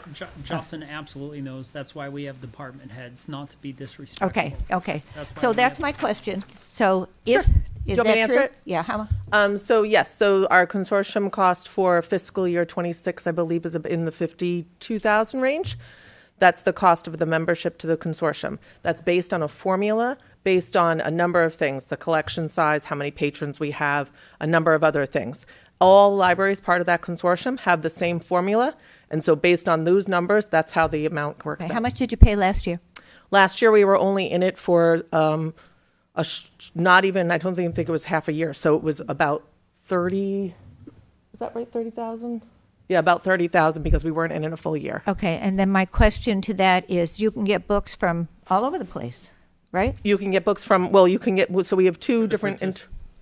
Jocelyn absolutely knows. That's why we have department heads, not to be disrespectful. Okay, okay. That's why So we that's have- my question. So Sure. if, Do is you want me to that answer true? it? Yeah, how? So yes, so our consortium cost for fiscal year 26, I believe, is in the 52,000 range. That's the cost of the membership to the consortium. That's based on a formula, based on a number of things, the collection size, how many patrons we have, a number of other things. All libraries part of that consortium have the same formula, and so based on those numbers, that's how the amount works Okay, out. how much did you pay last year? Last year, we were only in it for not even, I don't even think it was half a year, so it was about 30, is that right, 30,000? Yeah, about 30,000 because we weren't in it a full year. Okay, and then my question to that is, you can get books from all over the place, right? You can get books from, well, you can get, so we have two different,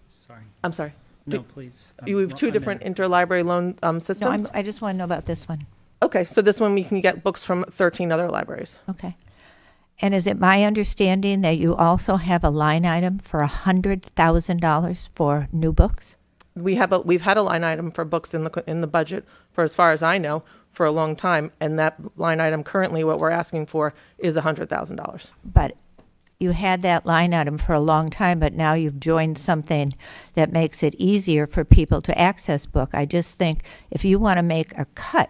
Sorry. I'm sorry. No, please. You have two different interlibrary loan systems? No, I just want to know about this one. Okay, so this one we can get books from 13 other libraries. Okay. And is it my understanding that you also have a line item for $100,000 for new books? We've had a line item for books in the budget for, as far as I know, for a long time, and that line item currently, what we're asking for is $100,000. But you had that line item for a long time, but now you've joined something that makes it easier for people to access book. I just think if you want to make a cut,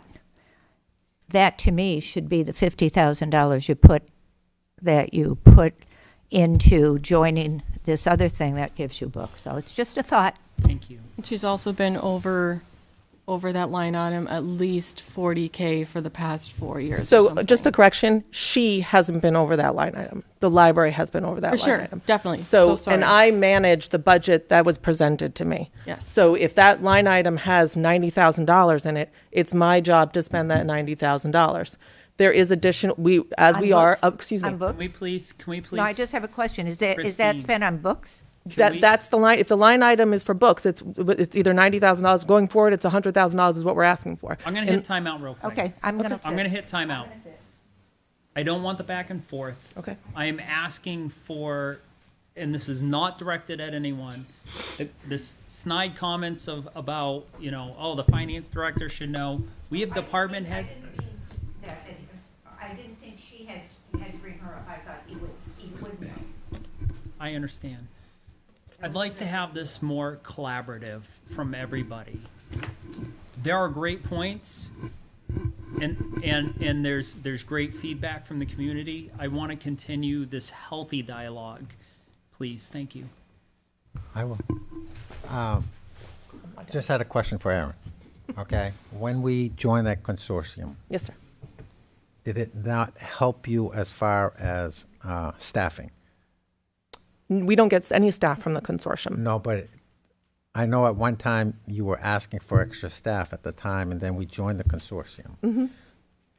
that to me should be the $50,000 you put into joining this other thing that gives you books. So it's just a thought. Thank you. She's also been over that line item at least $40K for the past 4 years. or So something. just a correction, she hasn't been over that line item. The library has been over that For line sure, item. definitely. So, So sorry. and I manage the budget that was presented to me. Yes. So if that line item has $90,000 in it, it's my job to spend that $90,000. There is additional, On books? excuse me. On books? Can we please? No, I just have a question. Is that Christine. spent on books? That's the line. If the line item is for books, it's either $90,000 going forward. It's $100,000 is what we're asking for. I'm going to hit timeout real quick. Okay, I'm going to hit timeout. I don't want the back and forth. Okay. I am asking for, and this is not directed at anyone, this snide comments about, oh, the finance director should know. We have department head. I didn't think she had to bring her up. I thought he would know. I understand. I'd like to have this more collaborative from everybody. There are great points, and there's great feedback from the community. I want to continue this healthy dialogue. Please, thank you. I will. Just had a question for Aaron. Okay, when we joined that consortium, Yes, sir. did it not help you as far as staffing? We don't get any staff from the consortium. No, but I know at one time you were asking for extra staff at the time, and then we joined the consortium. Mm-hmm.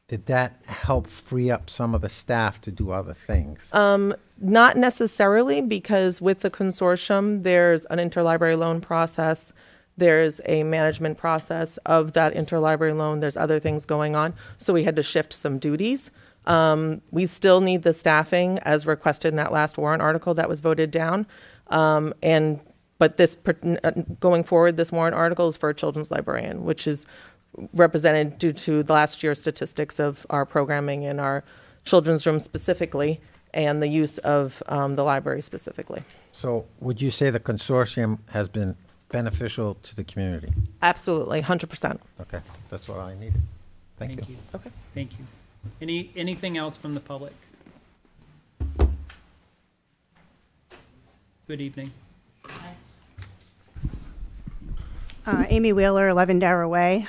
Did that help free up some of the staff to do other things? Not necessarily, because with the consortium, there's an interlibrary loan process. There's a management process of that interlibrary loan. There's other things going on. So we had to shift some duties. We still need the staffing as requested in that last warrant article that was voted down. But this, going forward, this warrant article is for a children's librarian, which is represented due to the last year's statistics of our programming in our children's room specifically, and the use of the library specifically. So would you say the consortium has been beneficial to the community? Absolutely, 100%. Okay, that's what I needed. Thank you. Okay. Thank you. Anything else from the public? Good evening. Amy Wheeler, 11 Darrow Way.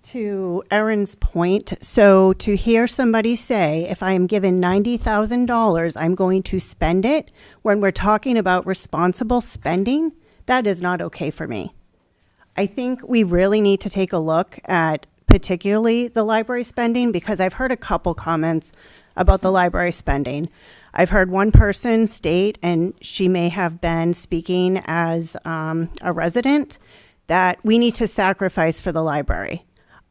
To Erin's point, so to hear somebody say, if I am given $90,000, I'm going to spend it, when we're talking about responsible spending, that is not okay for me. I think we really need to take a look at particularly the library spending, because I've heard a couple comments about the library spending. I've heard one person state, and she may have been speaking as a resident, that we need to sacrifice for the library.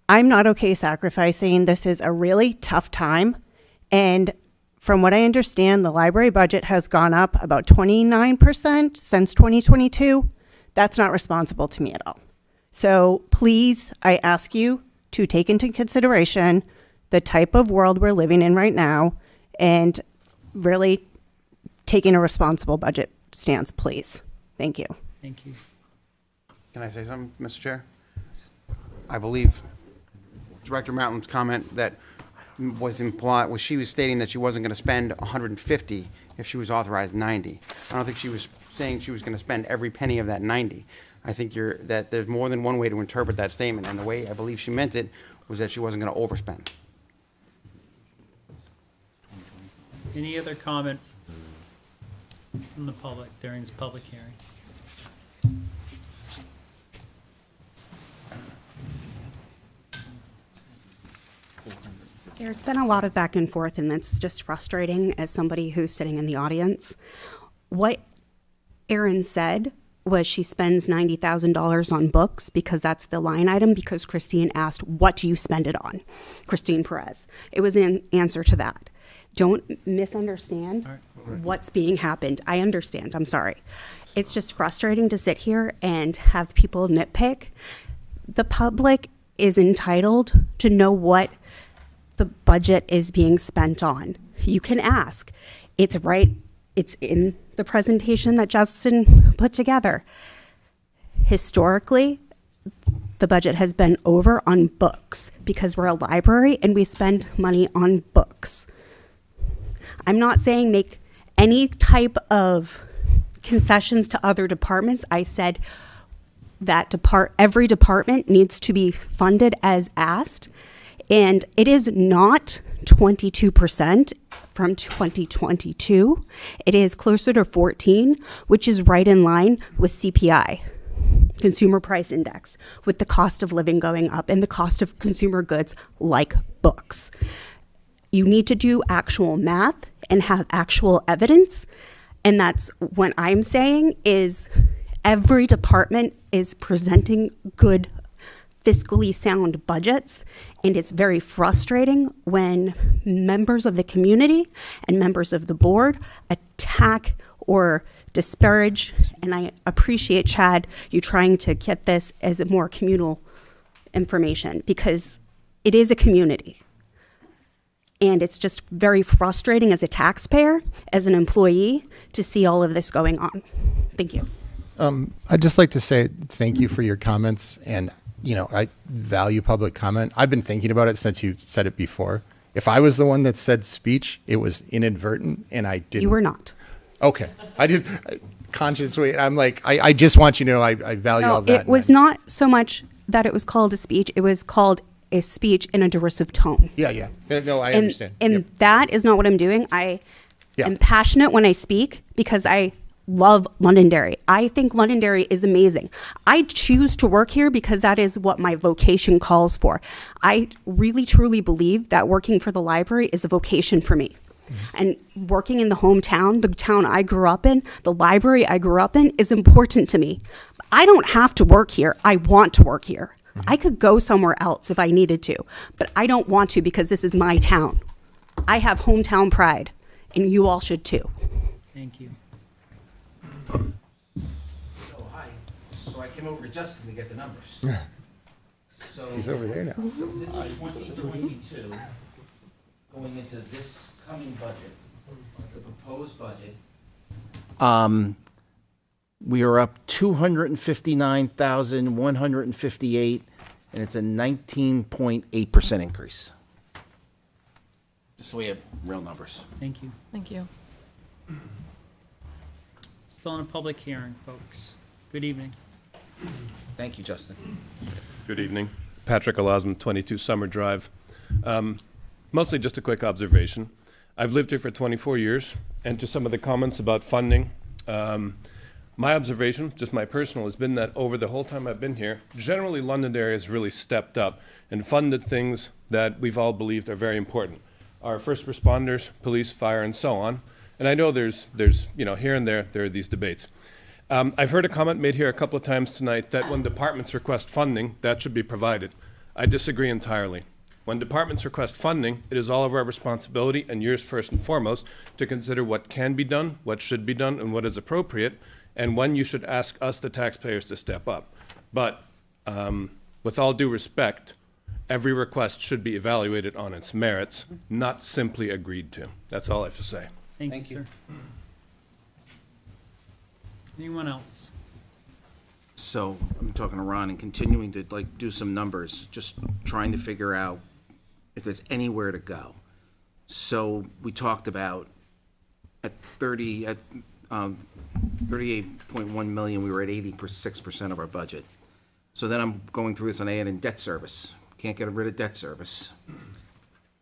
I'm not okay sacrificing. This is a really tough time. And from what I understand, the library budget has gone up about 29% since 2022. That's not responsible to me at all. So please, I ask you to take into consideration the type of world we're living in right now and really taking a responsible budget stance, please. Thank you. Thank you. Can I say something, Mr. Chair? I believe Director Matlin's comment that was implied, was she was stating that she wasn't going to spend 150 if she was authorized 90. I don't think she was saying she was going to spend every penny of that 90. I think that there's more than one way to interpret that statement, and the way I believe she meant it was that she wasn't going to overspend. Any other comment from the public during this public hearing? There's been a lot of back and forth, and that's just frustrating as somebody who's sitting in the audience. What Erin said was she spends $90,000 on books because that's the line item, because Christine asked, what do you spend it on? Christine Perez. It was an answer to that. Don't misunderstand what's being happened. I understand. I'm sorry. It's just frustrating to sit here and have people nitpick. The public is entitled to know what the budget is being spent on. You can ask. It's right. It's in the presentation that Justin put together. Historically, the budget has been over on books because we're a library and we spend money on books. I'm not saying make any type of concessions to other departments. I said that every department needs to be funded as asked. And it is not 22% from 2022. It is closer to 14, which is right in line with CPI, Consumer Price Index, with the cost of living going up and the cost of consumer goods like books. You need to do actual math and have actual evidence. And that's what I'm saying is every department is presenting good fiscally sound budgets, and it's very frustrating when members of the community and members of the board attack or disparage, and I appreciate, Chad, you trying to get this as a more communal information, because it is a community. And it's just very frustrating as a taxpayer, as an employee, to see all of this going on. Thank you. I'd just like to say thank you for your comments, and I value public comment. I've been thinking about it since you said it before. If I was the one that said speech, it was inadvertent, and I didn't. You were not. Okay. I did consciously. I'm like, I just want you to know I value all that. It was not so much that it was called a speech. It was called a speech in a derisive tone. Yeah. No, I understand. And that is not what I'm doing. I am passionate when I speak because I love Londonderry. I think Londonderry is amazing. I choose to work here because that is what my vocation calls for. I really, truly believe that working for the library is a vocation for me. And working in the hometown, the town I grew up in, the library I grew up in is important to me. I don't have to work here. I want to work here. I could go somewhere else if I needed to, but I don't want to because this is my town. I have hometown pride, and you all should too. Thank you. Hi. So I came over to Justin to get the numbers. So He's over there now. Since 2022, going into this coming budget, the proposed budget, we are up 259,158, and it's a 19.8% increase. Just so we have real numbers. Thank you. Thank you. Still in a public hearing, folks. Good evening. Thank you, Justin. Good evening. Patrick Alosman, 22 Summer Drive. Mostly just a quick observation. I've lived here for 24 years, and to some of the comments about funding, my observation, just my personal, has been that over the whole time I've been here, generally Londonderry has really stepped up and funded things that we've all believed are very important. Our first responders, police, fire, and so on. And I know there's here and there are these debates. I've heard a comment made here a couple of times tonight that when departments request funding, that should be provided. I disagree entirely. When departments request funding, it is all of our responsibility, and yours first and foremost, to consider what can be done, what should be done, and what is appropriate, and when you should ask us, the taxpayers, to step up. But with all due respect, every request should be evaluated on its merits, not simply agreed to. That's all I have to say. Thank you, sir. Anyone else? So I'm talking to Ron and continuing to do some numbers, just trying to figure out if there's anywhere to go. So we talked about at 38.1 million, we were at 86% of our budget. So then I'm going through this and I add in debt service. Can't get rid of debt service.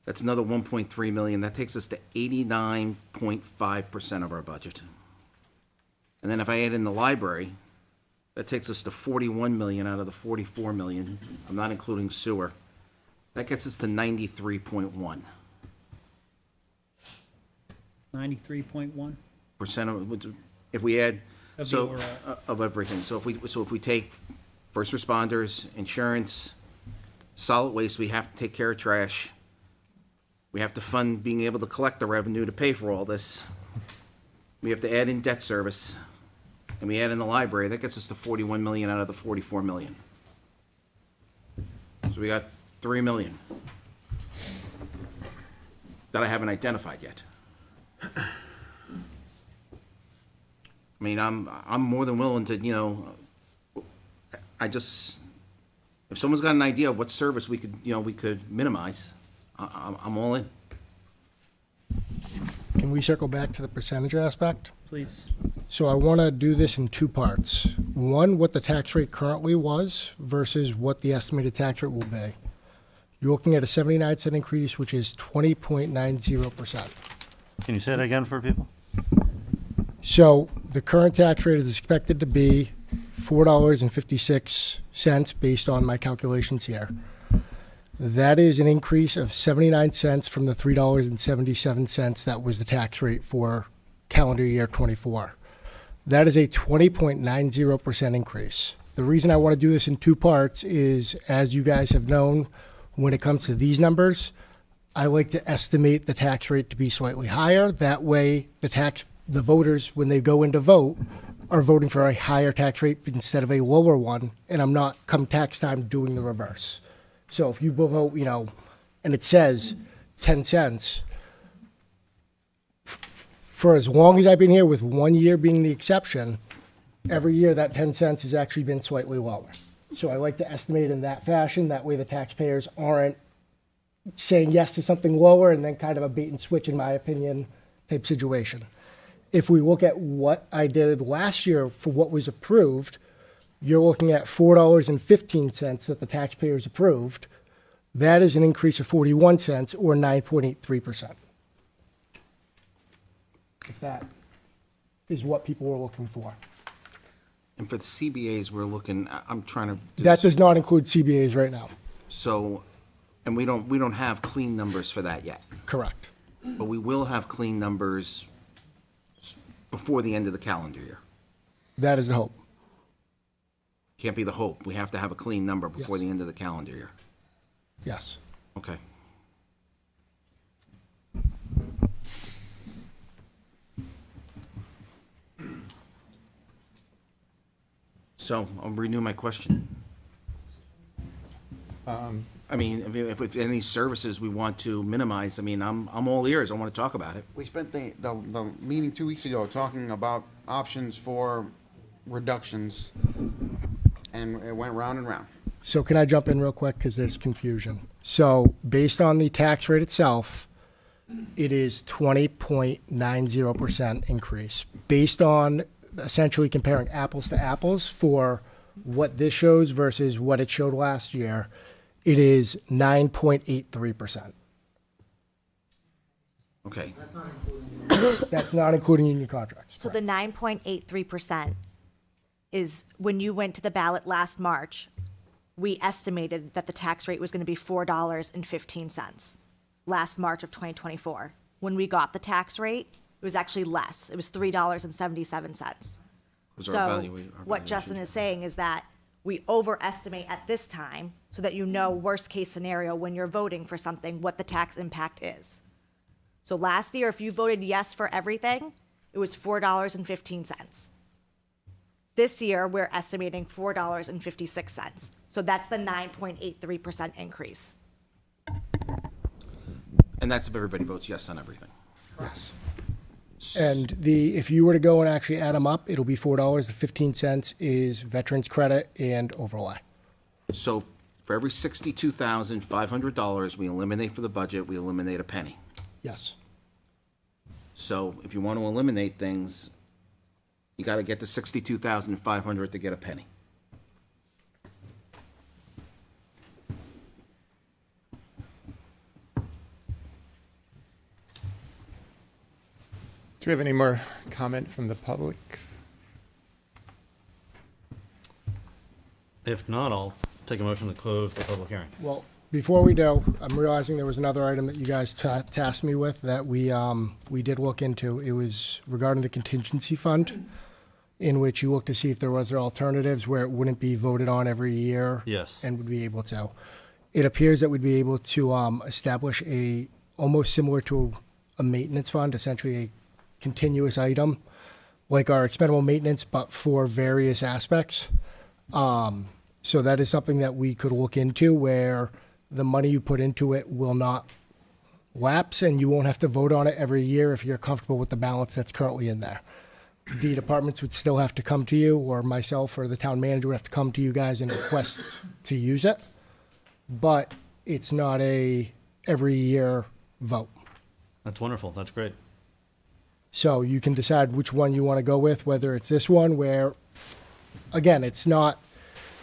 That's another 1.3 million. That takes us to 89.5% of our budget. And then if I add in the library, that takes us to 41 million out of the 44 million. I'm not including sewer. That gets us to 93.1%. 93.1%? Of, if we add, Of the so, overall. of everything. So if we take first responders, insurance, solid waste, we have to take care of trash. We have to fund being able to collect the revenue to pay for all this. We have to add in debt service. And we add in the library, that gets us to 41 million out of the 44 million. So we got 3 million that I haven't identified yet. I mean, I'm more than willing to, if someone's got an idea of what service we could minimize, I'm all in. Can we circle back to the percentage aspect? Please. So I want to do this in two parts. One, what the tax rate currently was versus what the estimated tax rate will be. You're looking at a 79-cent increase, which is 20.90%. Can you say that again for people? So the current tax rate is expected to be $4.56 based on my calculations here. That is an increase of 79 cents from the $3.77 that was the tax rate for calendar year 24. That is a 20.90% increase. The reason I want to do this in two parts is, as you guys have known, when it comes to these numbers, I like to estimate the tax rate to be slightly higher. That way, the voters, when they go in to vote, are voting for a higher tax rate instead of a lower one, and I'm not, come tax time, doing the reverse. So if you vote, and it says 10 cents, for as long as I've been here, with 1 year being the exception, every year that 10 cents has actually been slightly lower. So I like to estimate in that fashion. That way the taxpayers aren't saying yes to something lower and then kind of a bait and switch, in my opinion, type situation. If we look at what I did last year for what was approved, you're looking at $4.15 that the taxpayers approved. That is an increase of 41 cents or 9.83%. If that is what people were looking for. And for the CBAs, we're looking, I'm trying to. That does not include CBAs right now. So, and we don't have clean numbers for that yet. Correct. But we will have clean numbers before the end of the calendar year. That is the hope. Can't be the hope. We have to have a clean number before the end of the calendar year. Yes. Okay. So I'll renew my question. I mean, if any services we want to minimize, I mean, I'm all ears. I want to talk about it. We spent the meeting 2 weeks ago talking about options for reductions, and it went round and round. So can I jump in real quick because there's confusion? So based on the tax rate itself, it is 20.90% increase. Based on essentially comparing apples to apples for what this shows versus what it showed last year, It is 9.83%. Okay. That's not including union contracts. So the 9.83% is when you went to the ballot last March, we estimated that the tax rate was going to be $4.15 last March of 2024. When we got the tax rate, it was actually less. It was $3.77. So what Justin is saying is that we overestimate at this time so that you know worst case scenario when you're voting for something, what the tax impact is. So last year, if you voted yes for everything, it was $4.15. This year, we're estimating $4.56. So that's the 9.83% increase. And that's if everybody votes yes on everything. Yes. And if you were to go and actually add them up, it'll be $4.15 is veterans credit and overlay. So for every $62,500 we eliminate for the budget, we eliminate a penny. Yes. So if you want to eliminate things, you got to get to 62,500 to get a penny. Do we have any more comment from the public? If not, I'll take a motion to close the public hearing. Well, before we do, I'm realizing there was another item that you guys tasked me with that we did look into. It was regarding the contingency fund, in which you looked to see if there was alternatives where it wouldn't be voted on every year. Yes. And would be able to. It appears that we'd be able to establish a almost similar to a maintenance fund, essentially a continuous item, like our expendable maintenance, but for various aspects. So that is something that we could look into where the money you put into it will not lapse and you won't have to vote on it every year if you're comfortable with the balance that's currently in there. The departments would still have to come to you, or myself or the town manager would have to come to you guys and request to use it. But it's not a every year vote. That's wonderful. That's great. So you can decide which one you want to go with, whether it's this one where, again, it's not,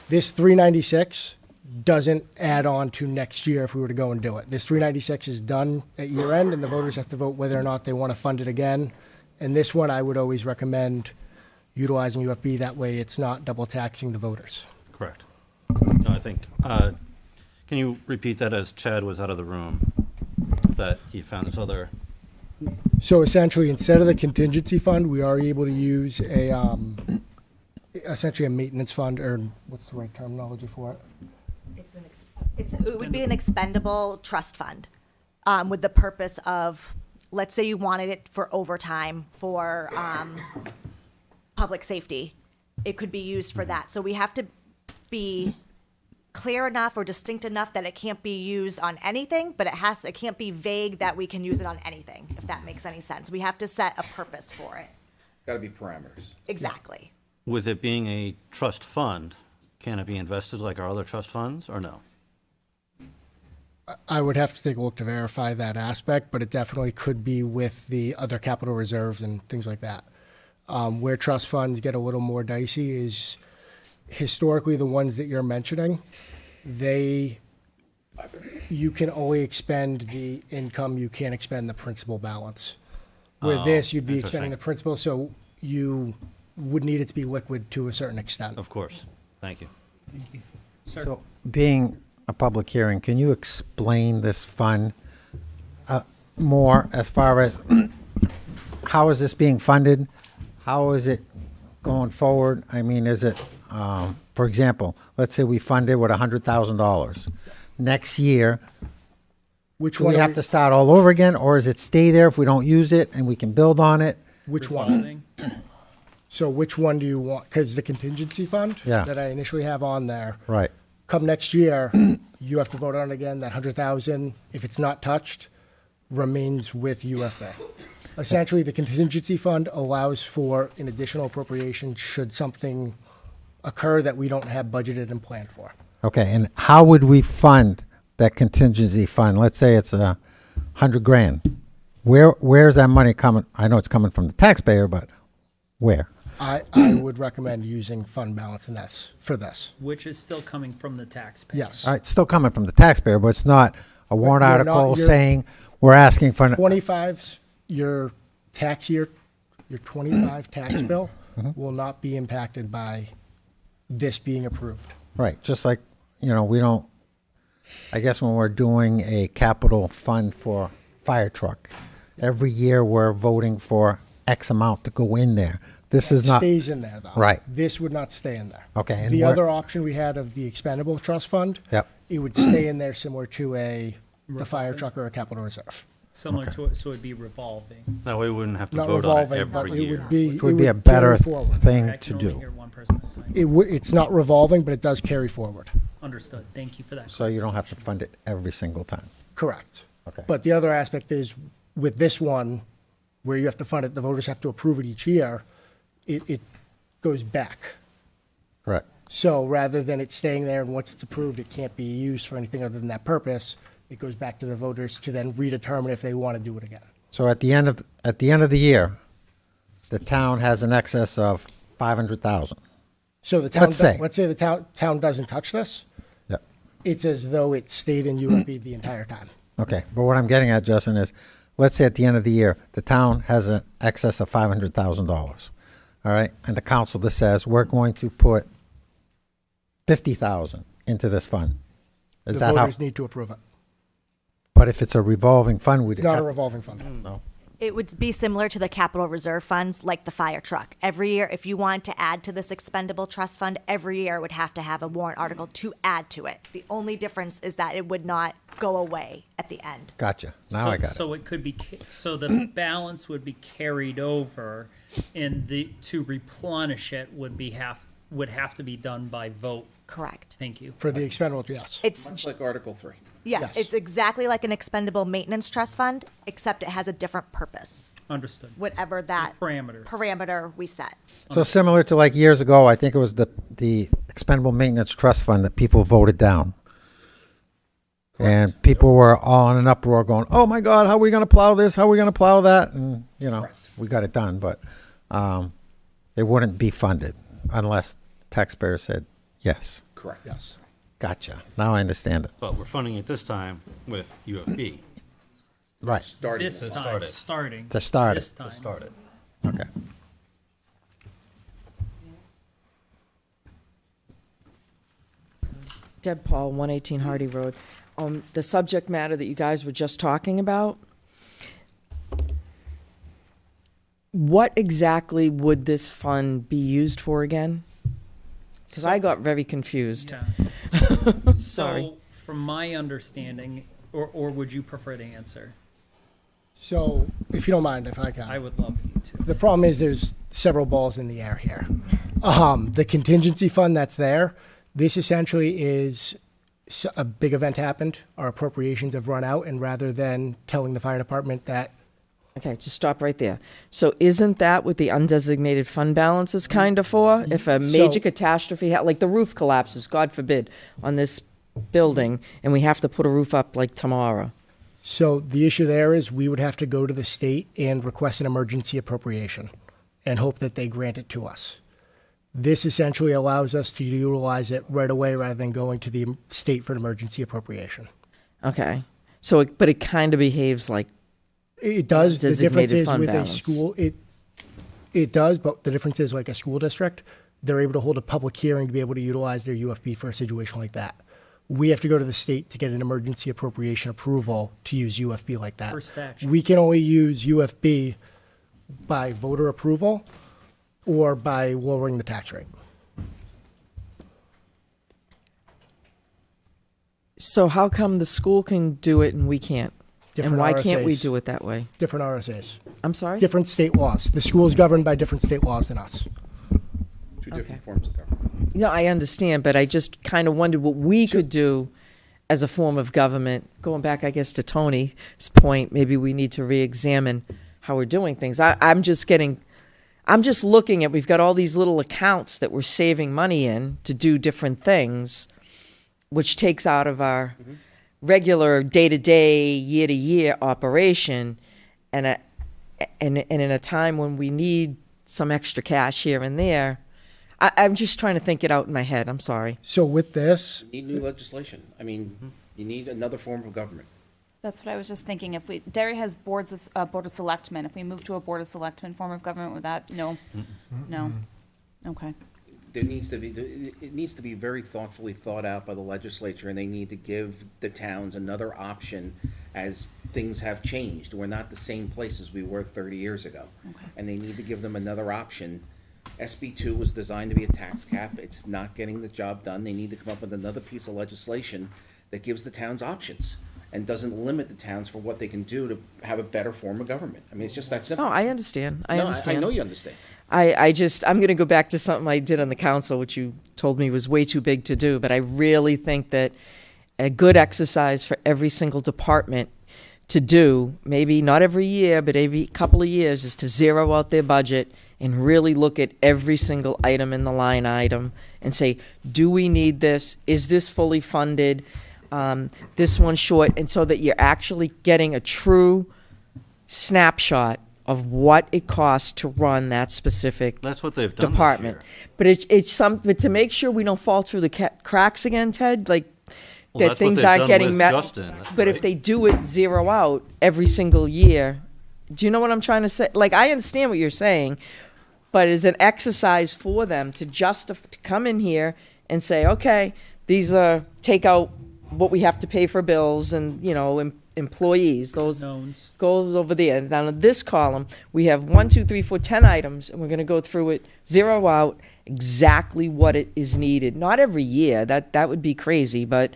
this 396 doesn't add on to next year if we were to go and do it. This 396 is done at year end and the voters have to vote whether or not they want to fund it again. And this one, I would always recommend utilizing UFB. That way it's not double taxing the voters. Correct. No, I think, can you repeat that as Chad was out of the room, that he found this other? So essentially, instead of the contingency fund, we are able to use essentially a maintenance fund, or what's the right terminology for it? It would be an expendable trust fund, with the purpose of, let's say you wanted it for overtime for public safety. It could be used for that. So we have to be clear enough or distinct enough that it can't be used on anything, but it can't be vague that we can use it on anything, if that makes any sense. We have to set a purpose for it. It's got to be parameters. Exactly. With it being a trust fund, can it be invested like our other trust funds, or no? I would have to take a look to verify that aspect, but it definitely could be with the other capital reserves and things like that. Where trust funds get a little more dicey is historically the ones that you're mentioning, you can only expend the income, you can't expend the principal balance. Where this, you'd be expending the principal, so you would need it to be liquid to a certain extent. Of course. Thank you. Thank you. Sir. So, being a public hearing, can you explain this fund more as far as how is this being funded? How is it going forward? I mean, is it, for example, let's say we fund it with $100,000. Next year, do we have to start all over again, or does it stay there if we don't use it and we can build on it? Which one? So which one do you want? Because the contingency fund that I initially have on there, Right. come next year, you have to vote on it again. That 100,000, if it's not touched, remains with UFA. Essentially, the contingency fund allows for an additional appropriation should something occur that we don't have budgeted and planned for. Okay, and how would we fund that contingency fund? Let's say it's $100,000. Where's that money coming? I know it's coming from the taxpayer, but where? I would recommend using fund balance in this, for this. Which is still coming from the taxpayer. Yes. It's still coming from the taxpayer, but it's not a warrant you're not- article you're- saying we're asking for. 25's, your tax year, your 25 tax bill Mm-hmm. will not be impacted by this being approved. Right, just like, we don't, I guess when we're doing a capital fund for fire truck, every year we're voting for X amount to go in there. This is not. Stays in there, though. Right. This would not stay in there. Okay, and The what- other option we had of the expendable trust fund, Yep. it would stay in there similar to the fire truck or a capital reserve. Similar to it, so it'd be revolving. That way we wouldn't have to Not vote on it revolving, but every it year. would be. Which would it be a carry better forward. thing I to can only do. hear one person at a time. It's not revolving, but it does carry forward. Understood. Thank you for that. So you don't have to fund it every single time. Correct. Okay. But the other aspect is with this one, where you have to fund it, the voters have to approve it each year, it goes back. Correct. So rather than it staying there and once it's approved, it can't be used for anything other than that purpose, it goes back to the voters to then redetermine if they want to do it again. So at the end of the year, the town has an excess of 500,000. So the town, Let's say. let's say the town doesn't touch this, Yep. it's as though it stayed in UFB the entire time. Okay, but what I'm getting at, Justin, is let's say at the end of the year, the town has an excess of $500,000. All right, and the council just says we're going to put 50,000 into this fund. Is The that how? voters need to approve it. But if it's a revolving fund, we'd It's not a have- revolving fund. No. It would be similar to the capital reserve funds, like the fire truck. Every year, if you want to add to this expendable trust fund, every year it would have to have a warrant article to add to it. The only difference is that it would not go away at the end. Gotcha. Now so, I got it. So it could be, so the balance would be carried over, and to replenish it would have to be done by vote. Correct. Thank you. For the expendable, yes. It's Much like Article 3. Yeah, Yes. it's exactly like an expendable maintenance trust fund, except it has a different purpose, Understood. whatever that Parameters. parameter we set. So similar to like years ago, I think it was the expendable maintenance trust fund that people voted down. And people were all in an uproar going, oh my God, how are we going to plow this? How are we going to plow that? And, we got it done, but it wouldn't be funded unless taxpayers said yes. Correct. Yes. Gotcha. Now I understand it. But we're funding it this time with UFB. Right. Starting This this. time, starting. To start This it. time. Start it. Okay. Deb Paul, 118 Hardy Road. The subject matter that you guys were just talking about, what exactly would this fund be used for again? Because I got very confused. Yeah. Sorry. So, from my understanding, or would you prefer to answer? So, if you don't mind, if I can. I would love you to. The problem is there's several balls in the air here. The contingency fund that's there, this essentially is a big event happened, our appropriations have run out, and rather than telling the fire department that. Okay, just stop right there. So isn't that what the undesignated fund balance is kind of for? If a major So- catastrophe, like the roof collapses, God forbid, on this building, and we have to put a roof up like tomorrow. So the issue there is we would have to go to the state and request an emergency appropriation and hope that they grant it to us. This essentially allows us to utilize it right away rather than going to the state for an emergency appropriation. Okay. So, but it kind of behaves like It does. The difference designated is fund with balance. a school, it does, but the difference is like a school district, they're able to hold a public hearing to be able to utilize their UFB for a situation like that. We have to go to the state to get an emergency appropriation approval to use UFB like that. For statute. We can only use UFB by voter approval or by lowering the tax rate. So how come the school can do it and we can't? Different And why can't we RSAs. do it that way? Different RSAs. I'm sorry? Different state laws. The school is governed by different state laws than us. Two different forms of government. No, I understand, but I just kind of wondered what we could do as a form of government. Going back, I guess, to Tony's point, maybe we need to re-examine how we're doing things. I'm just looking at, we've got all these little accounts that we're saving money in to do different things, which takes out of our regular day-to-day, year-to-year operation, and in a time when we need some extra cash here and there. I'm just trying to think it out in my head. I'm sorry. So with this, You need new legislation. I mean, you need another form of government. That's what I was just thinking. If we, Derry has board of selectmen. If we move to a board of selectmen form of government, would that, no? No? Okay. There needs to be, it needs to be very thoughtfully thought out by the legislature, and they need to give the towns another option as things have changed. We're not the same place as we were 30 years ago. Okay. And they need to give them another option. SB 2 was designed to be a tax cap. It's not getting the job done. They need to come up with another piece of legislation that gives the towns options and doesn't limit the towns for what they can do to have a better form of government. I mean, it's just that simple. No, I understand. I No, understand. I know you understand. I'm going to go back to something I did on the council, which you told me was way too big to do, but I really think that a good exercise for every single department to do, maybe not every year, but every couple of years, is to zero out their budget and really look at every single item in the line item and say, do we need this? Is this fully funded? This one's short. And so that you're actually getting a true snapshot of what it costs to run that specific That's what they've done department. This year. But to make sure we don't fall through the cracks again, Ted, like Well, that that's what things they've aren't done getting with met. Justin, But if right? they do it zero out every single year, do you know what I'm trying to say? Like, I understand what you're saying, but as an exercise for them to to come in here and say, okay, these are, take out what we have to pay for bills and, employees, those Knowns. goes over there. Down in this column, we have 1, 2, 3, 4, 10 items, and we're going to go through it, zero out exactly what it is needed. Not every year, that would be crazy, but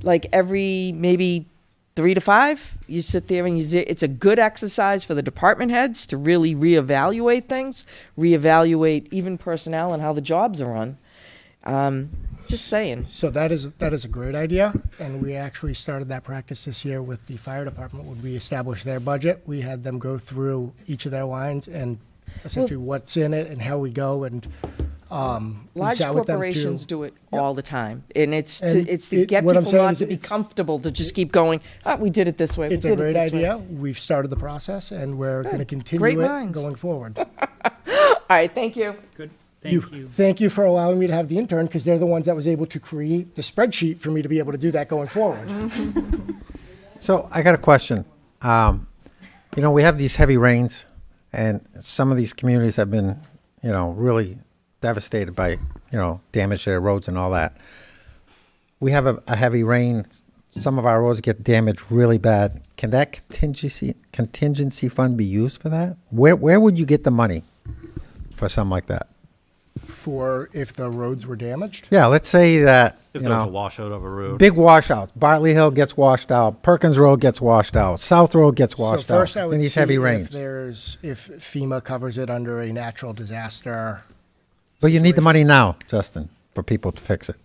like every maybe 3 to 5, you sit there and it's a good exercise for the department heads to really reevaluate things, reevaluate even personnel and how the jobs are run. Just saying. so that is a great idea, and we actually started that practice this year with the fire department. When we established their budget, we had them go through each of their lines and essentially what's in it and how we go, and we Large sat with them corporations do it all the time, and it's And to get what I'm people saying not is to be it's- comfortable to just keep going. We did it this way. It's we a did it great this way." idea. We've started the process, and we're going to continue Great it minds. going forward. All right, thank you. Good. Thank you. Thank you for allowing me to have the intern, because they're the ones that was able to create the spreadsheet for me to be able to do that going forward. So I got a question. We have these heavy rains, and some of these communities have been, really devastated by, damage to their roads and all that. We have a heavy rain. Some of our roads get damaged really bad. Can that contingency fund be used for that? Where would you get the money for something like that? For if the roads were damaged. Yeah, let's say that, If there's a washout of a road. big washouts. Bartley Hill gets washed out. Perkins Road gets washed out. South Road gets washed So first, out. I in would these see heavy if rains. if FEMA covers it under a natural disaster. But you need the money now, Justin, for people to fix it.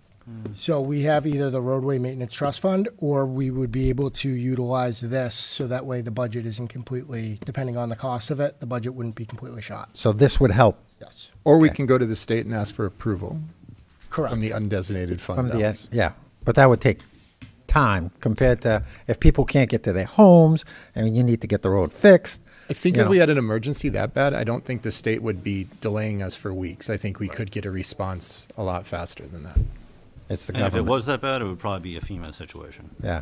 So we have either the roadway maintenance trust fund, or we would be able to utilize this, so that way the budget isn't completely, depending on the cost of it, the budget wouldn't be completely shot. So this would help. Yes. Or we can go to the state and ask for approval Correct. from the undesignated fund From the, balance. yeah, but that would take time compared to if people can't get to their homes and you need to get the road fixed. I think you if know. we had an emergency that bad, I don't think the state would be delaying us for weeks. I think we could get a response a lot faster than that. It's the And if it government. was that bad, it would probably be a FEMA situation. Yeah.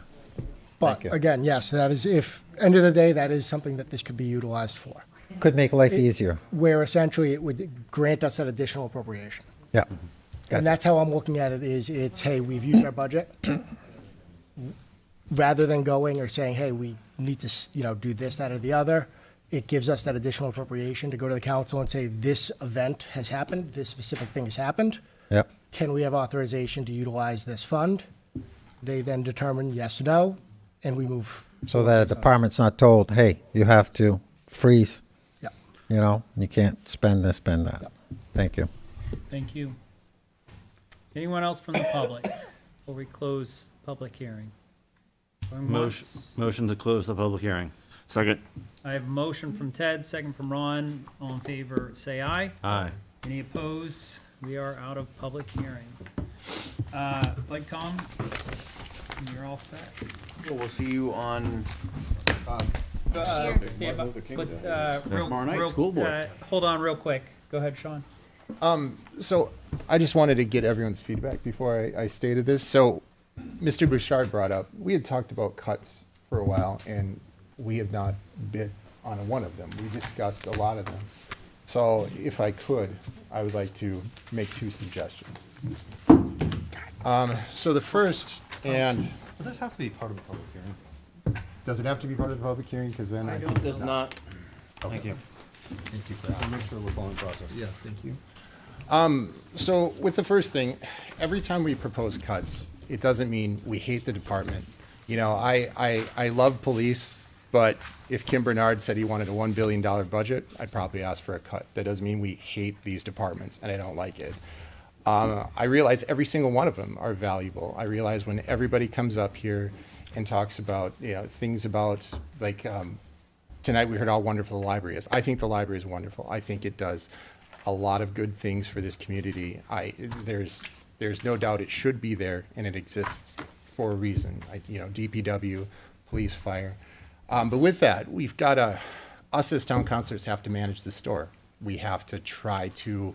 But you. again, yes, that is, if, end of the day, that is something that this could be utilized for, Could make life easier. where essentially it would grant us that additional appropriation. Yeah. And that's how I'm looking at it, is it's, hey, we've used our budget. Rather than going or saying, hey, we need to, do this, that, or the other, it gives us that additional appropriation to go to the council and say, this event has happened, this specific thing has happened. Yep. Can we have authorization to utilize this fund? They then determine yes or no, and we move. So that a department's not told, hey, you have to freeze. Yeah. You can't spend this, spend that. Thank you. Thank you. Anyone else from the public before we close public hearing? Going once. Motion to close the public hearing. Second. I have a motion from Ted, second from Ron. All in favor, say aye. Aye. Any opposed? We are out of public hearing. Tom, you're all set. We'll see you on stand by. Tomorrow night, school board. Hold on real quick. Go ahead, Sean. So I just wanted to get everyone's feedback before I stated this. So Mr. Bouchard brought up, we had talked about cuts for a while, and we have not bid on one of them. We discussed a lot of them. So if I could, I would like to make two suggestions. So the first, and Does this have to be part of the public hearing? does it have to be part of the public hearing? Because then I It does not. Thank you. Thank you for I'll make sure we're following process. Yeah, thank you. So with the first thing, every time we propose cuts, it doesn't mean we hate the department. You know, I love police, but if Kim Bernard said he wanted a $1 billion budget, I'd probably ask for a cut. That doesn't mean we hate these departments and I don't like it. I realize every single one of them are valuable. I realize when everybody comes up here and talks about, you know, things about like, tonight we heard how wonderful the library is. I think the library is wonderful. I think it does a lot of good things for this community. There's no doubt it should be there, and it exists for a reason. DPW, police, fire. But with that, we've got to, us as town councilors have to manage the store. We have to try to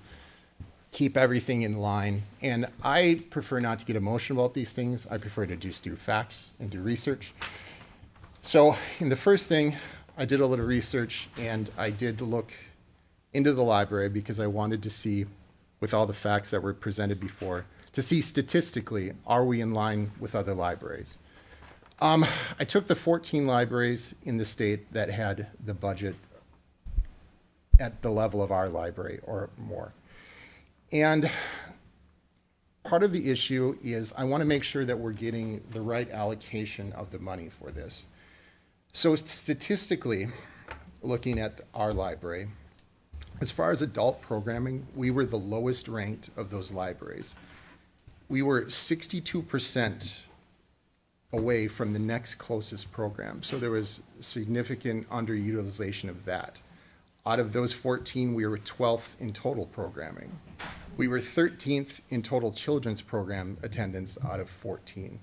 keep everything in line. And I prefer not to get emotional about these things. I prefer to just do facts and do research. So in the first thing, I did a little research, and I did look into the library because I wanted to see, with all the facts that were presented before, to see statistically, are we in line with other libraries? I took the 14 libraries in the state that had the budget at the level of our library or more. And part of the issue is I want to make sure that we're getting the right allocation of the money for this. So statistically, looking at our library, as far as adult programming, we were the lowest ranked of those libraries. We were 62% away from the next closest program. So there was significant underutilization of that. Out of those 14, we were 12th in total programming. We were 13th in total children's program attendance out of 14.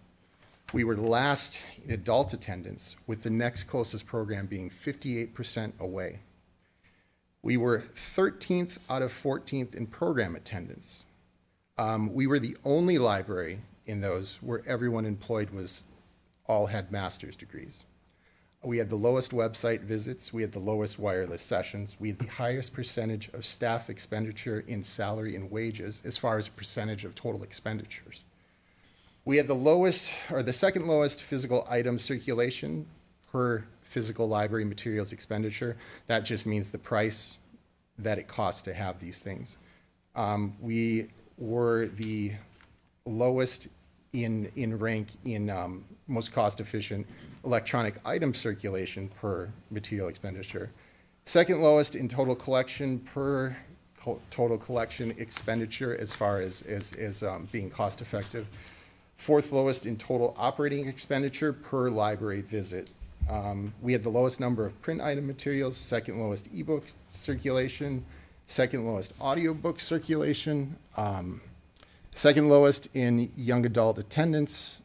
We were last in adult attendance, with the next closest program being 58% away. We were 13th out of 14th in program attendance. We were the only library in those where everyone employed all had master's degrees. We had the lowest website visits. We had the lowest wireless sessions. We had the highest percentage of staff expenditure in salary and wages as far as percentage of total expenditures. We had the lowest, or the second lowest, physical item circulation per physical library materials expenditure. That just means the price that it costs to have these things. We were the lowest in rank in most cost-efficient electronic item circulation per material expenditure. Second lowest in total collection per total collection expenditure as far as being cost-effective. Fourth lowest in total operating expenditure per library visit. We had the lowest number of print item materials, second lowest ebook circulation, second lowest audiobook circulation, second lowest in young adult attendance,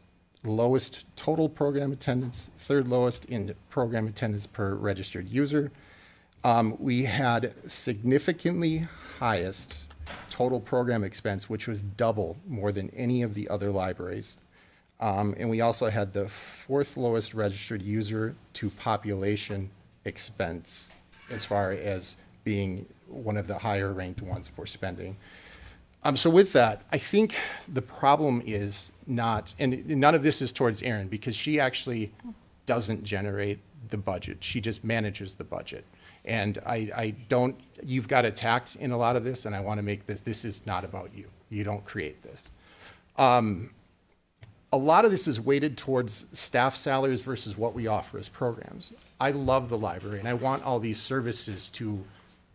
lowest total program attendance, third lowest in program attendance per registered user. We had significantly highest total program expense, which was double more than any of the other libraries. And we also had the fourth lowest registered user to population expense as far as being one of the higher ranked ones for spending. So with that, I think the problem is not, and none of this is towards Erin because she actually doesn't generate the budget. She just manages the budget. And I don't, you've got attacked in a lot of this, and I want to make this is not about you. You don't create this. A lot of this is weighted towards staff salaries versus what we offer as programs. I love the library, and I want all these services to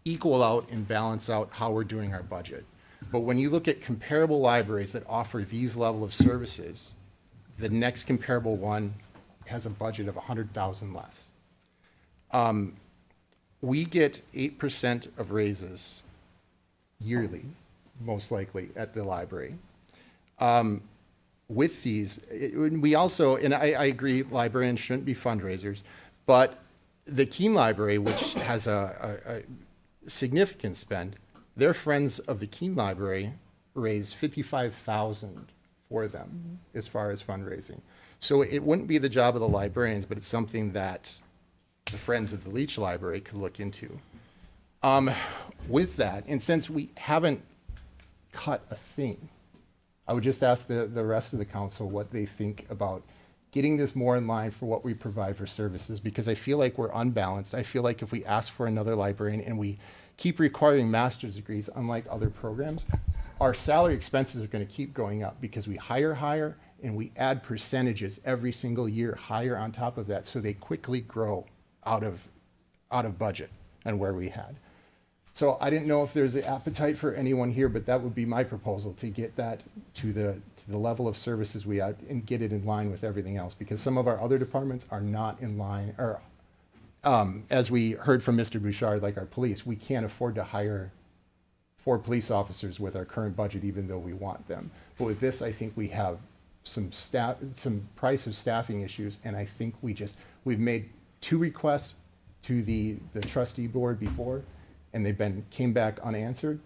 equal out and balance out how we're doing our budget. But when you look at comparable libraries that offer these level of services, the next comparable one has a budget of $100,000 less. We get 8% of raises yearly, most likely, at the library. With these, we also, and I agree, librarians shouldn't be fundraisers, but the Keene Library, which has a significant spend, their Friends of the Keene Library raised $55,000 for them as far as fundraising. So it wouldn't be the job of the librarians, but it's something that the Friends of the Leach Library could look into. With that, and since we haven't cut a thing, I would just ask the rest of the council what they think about getting this more in line for what we provide for services, because I feel like we're unbalanced. I feel like if we ask for another librarian and we keep requiring master's degrees, unlike other programs, our salary expenses are going to keep going up because we hire higher and we add percentages every single year higher on top of that, so they quickly grow out of budget and where we had. So I didn't know if there's an appetite for anyone here, but that would be my proposal, to get that to the level of services we have and get it in line with everything else, because some of our other departments are not in line, or as we heard from Mr. Bouchard, like our police, we can't afford to hire 4 police officers with our current budget, even though we want them. But with this, I think we have some price of staffing issues, and I think we've made 2 requests to the trustee board before, and came back unanswered.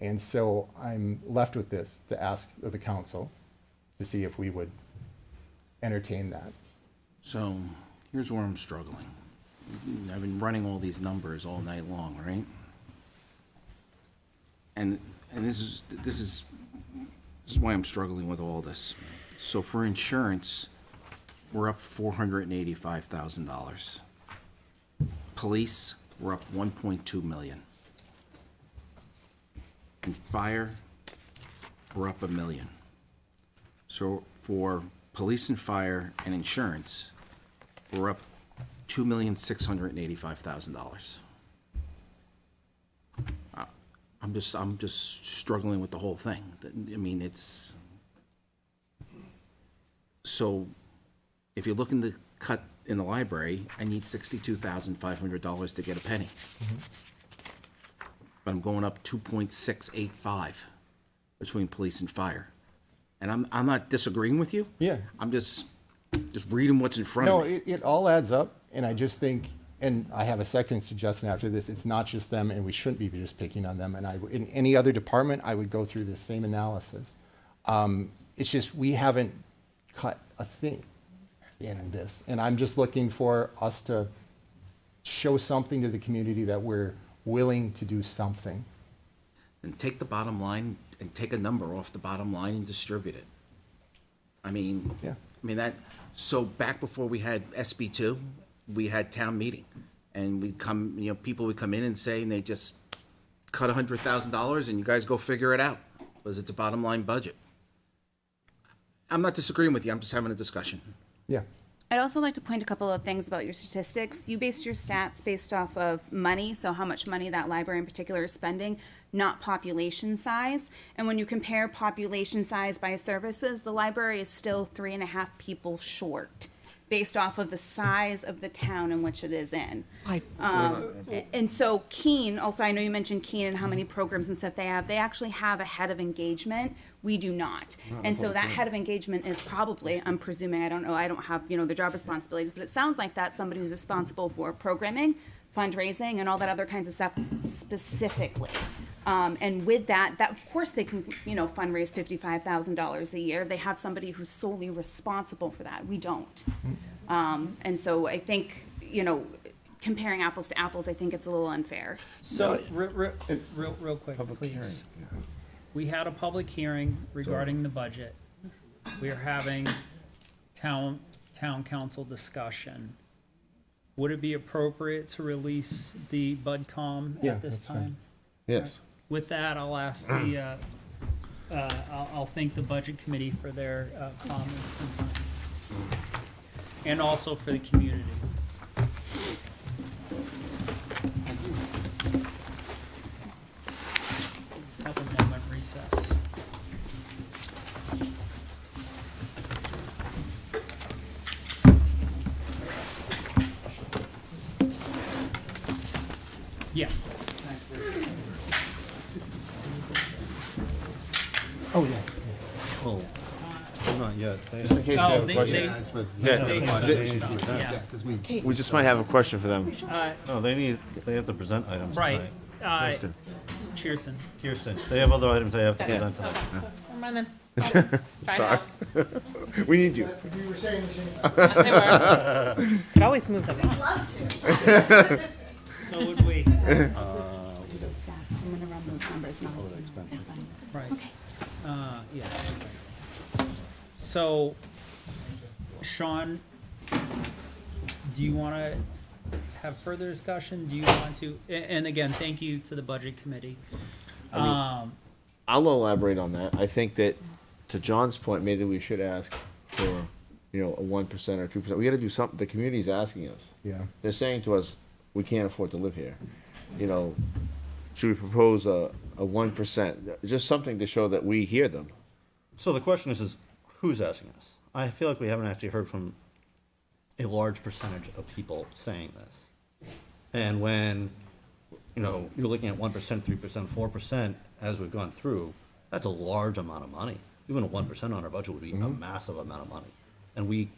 And so I'm left with this to ask of the council to see if we would entertain that. So here's where I'm struggling. I've been running all these numbers all night long, right? And this is why I'm struggling with all this. So for insurance, we're up $485,000. Police, we're up 1.2 million. And fire, we're up $1 million. So for police and fire and insurance, we're up $2,685,000. I'm just struggling with the whole thing. I mean, it's, so if you're looking to cut in the library, I need $62,500 to get a penny. But I'm going up 2.685 between police and fire. And I'm not disagreeing with you. Yeah. I'm just reading what's in front of me. No, it all adds up, and I just think, and I have a second suggestion after this, it's not just them, and we shouldn't be just picking on them. And in any other department, I would go through this same analysis. It's just we haven't cut a thing in this, and I'm just looking for us to show something to the community that we're willing to do something. And take the bottom line and take a number off the bottom line and distribute it. I mean, yeah. I mean that. So back before we had SB2, we had town meeting, and people would come in and say, and they just cut $100,000, and you guys go figure it out, because it's a bottom line budget. I'm not disagreeing with you. I'm just having a discussion. Yeah. I'd also like to point a couple of things about your statistics. You based your stats based off of money, so how much money that library in particular is spending, not population size. And when you compare population size by services, the library is still 3.5 people short, based off of the size of the town in which it is in. And so Keene, also I know you mentioned Keene and how many programs and stuff they actually have a head of engagement. We do not. And so that head of engagement is probably, I'm presuming, I don't know, I don't have, the job responsibilities, but it sounds like that's somebody who's responsible for programming, fundraising, and all that other kinds of stuff specifically. And with that, of course they can, fundraise $55,000 a year. They have somebody who's solely responsible for that. We don't. And so I think, comparing apples to apples, I think it's a little unfair. So, real quick, please. We had a public hearing regarding the budget. We are having town council discussion. Would it be appropriate to release the BudCom at this time? Fine. Yes. With that, I'll ask I'll thank the budget committee for their comments and time. And also for the community. Have a moment recess. Yeah. Oh, yeah. Oh, hold on. Not yet. Just in case you Oh, have a they- question. Yeah. We just might have a question for them. No, they have to present items Right. tonight. Kristen. Cheerson. Kirsten, they have other items they have to Okay. present tonight. I'm running. Sorry. We need you. We were saying the same. Could always move them up. So would we. Those stats. I'm gonna run those numbers now. Right. Yeah. So, Sean, do you want to have further discussion? Do you want to, and again, thank you to the budget committee. I'll elaborate on that. I think that, to John's point, maybe we should ask for, a 1% or 2%. We got to do something. The community's asking us. Yeah. They're saying to us, we can't afford to live here. Should we propose a 1%? Just something to show that we hear them. So the question is who's asking us? I feel like we haven't actually heard from a large percentage of people saying this. And when, you're looking at 1%, 3%, 4% as we've gone through, that's a large amount of money. Even a 1% on our budget would be a massive amount of money. And we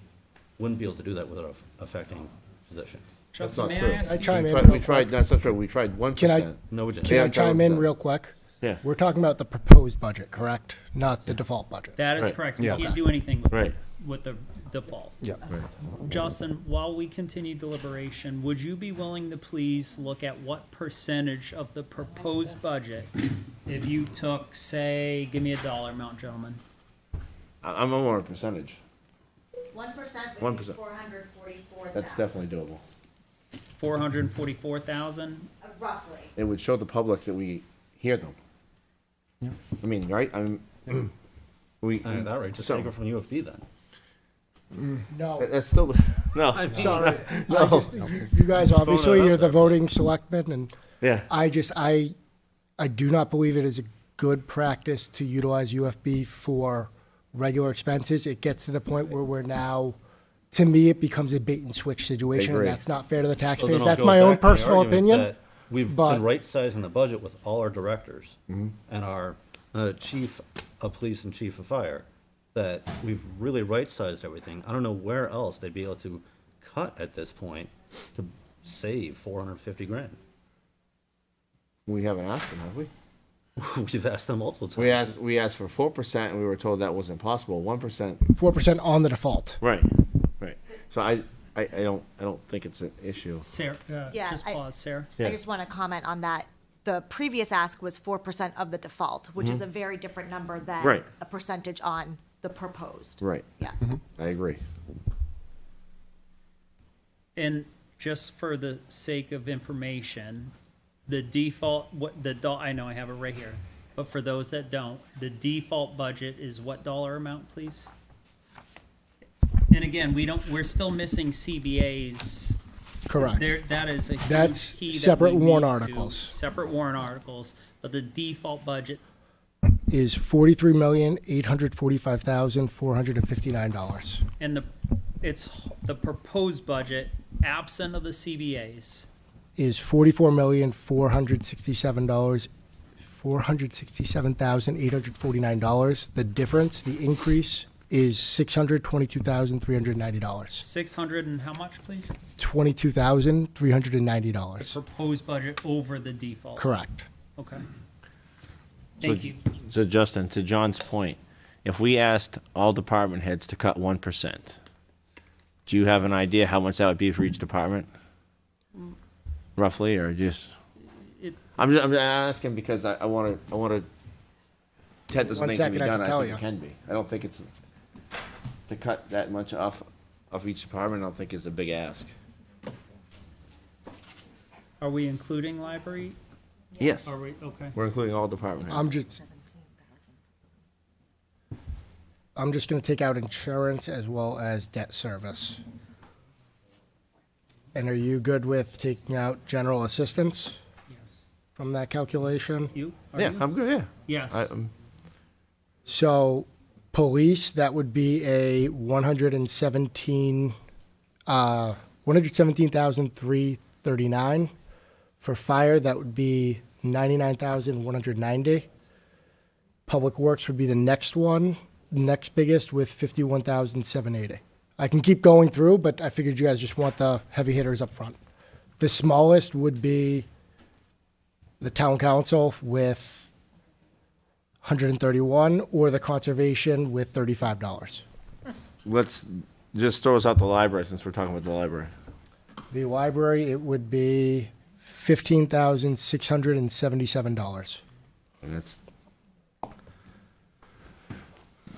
wouldn't be able to do that without affecting positions. Justin, That's may not I true. ask I you? chime in. We real tried. quick. That's not true. We tried 1%. Can I- No, we didn't. Can Yeah, I chime in 1%. real quick? Yeah. We're talking about the proposed budget, correct? Not the default budget. That is Right. correct. We Yes. can't do anything with Right. with the default. Yeah. Justin, while we continue deliberation, would you be willing to please look at what percentage of the proposed budget, if you took, say, give me a dollar amount, gentlemen? I'm more a percentage. 1% 1%. 444,000. That's definitely doable. 444,000. Roughly. It would show the public that we hear them. I mean, right? We. At that rate, just take it from UFB then. No. That's still no. Sorry. No. You guys, obviously, out you're the there. voting selectmen, and Yeah. I do not believe it is a good practice to utilize UFB for regular expenses. It gets to the point where we're now, to me, it becomes a bait and switch situation, and agree. that's not fair to the So then taxpayers. I'll That's go my back own to the personal argument opinion. that We've but- been right-sizing the budget with all our directors and our chief of police and chief of fire, that we've really right-sized everything. I don't know where else they'd be able to cut at this point to save 450 grand. We haven't asked them, have we? We've asked them multiple times. We asked for 4%, and we were told that wasn't possible. 1%. 4% on the default. Right. Right. So I don't think it's an issue. Sarah, Yeah, just pause, Sarah. Yeah. I just want to comment on that. The previous ask was 4% of the default, which is a very different number than Right. a percentage on the proposed. Right. Yeah. I agree. And just for the sake of information, the default, I know I have it right here, but for those that don't, the default budget is what dollar amount, please? And again, we're still missing CBA's. Correct. That is a huge That's key that separate we warrant need to- articles. Separate warrant articles, but the default budget, Is $43,845,459. and it's the proposed budget, absent of the CBA's. Is $44,467,849. The difference, the increase, is $622,390. 600 and how much, please? $22,390. Proposed budget over the default. Correct. Okay. Thank you. So Justin, to John's point, if we asked all department heads to cut 1%, do you have an idea how much that would be for each department? Roughly, or just? I'm asking because I want to. Ted doesn't 1 think it can be second, I done. can I tell think you. it can be. I don't think it's to cut that much off each department. I don't think is a big ask. Are we including library? Yes. Are we, okay. We're including all department heads. I'm just going to take out insurance as well as debt service. And are you good with taking out general assistance from that calculation? Are Yeah, you? I'm good. Yeah. Yes. So, police, that would be a 117,339. For fire, that would be 99,190. Public Works would be the next one. next biggest with 51,780. I can keep going through, but I figured you guys just want the heavy hitters up front. The smallest would be the town council with 131, or the conservation with $35. Let's just throw us out the library since we're talking about the library. The library, it would be $15,677. And that's.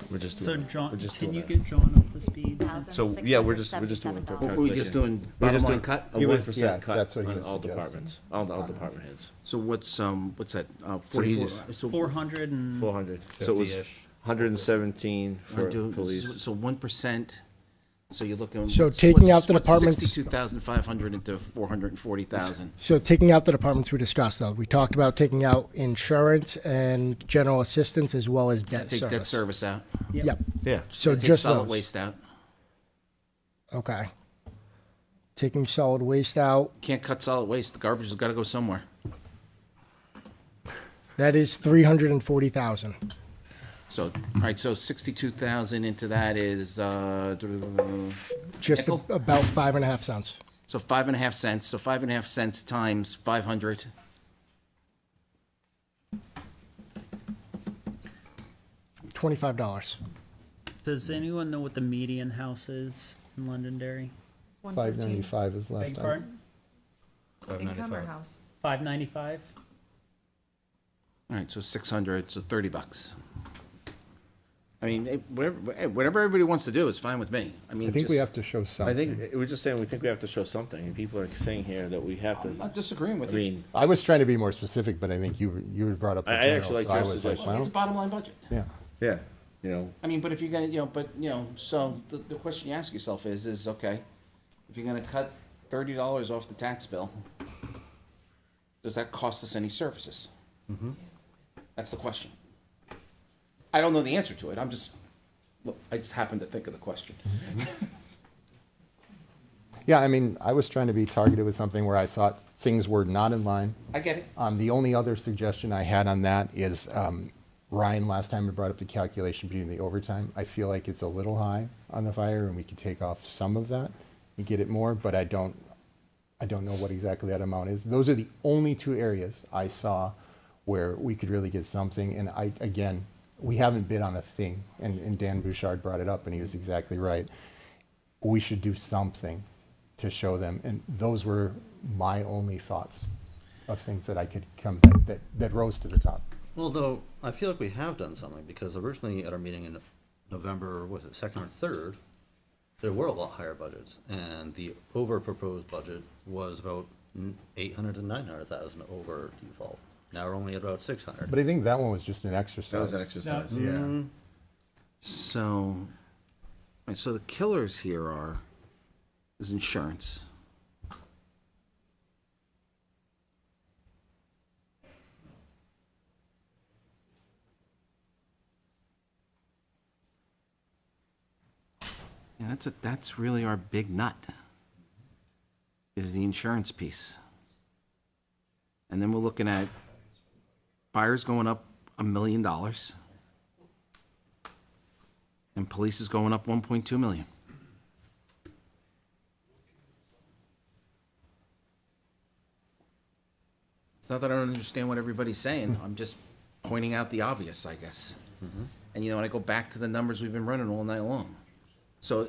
We're just So doing, John, we're just can doing you that. get John up to speed? So, yeah, we're just doing a quick What were we just doing, We're bottom just line doing cut? a He was- 1% yeah, cut that's what he on was all suggesting. departments, all department heads. So what's that, So 44? he just- So 400 and 400. So it was 50-ish. 117 for police. So 1%, so you're looking. So taking out the what's departments- 62,500 into 440,000. So taking out the departments we discussed, though, we talked about taking out insurance and general assistance as well as debt Take service. debt service out. Yep. Yeah. So Take just solid those. waste out. Okay. Taking solid waste out, Can't cut solid waste. The garbage has got to go somewhere. that is 340,000. So, all right, so 62,000 into that is, Just nickel? about 5.5 cents. So 5.5 cents. So 5.5 cents times 500. $25. Does anyone know what the median house is in Londonderry? 595 is last Beg time. pardon? Income or house? 595? All right, so 600, so $30. I mean, whatever everybody wants to do is fine with me. I mean, I think we just- have to show I something. think, we're just saying, we think we have to show something, and people are saying here that we have to. I'm not disagreeing with I you. mean, I was trying to be more specific, but I think you brought up the I general, actually like so I your was like, suggestion. It's a well, bottom line budget. yeah. yeah, you know, I mean, but if you're gonna, so the question you ask yourself is, okay, if you're gonna cut $30 off the tax bill, does that cost us any services? That's the question. I don't know the answer to it. I just happened to think of the question. Yeah, I mean, I was trying to be targeted with something where I thought things were not in line. I get it. The only other suggestion I had on that is Ryan last time had brought up the calculation between the overtime. I feel like it's a little high on the fire, and we could take off some of that and get it more, but I don't know what exactly that amount is. Those are the only two areas I saw where we could really get something. And we haven't bid on a thing, and Dan Bouchard brought it up, and he was exactly right. We should do something to show them, and those were my only thoughts of things that I could come that rose to the top. Well, though, I feel like we have done something, because originally at our meeting in November, was it 2nd or 3rd, there were a lot higher budgets, and the over-proposed budget was about 800 to 900,000 over default. Now we're only at about 600. But I think that one was just an exercise. that was an exercise. Yeah. So, right, so the killers here is insurance. Yeah, that's really our big nut, is the insurance piece. And then we're looking at fires going up $1 million. And police is going up 1.2 million. It's not that I don't understand what everybody's saying. I'm just pointing out the obvious, I guess. And when I go back to the numbers we've been running all night long. So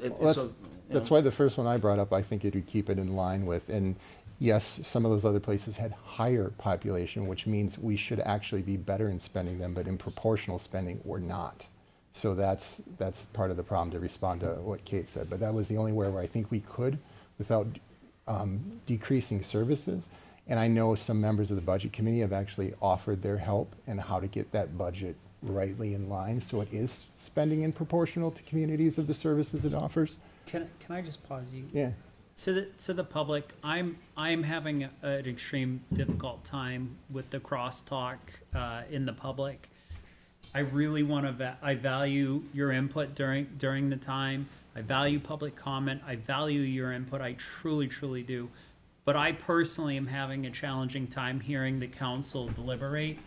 That's why the first one I brought up, I think it would keep it in line with, and yes, some of those other places had higher population, which means we should actually be better in spending them, but in proportional spending, we're not. So that's part of the problem, to respond to what Kate said. But that was the only where I think we could, without decreasing services. And I know some members of the budget committee have actually offered their help in how to get that budget rightly in line, so it is spending in proportional to communities of the services it offers. Can I just pause you? Yeah. To the public, I'm having an extreme difficult time with the crosstalk in the public. I really want to. I value your input during the time. I value public comment. I value your input. I truly do. But I personally am having a challenging time hearing the council deliberate.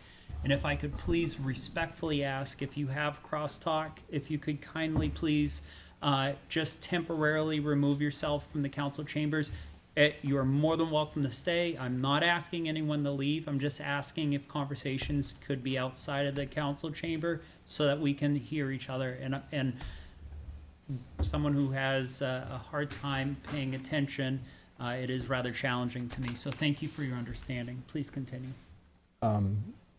And if I could please respectfully ask, if you have crosstalk, if you could kindly please just temporarily remove yourself from the council chambers. You are more than welcome to stay. I'm not asking anyone to leave. I'm just asking if conversations could be outside of the council chamber so that we can hear each other. And someone who has a hard time paying attention, it is rather challenging to me. So thank you for your understanding. Please continue.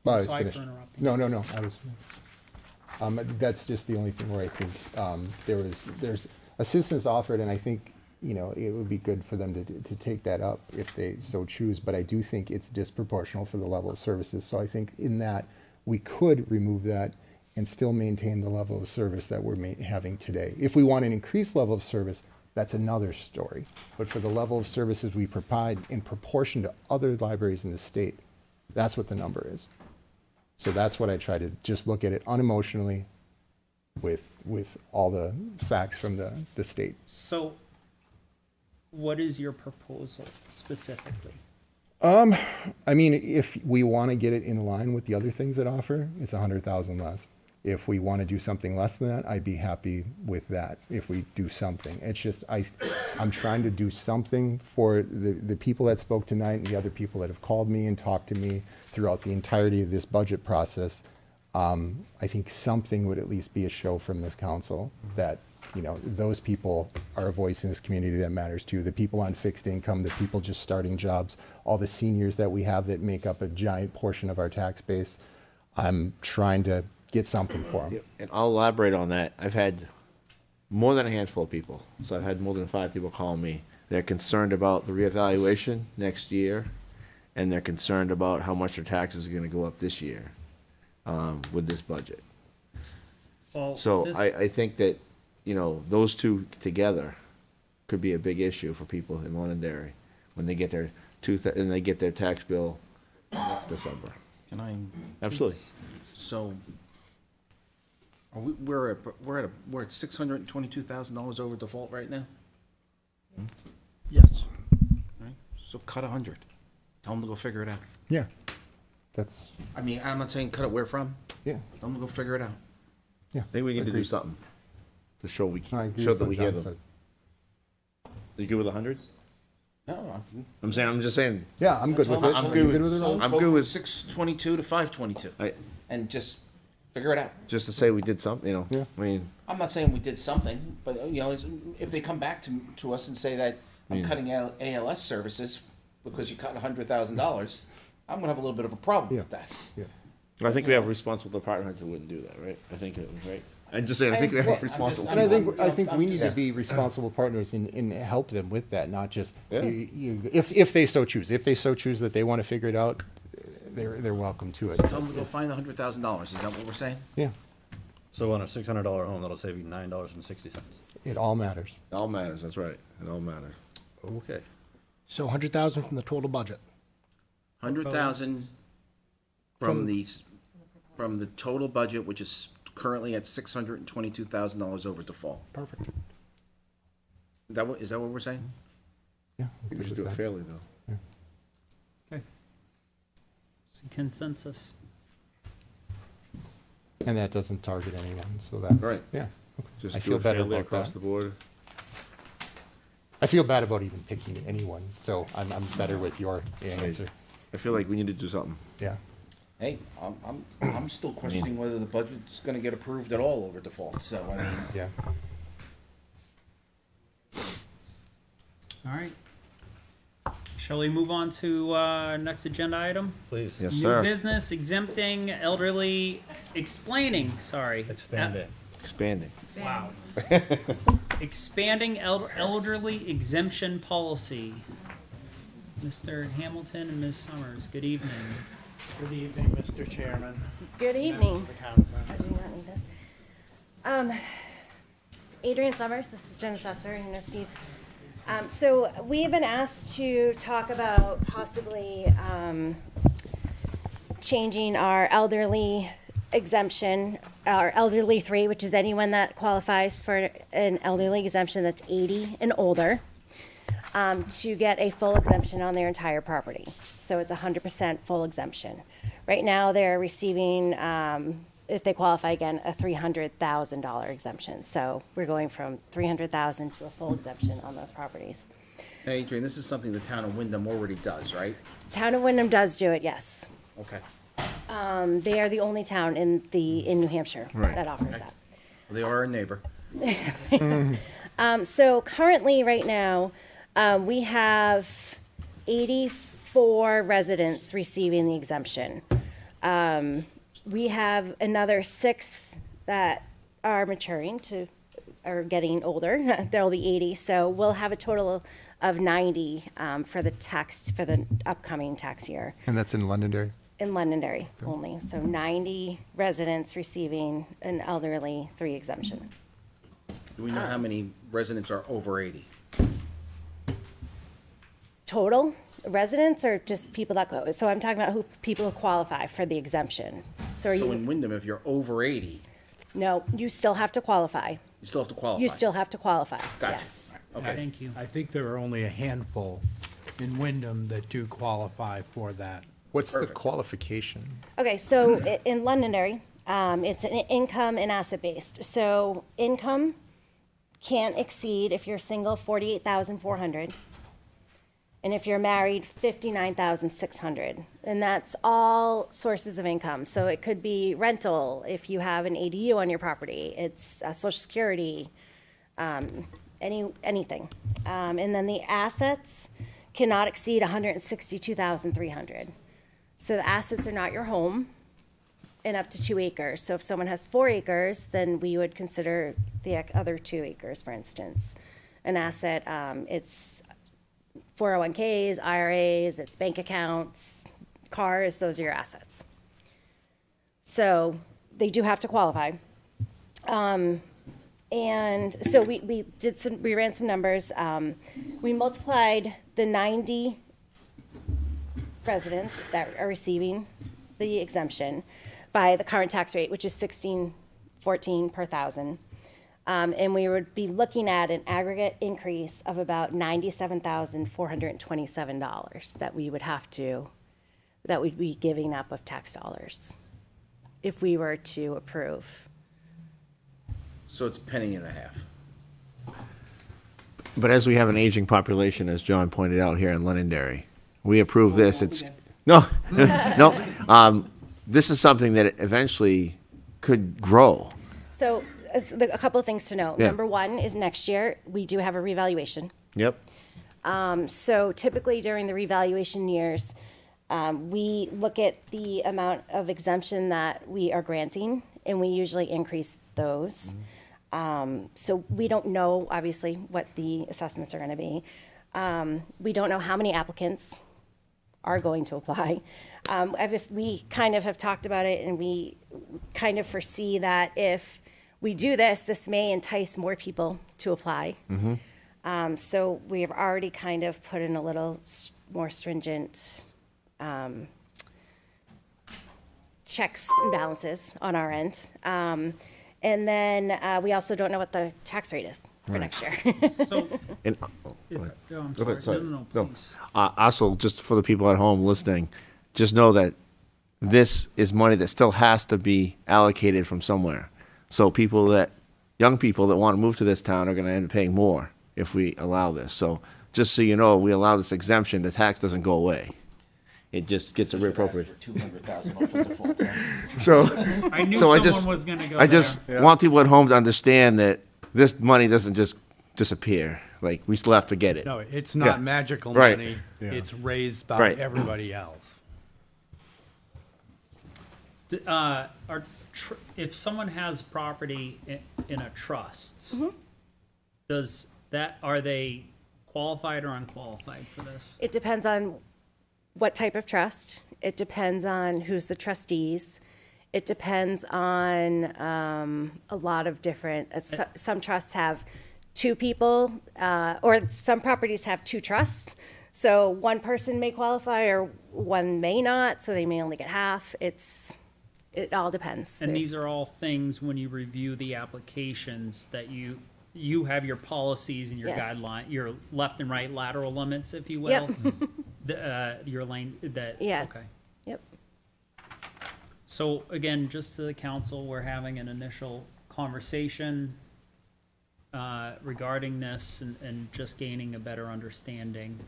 Well, I was Sorry finished. for interrupting. No, I was finished. That's just the only thing where I think there's assistance offered, and I think it would be good for them to take that up if they so choose. But I do think it's disproportional for the level of services. So I think in that we could remove that and still maintain the level of service that we're having today. If we want an increased level of service, that's another story. But for the level of services we provide in proportion to other libraries in the state, that's what the number is. So that's what I try to just look at it unemotionally with all the facts from the state. So what is your proposal specifically? I mean, if we want to get it in line with the other things that offer, it's 100,000 less. If we want to do something less than that, I'd be happy with that if we do something. It's just, I'm trying to do something for the people that spoke tonight and the other people that have called me and talked to me throughout the entirety of this budget process. I think something would at least be a show from this council that, those people are a voice in this community that matters too. The people on fixed income, the people just starting jobs, all the seniors that we have that make up a giant portion of our tax base. I'm trying to get something for them. And I'll elaborate on that. I've had more than a handful of people. So I've had more than 5 people call me. They're concerned about the reevaluation next year, and they're concerned about how much their taxes are going to go up this year with this budget. Well, So I think that, those two together could be a big issue for people in Londonderry when they get their tax bill next December. Can I? Absolutely. So, we're at $622,000 over default right now. Yes. Right. So cut 100. Tell them to go figure it out. Yeah, that's, I mean, I'm not saying cut it where from. yeah, Tell them to go figure it out. yeah. I think we need to do Agreed. something to show I agree show with that what we hear John them. said. You good with 100? No, I'm just saying. Yeah, I'm good with it. I'm good with it all. I'm good with 622 to 522, and just figure it out. just to say we did something, Yeah. I mean, I'm not saying we did something, but if they come back to us and say that I'm cutting ALS services because you cut $100,000, I'm gonna have a little bit of a problem with that. Yeah. I think we have responsible department heads that wouldn't do that, right? I think it was right. I'm just saying, I think we have understand. responsible. And I think I'm we need to just- be responsible partners and help them with that, not just, Yeah. if they so choose. If they so choose that they want to figure it out, they're welcome to it. Tell them to go find the $100,000. Is that what we're saying? Yeah, So on a $600 home, that'll save you $9.60. it all matters. It all matters, that's right. It all matters. Okay. So 100,000 from the total budget. 100,000 from the total budget, which is currently at $622,000 over default. Perfect. Is that what we're saying? Yeah. I think we should do it fairly, though. Okay. It's a consensus. And that doesn't target anyone, so that's, Right. yeah. Just I do feel it better fairly about across that. the board. I feel bad about even picking anyone, so I'm better with your answer. I feel like we need to do something. Yeah. Hey, I'm still questioning whether the budget's gonna get approved at all over default, so, I mean. Yeah. All right. Shall we move on to next agenda item? Please. Yes, New sir. business, exempting elderly, expanding, sorry. Expand it. Expanding. Wow. Expanding elderly exemption policy. Mr. Hamilton and Ms. Summers, good evening. Good evening, Mr. Chairman. Good evening. Members of the council. I do not need this. Adrian Summers, Assistant Assessor, Steve. So we have been asked to talk about possibly changing our elderly exemption, our elderly 3, which is anyone that qualifies for an elderly exemption that's 80 and older, to get a full exemption on their entire property. So it's 100% full exemption. Right now, they're receiving, if they qualify again, a $300,000 exemption. So we're going from $300,000 to a full exemption on those properties. Hey, Adrian, this is something the town of Wyndham already does, right? The town of Wyndham does do it, yes. Okay. They are the only town in New Hampshire Right. that offers that. Well, they are a neighbor. So currently, right now, we have 84 residents receiving the exemption. We have another 6 that are maturing are getting older. There'll be 80, so we'll have a total of 90 for the upcoming tax year. And that's in Londonderry? In Londonderry only, so 90 residents receiving an elderly 3 exemption. Do we know how many residents are over 80? Total residents or just people that go? So I'm talking about people who qualify for the exemption. So in Wyndham, if you're over 80, No, you still have to qualify. you still have to qualify? You still have to qualify, Gotcha. yes. Okay. Thank you. I think there are only a handful in Wyndham that do qualify for that. What's the qualification? Okay, so in Londonderry, it's an income and asset-based. So income can't exceed, if you're single, 48,400. And if you're married, 59,600. And that's all sources of income. So it could be rental, if you have an ADU on your property. It's Social Security, anything. And then the assets cannot exceed 162,300. So the assets are not your home and up to 2 acres. So if someone has 4 acres, then we would consider the other 2 acres, for instance, an asset. It's 401ks, IRAs, it's bank accounts, cars, those are your assets. So they do have to qualify. And so we ran some numbers. We multiplied the 90 residents that are receiving the exemption by the current tax rate, which is $16.14 per thousand. And we would be looking at an aggregate increase of about $97,427 that we'd be giving up of tax dollars if we were to approve. So it's penny and a half. But as we have an aging population, as John pointed out here in Londonderry, we approve this, it's, no, no. This is something that eventually could grow. So a couple of things to note. Yeah. Number one is next year, we do have a revaluation. Yep. So typically during the revaluation years, we look at the amount of exemption that we are granting, and we usually increase those. So we don't know, obviously, what the assessments are going to be. We don't know how many applicants are going to apply. We kind of have talked about it, and we kind of foresee that if we do this, this may entice more people to apply. So we have already kind of put in a little more stringent checks and balances on our end. And then we also don't know what the tax rate is for next year. So, And, I'm Go sorry. ahead, No, No. please. Also, just for the people at home listening, just know that this is money that still has to be allocated from somewhere. So young people that want to move to this town are going to end up paying more if we allow this. So just so you know, we allow this exemption, the tax doesn't go away. It just gets reappropriated. $200,000 off in default. So, I knew so I someone just, was gonna go I just there. want people at home to understand that this money doesn't just disappear. Like, we still have to get it. No, it's Yeah. not magical Right. money. Yeah. It's raised by Right. everybody else. If someone has property in a trust, are they qualified or unqualified for this? It depends on what type of trust. It depends on who's the trustees. It depends on a lot of different, some trusts have 2 people, or some properties have 2 trusts. So one person may qualify or one may not, so they may only get half. It all depends. And these are all things when you review the applications that you have your policies and your Yes. guideline, your left and right lateral limits, if you will. Yep. Your lane, that, Yeah. okay. Yep. So again, just to the council, we're having an initial conversation regarding this and just gaining a better understanding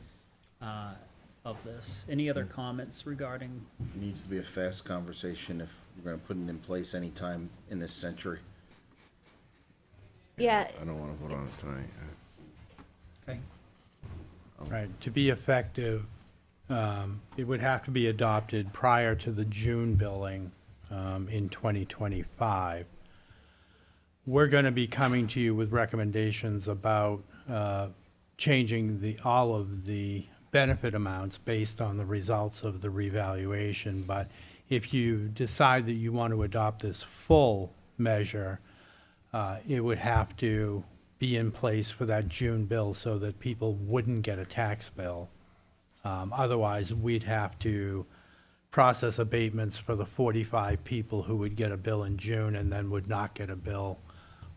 of this. Any other comments regarding? It needs to be a fast conversation if we're gonna put it in place anytime in this century. Yeah, I don't want to vote on it tonight. Okay. Right, to be effective, it would have to be adopted prior to the June billing in 2025. We're going to be coming to you with recommendations about changing all of the benefit amounts based on the results of the revaluation. But if you decide that you want to adopt this full measure, it would have to be in place for that June bill so that people wouldn't get a tax bill. Otherwise, we'd have to process abatements for the 45 people who would get a bill in June and then would not get a bill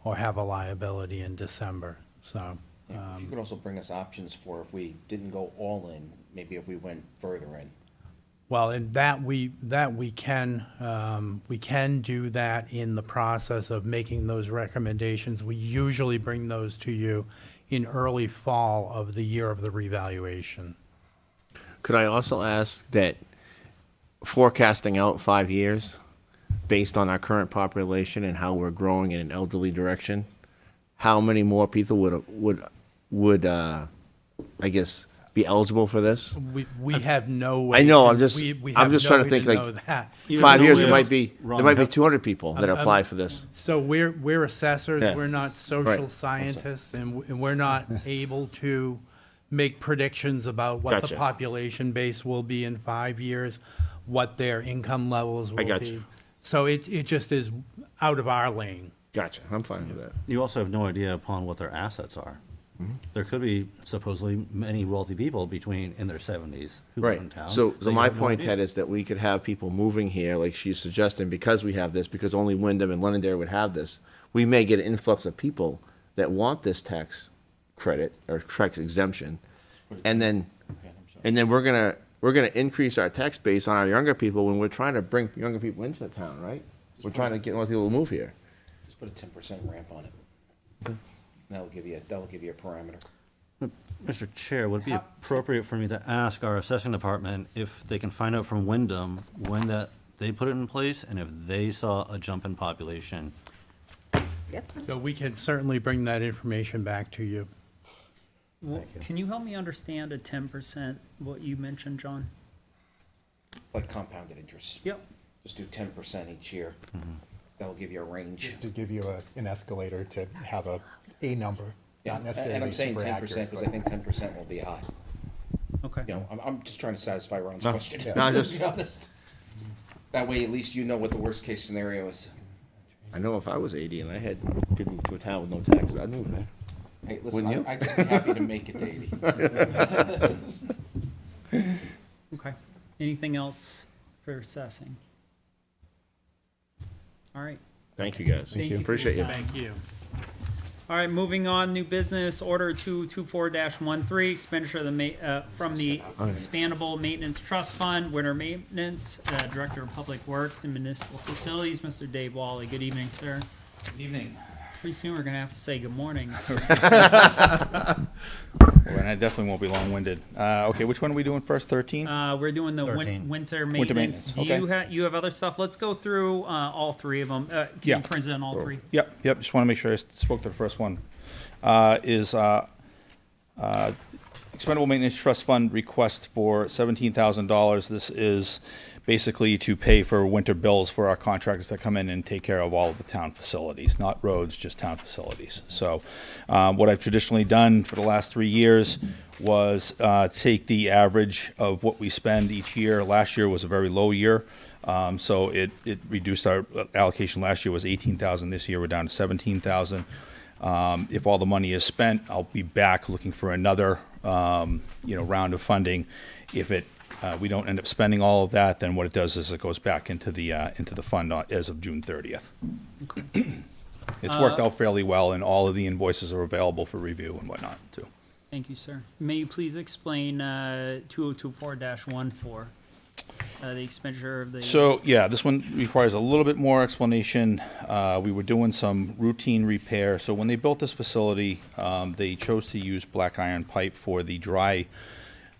or have a liability in December. So, If you could also bring us options for if we didn't go all in, maybe if we went further in. well, and that we can do that in the process of making those recommendations. We usually bring those to you in early fall of the year of the revaluation. Could I also ask that forecasting out 5 years, based on our current population and how we're growing in an elderly direction, how many more people would I guess be eligible for this? We have no way. I know. to- I'm have just no trying to way think know like that. 5 years. no There way might be wrong. 200 people that apply for this. So we're assessors. Yeah. We're not social Right. scientists, and we're not able to make predictions about what Gotcha. the population base will be in 5 years, what their income levels will gotcha. be. So it just is out of our lane. Gotcha. I'm fine with that. You also have no idea upon what their assets are. There could be supposedly many wealthy people in their 70s who live Right. in town. So that you my have no point, idea. Ted, is that we could have people moving here, like she's suggesting, because we have this, because only Wyndham and Londonderry would have this. We may get an influx of people that want this tax credit or tax exemption, and then we're gonna increase our tax base on our younger people when we're trying to bring younger people into the town, right? We're trying to get more people to move here. Just put a 10% ramp on it. That'll give you a parameter. Mr. Chair, would it be appropriate for me to ask our assessing department if they can find out from Wyndham when that they put it in place and if they saw a jump in population? So we can certainly bring that information back to you. Well, can you help me understand a 10%, what you mentioned, John? It's like compounded interest. Yep. Just do 10% each year. That'll give you a range. Just to give you an escalator to have a number, Yeah, not necessarily and I'm saying super 10% accurate, because I but- think 10% will be high. Okay. You know, I'm just trying to satisfy Ron's No, question. yeah. No, To just- be honest. That way, at least you know what the worst case scenario is. I know if I was 80 and I had to move to a town with no taxes, I'd move there. Hey, listen, Wouldn't you? I'd just be happy to make it to 80. Okay. Anything else for assessing? All right. Thank you, guys. Thank you for Appreciate your you. time. Thank you. All right, moving on, new business, order 224-13, expenditure of from the expandable maintenance trust fund, winter maintenance, Director of Public Works and Municipal Facilities, Mr. Dave Wally. Good evening, sir. Good evening. Pretty soon we're gonna have to say good morning. And I definitely won't be long-winded. Okay, which one are we doing first, 13? We're doing the 13. winter Winter maintenance. maintenance, Do you have other stuff? Let's go through all three of them. Can Yeah. you present all three? Yep, just want to make sure I spoke to the first one. Expendable Maintenance Trust Fund request for $17,000. This is basically to pay for winter bills for our contractors that come in and take care of all of the town facilities, not roads, just town facilities. So what I've traditionally done for the last 3 years was take the average of what we spend each year. Last year was a very low year, so it reduced our allocation. Last year was $18,000. This year we're down to $17,000. If all the money is spent, I'll be back looking for another round of funding. If we don't end up spending all of that, then what it does is it goes back into the fund as of June 30th. It's worked out fairly well, and all of the invoices are available for review and whatnot too. Thank you, sir. May you please explain 2024-14? the expenditure of the. So, yeah, this one requires a little bit more explanation. We were doing some routine repair. So when they built this facility, they chose to use black iron pipe for the dry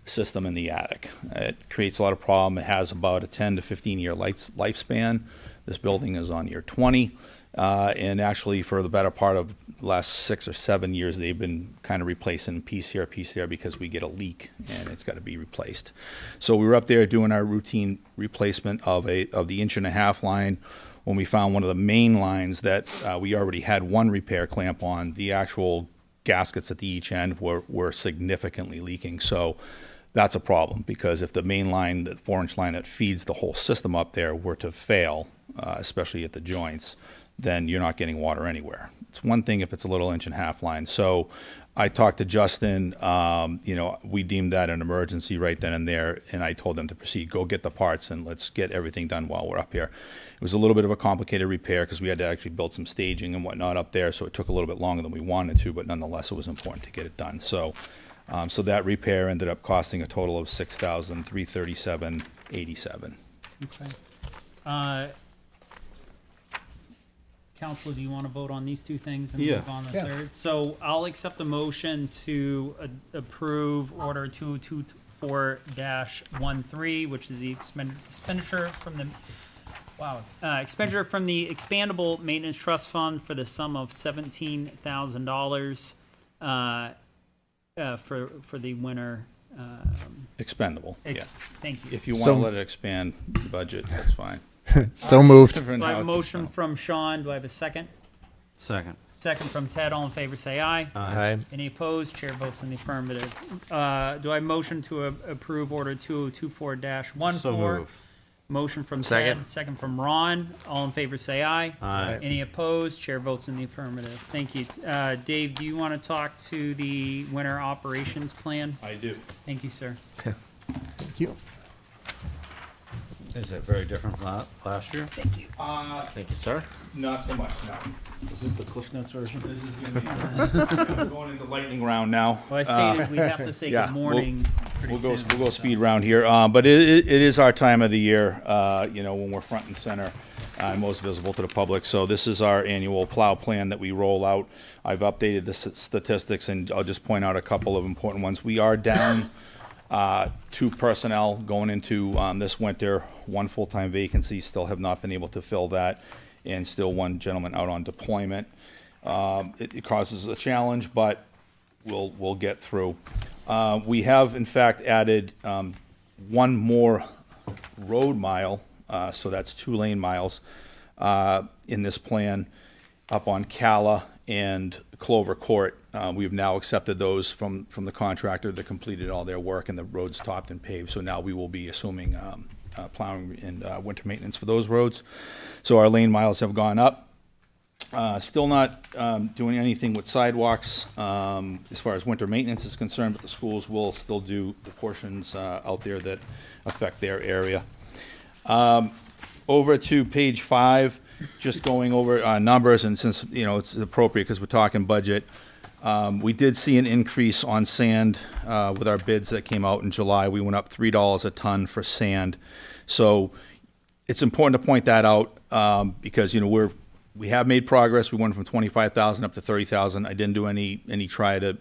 system in the attic. It creates a lot of problem. It has about a 10 to 15 year lifespan. This building is on year 20. And actually, for the better part of the last 6 or 7 years, they've been kind of replacing piece here, piece there, because we get a leak and it's got to be replaced. So we were up there doing our routine replacement of the 1.5-inch line. When we found one of the main lines that we already had one repair clamp on, the actual gaskets at the each end were significantly leaking. So that's a problem, because if the main line, the 4-inch line that feeds the whole system up there, were to fail, especially at the joints, then you're not getting water anywhere. It's one thing if it's a little 1.5-inch line. So I talked to Justin, we deemed that an emergency right then and there, and I told them to proceed, go get the parts and let's get everything done while we're up here. It was a little bit of a complicated repair because we had to actually build some staging and whatnot up there, so it took a little bit longer than we wanted to, but nonetheless it was important to get it done. So that repair ended up costing a total of $6,337.87. Okay. Council, do you want to vote on these two things and move on the third? So I'll accept the motion to approve Order 2024-13, which is the expenditure from the expenditure from the Expandable Maintenance Trust Fund for the sum of $17,000 for the winter. Expendable. Thank you. If you want to let it expand the budget, that's fine. So moved. So I have a motion from Sean. Do I have a second? Second. Second from Ted. All in favor, say aye. Aye. Any opposed? Chair votes in the affirmative. Do I have a motion to approve Order 2024-14? So moved. Motion from Second. Ted, second from Ron. All in favor, say aye. Aye. Any opposed? Chair votes in the affirmative. Thank you. Dave, do you want to talk to the winter operations plan? I do. Thank you, sir. Thank you. Is that very different from last year? Thank you. Thank you, sir. Not so much, no. Is this the Cliff Notes version? This is going to be, we're going into lightning round now. Well, I stated we have to say good morning pretty soon. We'll go speed round here, but it is our time of the year, when we're front and center and most visible to the public. So this is our annual plow plan that we roll out. I've updated the statistics, and I'll just point out a couple of important ones. We are down 2 personnel going into this winter, 1 full-time vacancy, still have not been able to fill that, and still 1 gentleman out on deployment. It causes a challenge, but we'll get through. We have, in fact, added 1 more road mile, so that's 2 lane miles in this plan up on Calla and Clover Court. We've now accepted those from the contractor that completed all their work, and the roads topped and paved. So now we will be assuming plowing and winter maintenance for those roads. So our lane miles have gone up. Still not doing anything with sidewalks as far as winter maintenance is concerned, but the schools will still do the portions out there that affect their area. Over to page 5, just going over numbers, and since it's appropriate because we're talking budget, we did see an increase on sand with our bids that came out in July. We went up $3 a ton for sand. So it's important to point that out because we have made progress. We went from 25,000 up to 30,000. I didn't do any try to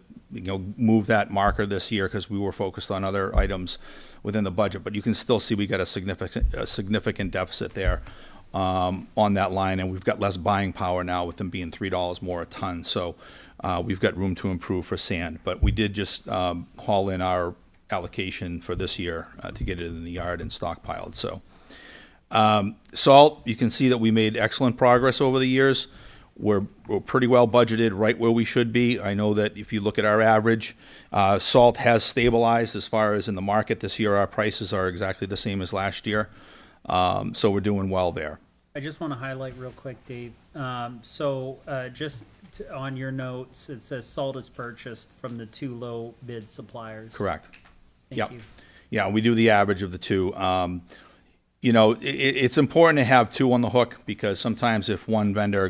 move that marker this year because we were focused on other items within the budget. But you can still see we got a significant deficit there on that line, and we've got less buying power now with them being $3 more a ton. So we've got room to improve for sand. But we did just haul in our allocation for this year to get it in the yard and stockpiled. So salt, you can see that we made excellent progress over the years. We're pretty well budgeted right where we should be. I know that if you look at our average, salt has stabilized as far as in the market this year. Our prices are exactly the same as last year. So we're doing well there. I just want to highlight real quick, Dave. On your notes, it says salt is purchased from the 2 low bid suppliers. Correct. Thank you. Yeah, we do the average of the 2. It's important to have 2 on the hook because sometimes if one vendor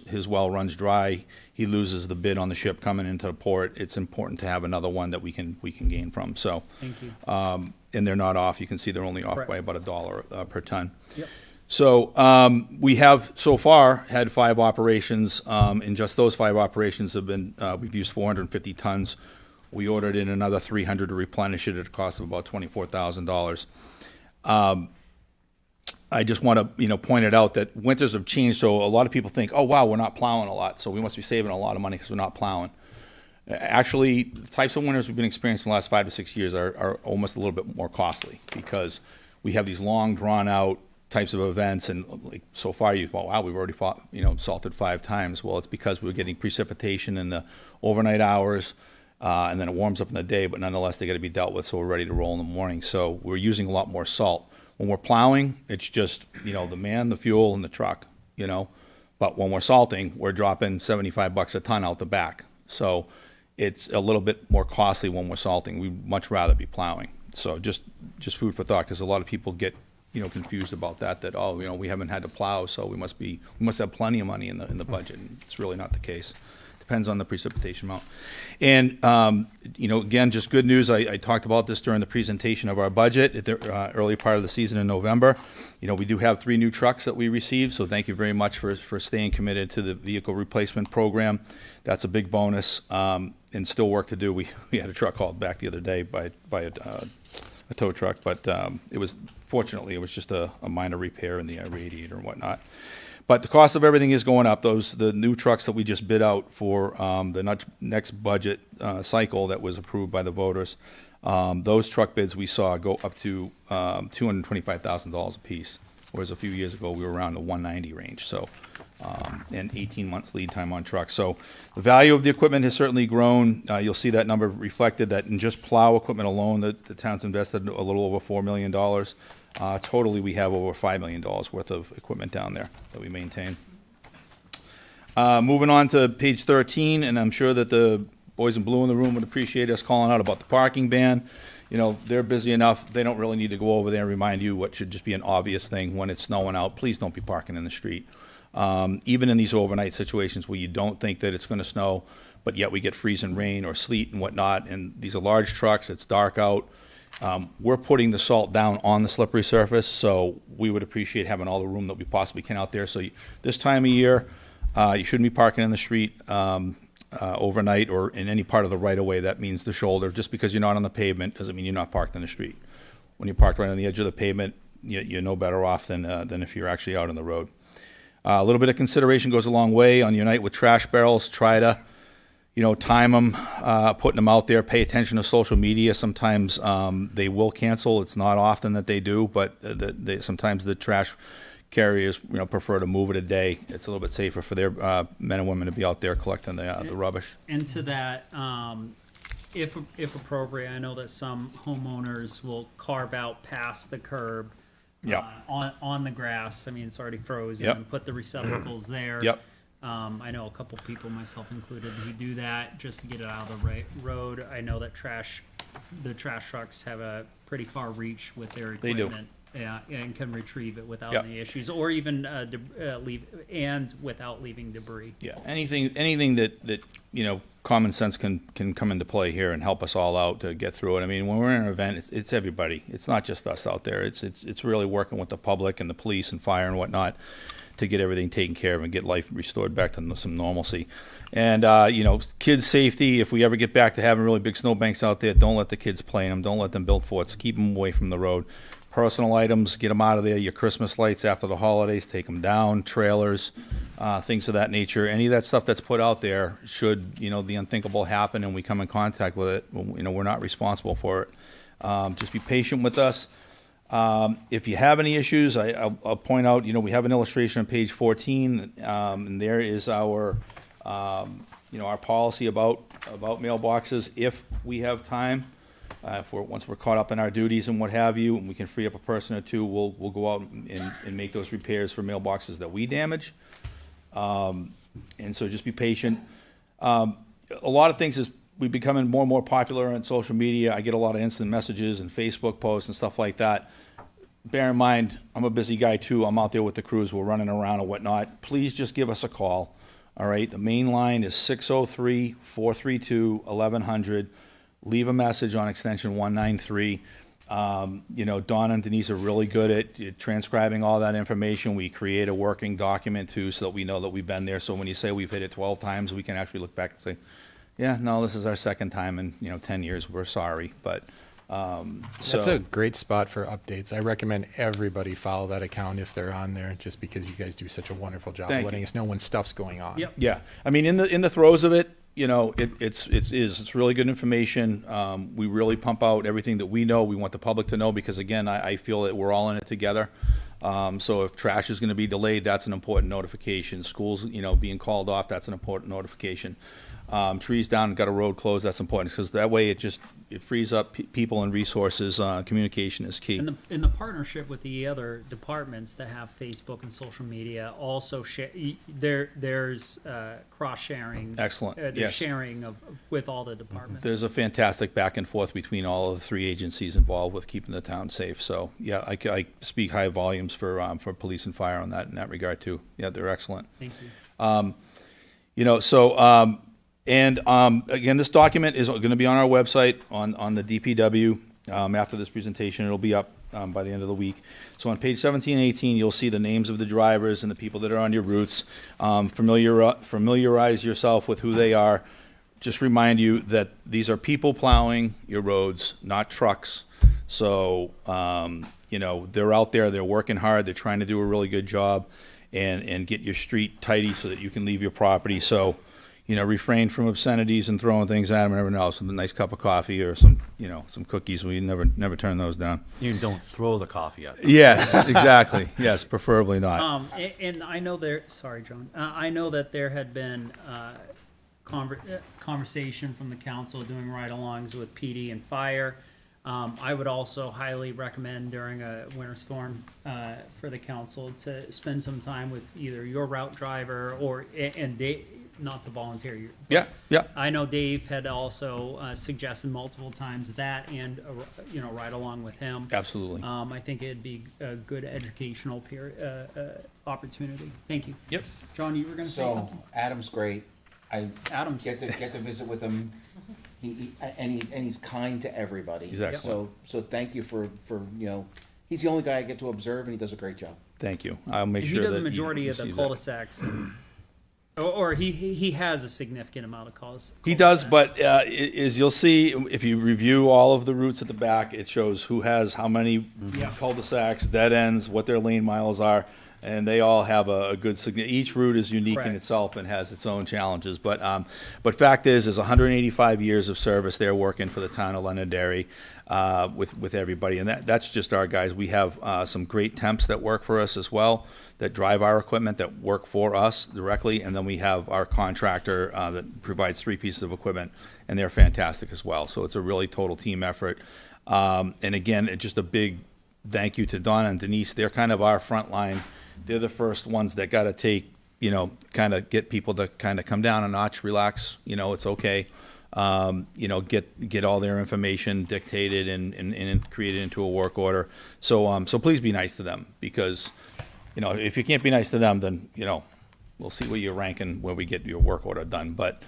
his well runs dry, he loses the bid on the ship coming into the port. It's important to have another one that we can gain from. So, thank you. and they're not off. You can see they're only off Correct. by about $1 per ton. Yep. So we have so far had 5 operations, and just those 5 operations have been, we've used 450 tons. We ordered in another 300 to replenish it at a cost of about $24,000. I just want to, point it out that winters have changed, so a lot of people think, oh, wow, we're not plowing a lot, so we must be saving a lot of money because we're not plowing. Actually, the types of winters we've been experiencing the last 5 to 6 years are almost a little bit more costly because we have these long, drawn-out types of events, and like so far, we've already salted 5 times. Well, it's because we're getting precipitation in the overnight hours, and then it warms up in the day, but nonetheless, they got to be dealt with, so we're ready to roll in the morning. So we're using a lot more salt. When we're plowing, it's just, the man, the fuel, and the truck, But when we're salting, we're dropping $75 a ton out the back. So it's a little bit more costly when we're salting. We'd much rather be plowing. So just food for thought, because a lot of people get, confused about that, we haven't had to plow, so we must have plenty of money in the budget. And it's really not the case. Depends on the precipitation amount. And, again, just good news. I talked about this during the presentation of our budget at the early part of the season in November. We do have 3 new trucks that we received, so thank you very much for staying committed to the vehicle replacement program. That's a big bonus, and still work to do. We had a truck hauled back the other day by a tow truck, but fortunately, it was just a minor repair in the radiator and whatnot. But the cost of everything is going up. The new trucks that we just bid out for the next budget cycle that was approved by the voters, those truck bids we saw go up to $225,000 a piece, whereas a few years ago we were around the 190 range. So, and 18 months lead time on trucks. So the value of the equipment has certainly grown. You'll see that number reflected that in just plow equipment alone, the town's invested a little over $4 million. Totally, we have over $5 million worth of equipment down there that we maintain. Moving on to page 13, and I'm sure that the boys in blue in the room would appreciate us calling out about the parking ban. They're busy enough. They don't really need to go over there and remind you what should just be an obvious thing. When it's snowing out, please don't be parking in the street. Even in these overnight situations where you don't think that it's going to snow, but yet we get freezing rain or sleet and whatnot, and these are large trucks, it's dark out. We're putting the salt down on the slippery surface, so we would appreciate having all the room that we possibly can out there. So this time of year, you shouldn't be parking in the street overnight or in any part of the right-of-way. That means the shoulder. Just because you're not on the pavement doesn't mean you're not parked in the street. When you're parked right on the edge of the pavement, you're no better off than if you're actually out on the road. A little bit of consideration goes a long way. On your night with trash barrels, try to time them, putting them out there. Pay attention to social media. Sometimes they will cancel. It's not often that they do, but sometimes the trash carriers prefer to move it a day. It's a little bit safer for their men and women to be out there collecting the rubbish. And to that, if appropriate, I know that some homeowners will carve out past the curb. Yep. On the grass. I mean, it's already frozen. Yep. And put the receptacles there. Yep. I know a couple people, myself included, who do that just to get it out of the road. I know that the trash trucks have a pretty far reach with their They do. equipment. Yeah, and can retrieve it without Yep. any issues, or even without leaving debris. Yeah, anything that common sense can come into play here and help us all out to get through it. I mean, when we're in an event, it's everybody. It's not just us out there. It's really working with the public and the police and fire and whatnot to get everything taken care of and get life restored back to some normalcy. And kids' safety. If we ever get back to having really big snowbanks out there, don't let the kids play in them. Don't let them build forts. Keep them away from the road. Personal items, get them out of there. Your Christmas lights after the holidays, take them down. Trailers, things of that nature. Any of that stuff that's put out there, should the unthinkable happen and we come in contact with it, we're not responsible for it. Just be patient with us. If you have any issues, I'll point out. We have an illustration on page 14, and there is our our policy about mailboxes. If we have time. Once we're caught up in our duties and what have you, and we can free up a person or two, we'll go out and make those repairs for mailboxes that we damage. And so just be patient. A lot of things is we're becoming more and more popular on social media. I get a lot of instant messages and Facebook posts and stuff like that. Bear in mind, I'm a busy guy too. I'm out there with the crews. We're running around and whatnot. Please just give us a call. All right. The main line is 603-432-1100. Leave a message on extension 193. You know, Donna and Denise are really good at transcribing all that information. We create a working document too, so that we know that we've been there. So when you say we've hit it 12 times, we can actually look back and say, yeah, no, this is our second time in, 10 years. We're sorry. But, That's a great spot for updates. I recommend everybody follow that account if they're on there, just because you guys do such a wonderful job Thank of letting you. us know when stuff's going on. Yep. Yeah, I mean, in the throes of it, it's really good information. We really pump out everything that we know. We want the public to know because, again, I feel that we're all in it together. So if trash is going to be delayed, that's an important notification. Schools, being called off, that's an important notification. Trees down, got a road closed, that's important because that way it frees up people and resources. Communication is key. In the partnership with the other departments that have Facebook and social media, also there's cross sharing. Excellent. There's Yes. sharing with all the departments. There's a fantastic back and forth between all of the three agencies involved with keeping the town safe. So yeah, I speak high volumes for police and fire on that in that regard too. Yeah, they're excellent. Thank you. Again, this document is going to be on our website on the DPW. After this presentation, it'll be up by the end of the week. So on page 17 and 18, you'll see the names of the drivers and the people that are on your routes. Familiarize yourself with who they are. Just remind you that these are people plowing your roads, not trucks. So, they're out there, they're working hard, they're trying to do a really good job and get your street tidy so that you can leave your property. So, refrain from obscenities and throwing things at them and everything else with a nice cup of coffee or some cookies. We never turn those down. You don't throw the coffee at them. Yes, exactly. Yes, preferably not. And I know sorry, John. I know that there had been conversation from the council doing ride-alongs with PD and fire. I would also highly recommend during a winter storm for the council to spend some time with either your route driver and Dave, not to volunteer. Yeah. I know Dave had also suggested multiple times that and ride along with him. Absolutely. I think it'd be a good educational opportunity. Thank you. Yep. John, you were going to say something? Adam's great. Adam's get to visit with him. And he's kind to everybody. He's excellent. So thank you for he's the only guy I get to observe, and he does a great job. Thank you. I'll make He sure does that a majority of the receives cul-de-sacs. Or he has a significant amount of calls. He does, but as you'll see, if you review all of the routes at the back, it shows who has how many cul-de-sacs, dead ends, what their lane miles are, and they all have a good each route is unique in Correct. itself and has its own challenges. But fact is 185 years of service there working for the town of Londonderry with everybody, and that's just our guys. We have some great temps that work for us as well, that drive our equipment, that work for us directly, and then we have our contractor that provides 3 pieces of equipment, and they're fantastic as well. So it's a really total team effort. And again, it's just a big thank you to Donna and Denise. They're kind of our front line. They're the first ones that got to take, kind of get people to kind of come down a notch, relax, it's okay. Get all their information dictated and created into a work order. So please be nice to them because, if you can't be nice to them, then, we'll see where you're ranking when we get your work order done. But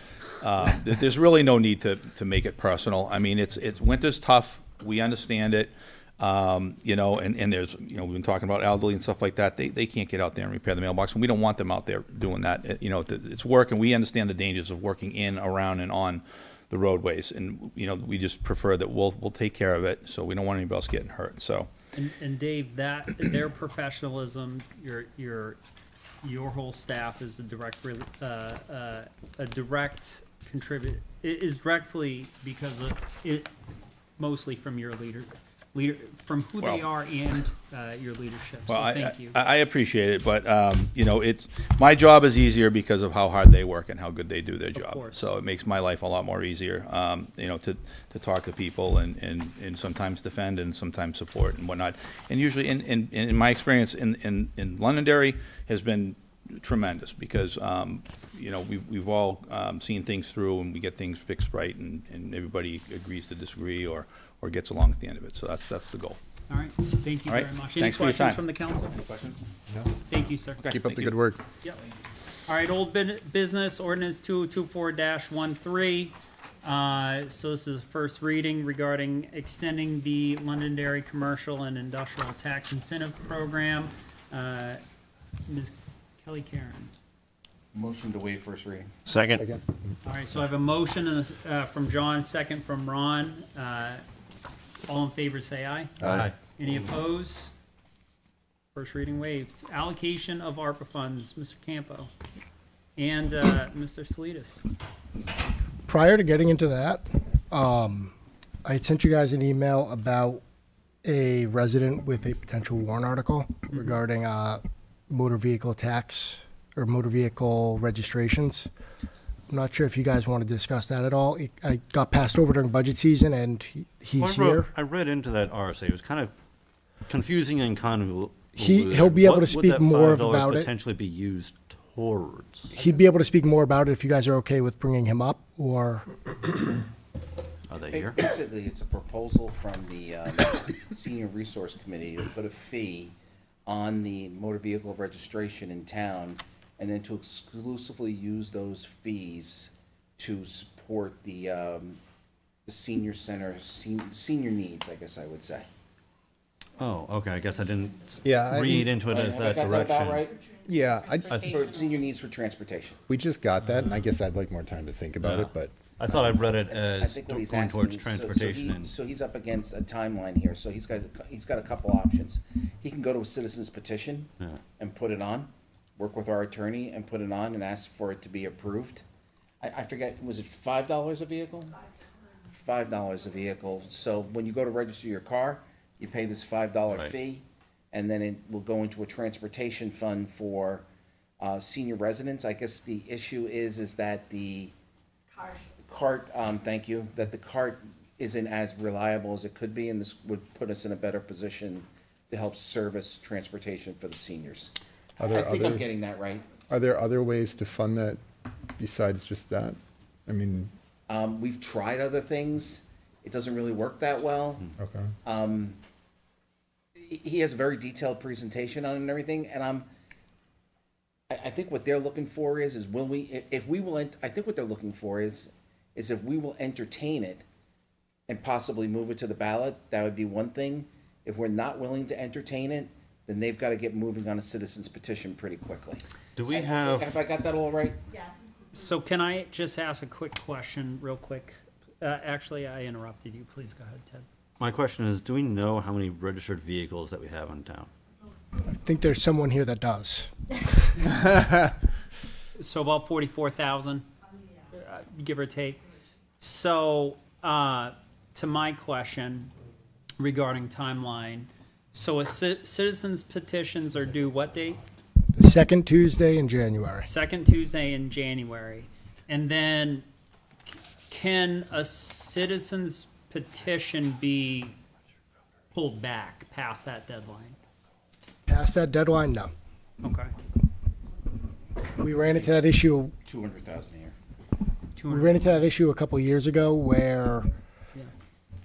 there's really no need to make it personal. I mean, it's winter's tough. We understand it. And there's, we've been talking about elderly and stuff like that. They can't get out there and repair the mailbox, and we don't want them out there doing that. It's work, and we understand the dangers of working in, around, and on the roadways. And, we just prefer that we'll take care of it, so we don't want anybody else getting hurt, so. And Dave, their professionalism, your whole staff is a direct contributor. It is directly because of it, mostly from your leader from who they are and your leadership. So thank you. I appreciate it, but it's my job is easier because of how hard they work and how good they do their job. Course. So it makes my life a lot more easier. To talk to people and sometimes defend and sometimes support and whatnot. And usually, in my experience in Londonderry has been tremendous because we've all seen things through and we get things fixed right and everybody agrees to disagree or gets along at the end of it. So that's the goal. All right. Thank you All right. very much. Thanks for Any your questions time. from the council? Any questions? No. Thank you, sir. Okay. Keep up Thank the you. good work. Yep. All right, business ordinance 2024-13. So this is a first reading regarding extending the Londonderry Commercial and Industrial Tax Incentive Program. Ms. Kelly Karen. Motion to waive first reading. Second. Again. All right, so I have a motion and from John, second from Ron. All in favor, say aye. Aye. Any opposed? First reading waived. Allocation of ARPA funds, Mr. Campo. And Mr. Salidas. Prior to getting into that, I sent you guys an email about a resident with a potential warrant article regarding motor vehicle tax or motor vehicle registrations. I'm not sure if you guys want to discuss that at all. I got passed over during budget season, and he's here. I read into that RSA. It was kind of confusing and convoluted. He'll be able to What would speak that more $5 about it. potentially be used towards? He'd be able to speak more about it if you guys are okay with bringing him up, or Are they here? Basically, it's a proposal from the Senior Resource Committee to put a fee on the motor vehicle registration in town, and then to exclusively use those fees to support the senior center, senior needs, I guess I would say. Oh, okay. I guess I didn't Yeah, read into it as Have I that got that direction. about right? Yeah, For senior needs for transportation. we just got that, and I guess I'd like more time to think about Yeah. it, but I thought I read it I as think what he's going towards asking, transportation and so he's up against a timeline here, so he's got a couple options. He can go to a citizen's petition Yeah. and put it on, work with our attorney and put it on and ask for it to be approved. I forget, was it $5 a vehicle? $5 a vehicle, so when you go to register your car, you pay this $5 Right. fee, and then it will go into a transportation fund for senior residents. I guess the issue is that the cart, thank you, that the cart isn't as reliable as it could be, and this would put us in a better position to help service transportation for the seniors. Are there I think I'm other- getting that right. are there other ways to fund that besides just that? I mean, We've tried other things. It doesn't really work that well. okay. He has a very detailed presentation on it and everything, and I think what they're looking for is will we, if we will, I think what they're looking for is if we will entertain it and possibly move it to the ballot, that would be one thing. If we're not willing to entertain it, then they've got to get moving on a citizen's petition pretty quickly. Do we have? Have I got that all right? So can I just ask a quick question real quick? Actually, I interrupted you. Please go ahead, Ted. My question is, do we know how many registered vehicles that we have in town? I think there's someone here that does. So about 44,000, give or take. So, to my question regarding timeline, so citizens petitions are due what date? The second Tuesday in January. Second Tuesday in January. And then can a citizen's petition be pulled back past that deadline? Past that deadline, no. Okay. We ran into that issue. 200,000 a year. We ran into that issue a couple of years ago where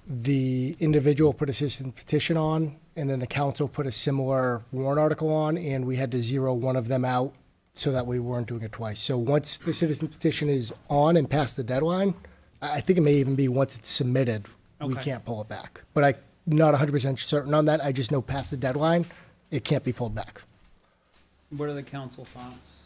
the individual put a citizen petition on, and then the council put a similar warrant article on, and we had to zero one of them out so that we weren't doing it twice. So once the citizen petition is on and past the deadline, I think it may even be once it's submitted, we Okay. can't pull it back. But I'm not 100% certain on that. I just know past the deadline, it can't be pulled back. What are the council thoughts?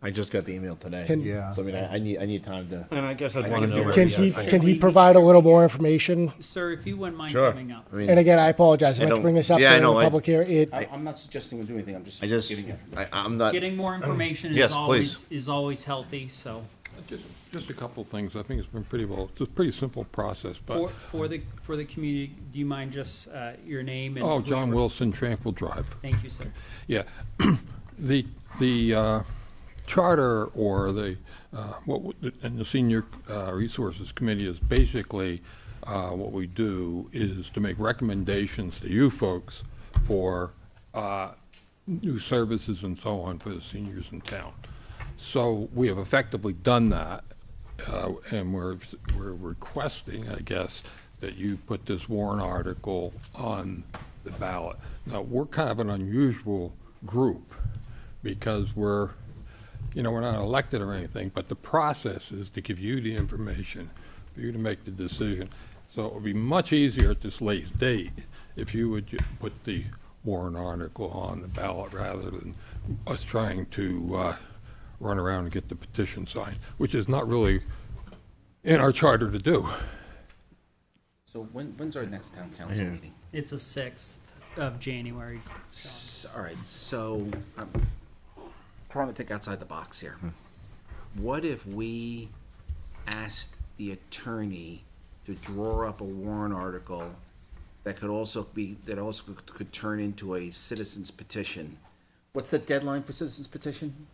I just got the email today. Can- Yeah. So I mean, I need time to. And I guess I'd I want to can know. do where it. we Can are. he provide a little more information? Sir, if you wouldn't mind Sure. coming up. I mean, And again, I apologize. I I meant to don't- bring this up yeah, I during the know, public hearing. I'm not suggesting we do anything, I'm just I just, giving you. I'm not. Getting more information Yes, is always healthy, so. Just a couple of things. I think it's been pretty well, it's a pretty simple process, but. For the community, do you mind just your name and? Oh, John whoever- Wilson, Tranquil Drive. Thank you, sir. Yeah. The charter or and the Senior Resources Committee is basically, what we do is to make recommendations to you folks for new services and so on for the seniors in town. So we have effectively done that, and we're requesting, I guess, that you put this warrant article on the ballot. Now, we're kind of an unusual group because we're we're not elected or anything, but the process is to give you the information, for you to make the decision. So it would be much easier at this late date if you would put the warrant article on the ballot rather than us trying to run around and get the petition signed, which is not really in our charter to do. So when's our next town council meeting? It's the 6th of January. All right, so I'm trying to think outside the box here. What if we asked the attorney to draw up a warrant article that could turn into a citizen's petition? What's the deadline for citizen's petition?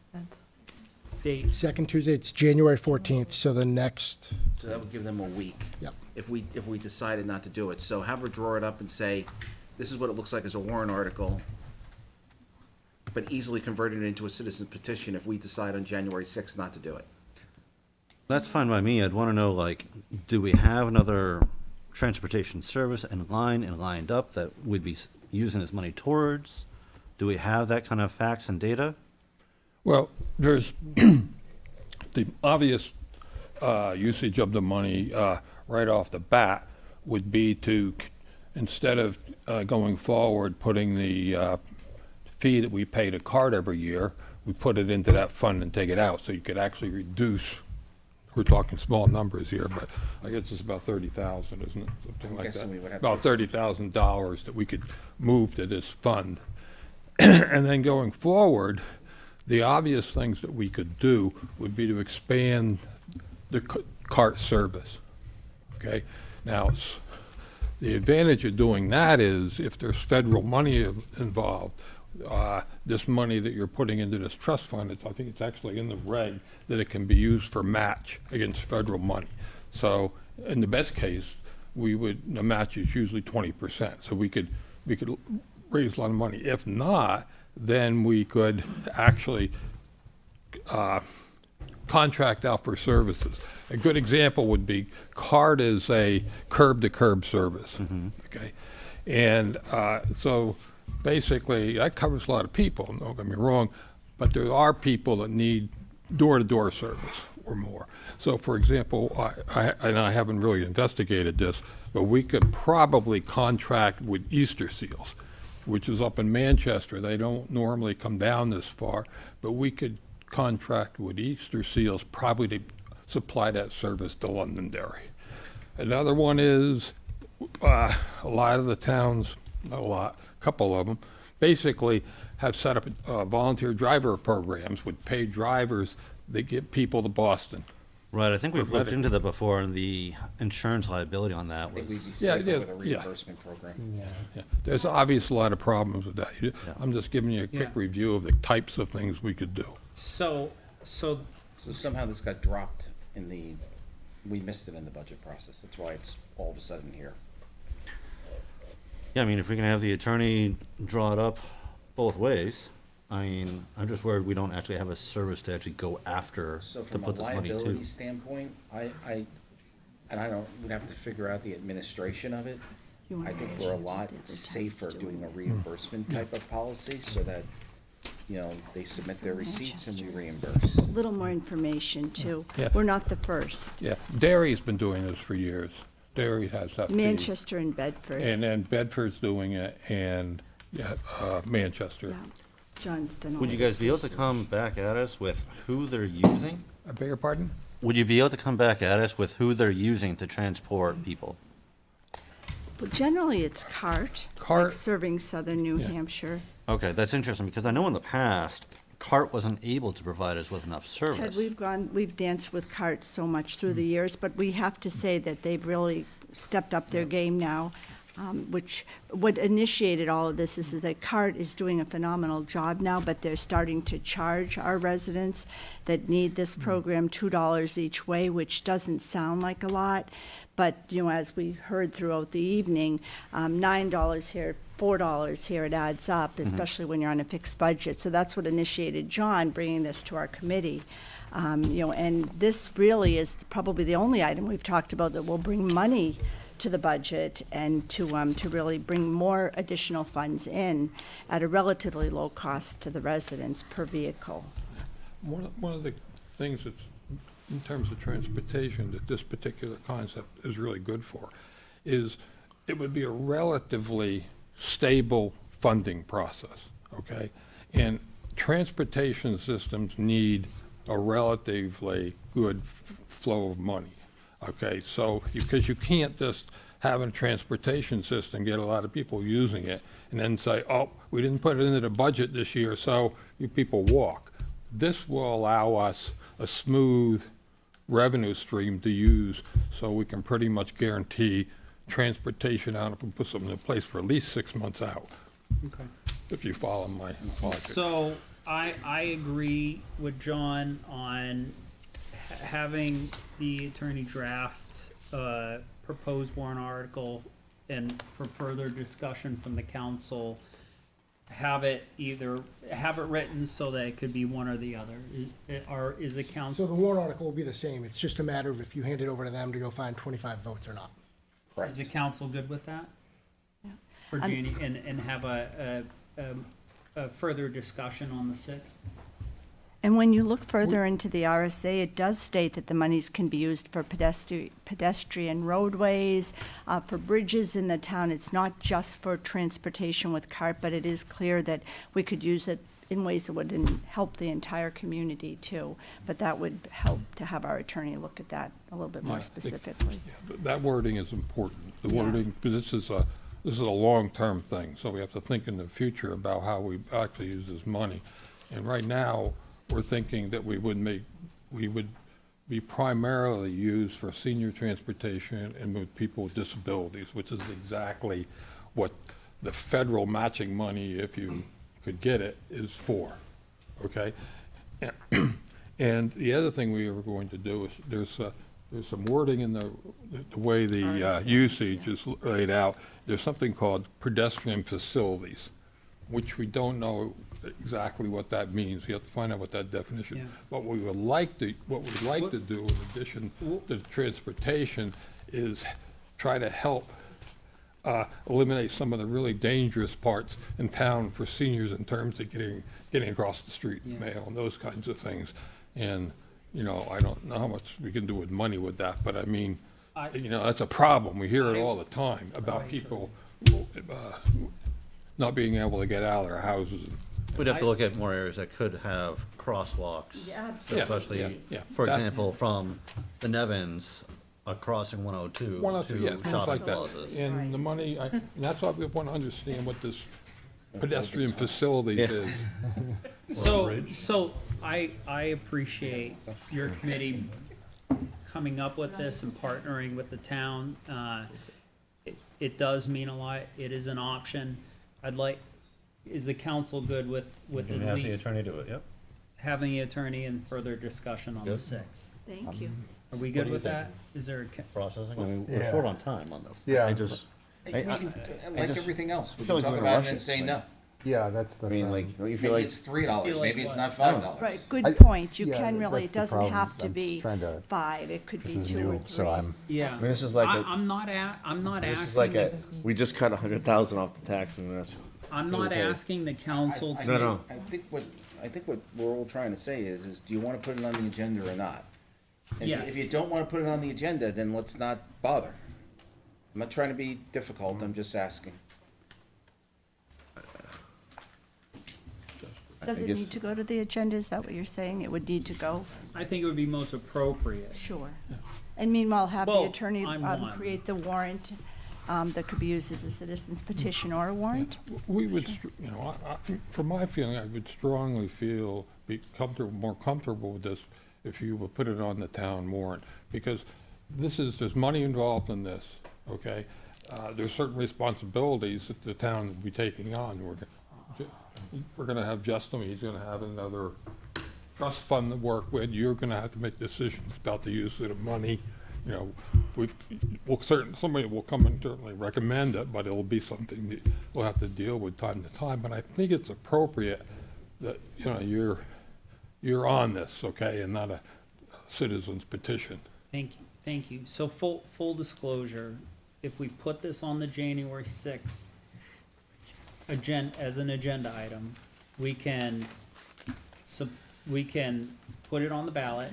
Date. Second Tuesday, it's January 14th, so the next. So that would give them a week. Yep. If we decided not to do it. So have her draw it up and say, this is what it looks like as a warrant article, but easily convert it into a citizen's petition if we decide on January 6th not to do it. That's fine by me. I'd want to know, like, do we have another transportation service in line and lined up that we'd be using this money towards? Do we have that kind of facts and data? Well, there's the obvious usage of the money right off the bat would be to, instead of going forward, putting the fee that we pay to CART every year, we put it into that fund and take it out, so you could actually reduce. We're talking small numbers here, but I guess it's about 30,000, isn't it? Something like guessing we would that. have About to- $30,000 that we could move to this fund. And then going forward, the obvious things that we could do would be to expand the CART service. Okay? Now, the advantage of doing that is if there's federal money involved, this money that you're putting into this trust fund, I think it's actually in the reg that it can be used for match against federal money. So in the best case, the match is usually 20%. So we could raise a lot of money. If not, then we could actually contract out for services. A good example would be CART is a curb-to-curb service, okay? And so basically, that covers a lot of people, don't get me wrong, but there are people that need door-to-door service or more. So for example, I haven't really investigated this, but we could probably contract with Easter Seals, which is up in Manchester. They don't normally come down this far, but we could contract with Easter Seals probably to supply that service to Londonderry. Another one is a lot of the towns, not a lot, a couple of them, basically have set up volunteer driver programs with paid drivers that get people to Boston. Right, I think we've looked into that before, and the insurance liability on that I think we'd be was. safer with a reimbursement program. Yeah. There's obviously a lot of problems with that. I'm just giving you a quick Yeah. review of the types of things we could do. So So somehow this got dropped we missed it in the budget process. That's why it's all of a sudden here. Yeah, I mean, if we can have the attorney draw it up both ways, I mean, I'm just worried we don't actually have a service to actually go after So to from a put this money liability to. standpoint, we'd have to figure out the administration of it. I think we're a lot safer doing a reimbursement type of policy so that, they submit their receipts and we reimburse. A little more information too. Yeah. We're not the first. Yeah, Derry's been doing this for years. Derry has that fee. Manchester and Bedford. And then Bedford's doing it, and Manchester. Yeah. Johnston. Would you guys be able to come back at us with who they're using? I beg your pardon? Would you be able to come back at us with who they're using to transport people? Well, generally it's CART. CART. Like serving southern New Yeah. Hampshire. Okay, that's interesting, because I know in the past, CART wasn't able to provide us with enough service. Ted, we've danced with CART so much through the years, but we have to say that they've really stepped up their game now. What initiated all of this is that CART is doing a phenomenal job now, but they're starting to charge our residents that need this program $2 each way, which doesn't sound like a lot. But, as we heard throughout the evening, $9 here, $4 here, it adds up, especially when you're on a fixed budget. So that's what initiated John bringing this to our committee. And this really is probably the only item we've talked about that will bring money to the budget and to really bring more additional funds in at a relatively low cost to the residents per vehicle. One of the things that's, in terms of transportation, that this particular concept is really good for, is it would be a relatively stable funding process, okay? And transportation systems need a relatively good flow of money, okay? So, because you can't just have a transportation system, get a lot of people using it, and then say, oh, we didn't put it into the budget this year, so you people walk. This will allow us a smooth revenue stream to use, so we can pretty much guarantee transportation out if we put something in place for at least 6 months out, Okay. if you follow my logic. So I agree with John on having the attorney draft proposed warrant article and for further discussion from the council, have it written so that it could be one or the other. Is the So council? the warrant article will be the same. It's just a matter of if you hand it over to them to go find 25 votes or not. Is the council good with that? Yeah. For Janie, and have a further discussion on the 6th? And when you look further into the RSA, it does state that the monies can be used for pedestrian roadways, for bridges in the town. It's not just for transportation with cart, but it is clear that we could use it in ways that would help the entire community too. But that would help to have our attorney look at that a little bit Yeah, more specifically. That wording is important. The Yeah. wording, this is a long-term thing, so we have to think in the future about how we actually use this money. And right now, we're thinking that we would be primarily used for senior transportation and with people with disabilities, which is exactly what the federal matching money, if you could get it, is for, okay? And the other thing we were going to do is, there's some wording in the way the usage is laid out. There's something called pedestrian facilities, which we don't know exactly what that means. We have to find out what that definition. Yeah. What we'd like to do in addition to transportation is try to help eliminate some of the really dangerous parts in town for seniors in terms of getting across the street and mail and those kinds of things. And, you know, I don't know how much we can do with money with that, but I mean, you know, that's a problem. We hear it all the time about people not being able to get out of their houses. We'd have to look at more areas that could have crosswalks. Yeah, absolutely. Especially, Yeah. for That- example, from the Nevins, crossing 102 102, yeah, to things shopping like that. plazas. And the money, and that's why we want to understand what this pedestrian facilities is. So I appreciate your committee coming up with this and partnering with the town. It does mean a lot. It is an option. Is the council good with You at can have the least attorney do it, yep. having the attorney and further discussion on the Good. 6th? Thank you. Are we good with that? Is there a? Processing, I mean, Yeah. we're short on time on this. Yeah. I just, Like just- everything else, we I feel can like talk we're gonna about rush it and it, say like- no. Yeah, that's I mean, like, don't you feel Maybe like, it's $3, Feel like maybe it's what? not $5. Right, good I- point. You yeah, can really, it that's the doesn't problem. have to I'm be just trying to- 5. It could This be is 2 or new, 3. so I'm, Yeah. I mean, this is like I'm not asking. this is like we just cut 100,000 off the tax and that's. I'm not Okay. asking the council I to. No. think what we're all trying to say is do you want to put it on the agenda or not? And if you Yes. don't want to put it on the agenda, then let's not bother. I'm not trying to be difficult, I'm just asking. Does it need to go to the agenda? Is that what you're saying? It would need to go? I think it would be most appropriate. Sure. And meanwhile, have the Well, attorney I'm one. create the warrant that could be used as a citizen's petition or a warrant? We would, you know, from my feeling, I would strongly more comfortable with this if you would put it on the town warrant, because there's money involved in this, okay? There's certain responsibilities that the town will be taking on. We're gonna have Justin, he's gonna have another trust fund to work with, you're gonna have to make decisions about the use of the money. You know, somebody will come and certainly recommend it, but it'll be something that we'll have to deal with time to time. But I think it's appropriate that, you know, you're on this, okay, and not a citizen's petition. Thank you. So full disclosure, if we put this on the January 6th as an agenda item, we can we can put it on the ballot,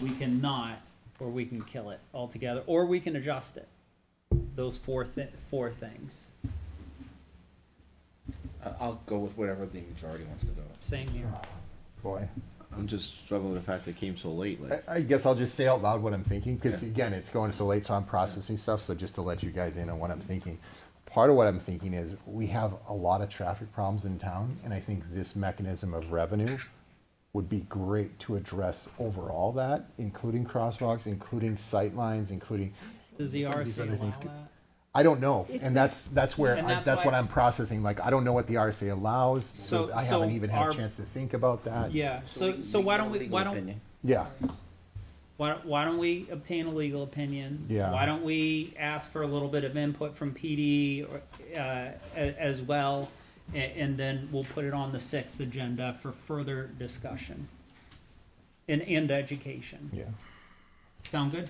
we can not, or we can kill it altogether, or we can adjust it. Those four things. I'll go with whatever the majority wants to go. Same here. Boy. I'm just struggling with the fact they came so late. Like, I guess I'll just say out loud what I'm thinking, because again, it's going so late, so I'm processing stuff, so just to let you guys in on what I'm thinking. Part of what I'm thinking is, we have a lot of traffic problems in town, and I think this mechanism of revenue would be great to address overall that, including crosswalks, including sight lines, including Does the some of these RSA other allow things. that? I don't know, and that's where, And that's that's what why- I'm processing, like, I don't know what the RSA allows, so So- I so haven't even had our- a chance to think about that. Yeah, so why don't we, Yeah, why don't we obtain a legal opinion? Yeah. Why don't we ask for a little bit of input from PD as well? And then we'll put it on the 6th agenda for further discussion and education. yeah. Sound good?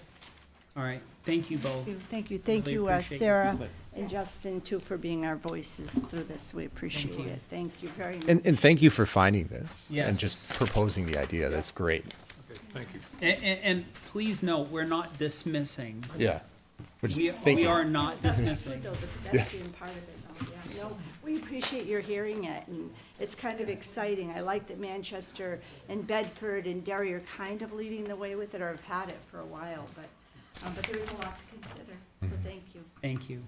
All right, thank you both. Thank you, Really appreciate Sarah your input. and Justin too for being our voices through this. We appreciate you. it. Thank you very much. And thank you for finding this and Yes. just proposing the idea. That's great. Thank you. And please note, we're not dismissing. Yeah. We are not dismissing. Though, the Yes. pedestrian part of it, though, yeah. No, we appreciate your hearing it, and it's kind of exciting. I like that Manchester and Bedford and Derry are kind of leading the way with it, or have had it for a while, but there is a lot to consider, so thank you. Thank you.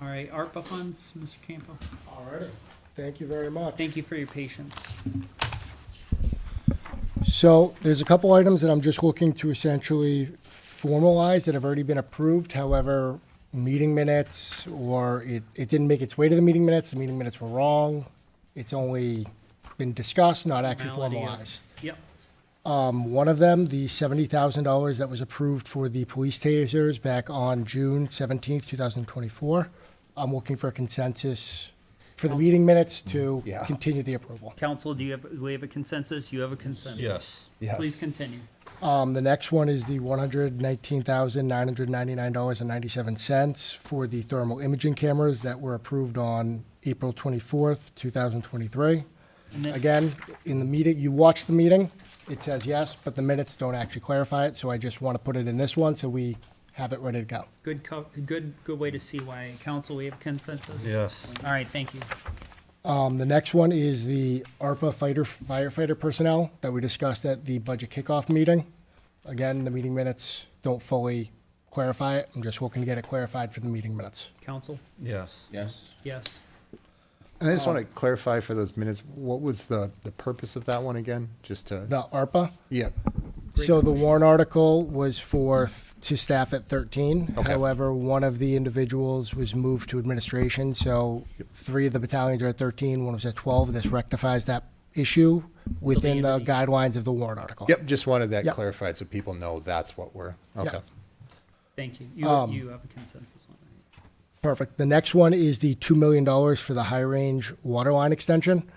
All right, ARPA funds, Mr. Campo. All righty. Thank you very much. Thank you for your patience. So there's a couple items that I'm just looking to essentially formalize that have already been approved. However, meeting minutes, or it didn't make its way to the meeting minutes were wrong. It's only been discussed, not actually Formality of- formalized. Yep. One of them, the $70,000 that was approved for the police tasers back on June 17th, 2024. I'm looking for a consensus for the meeting minutes to Yeah. continue the approval. Council, do we have a consensus? You have a consensus? Yes. Yes. Please continue. The next one is the $119,999.97 for the thermal imaging cameras that were approved on April 24th, 2023. And then- Again, in the meeting, you watched the meeting, it says yes, but the minutes don't actually clarify it, so I just want to put it in this one so we have it ready to go. Good way to see why. Council, we have consensus? Yes. All right, thank you. The next one is the ARPA firefighter personnel that we discussed at the budget kickoff meeting. Again, the meeting minutes don't fully clarify it. I'm just looking to get it clarified for the meeting minutes. Council? Yes. Yes? Yes. And I just want to clarify for those minutes, what was the purpose of that one again? Just to, The ARPA, yeah, so the warrant article was to staff at 13. Okay. However, one of the individuals was moved to administration, so 3 of the battalions are at 13, one was at 12. This rectifies that issue within the guidelines of the warrant article. yep, just wanted that Yep. clarified so people know that's what we're, okay. Thank you. You have a consensus on that. Perfect. The next one is the $2 million for the high range water line extension.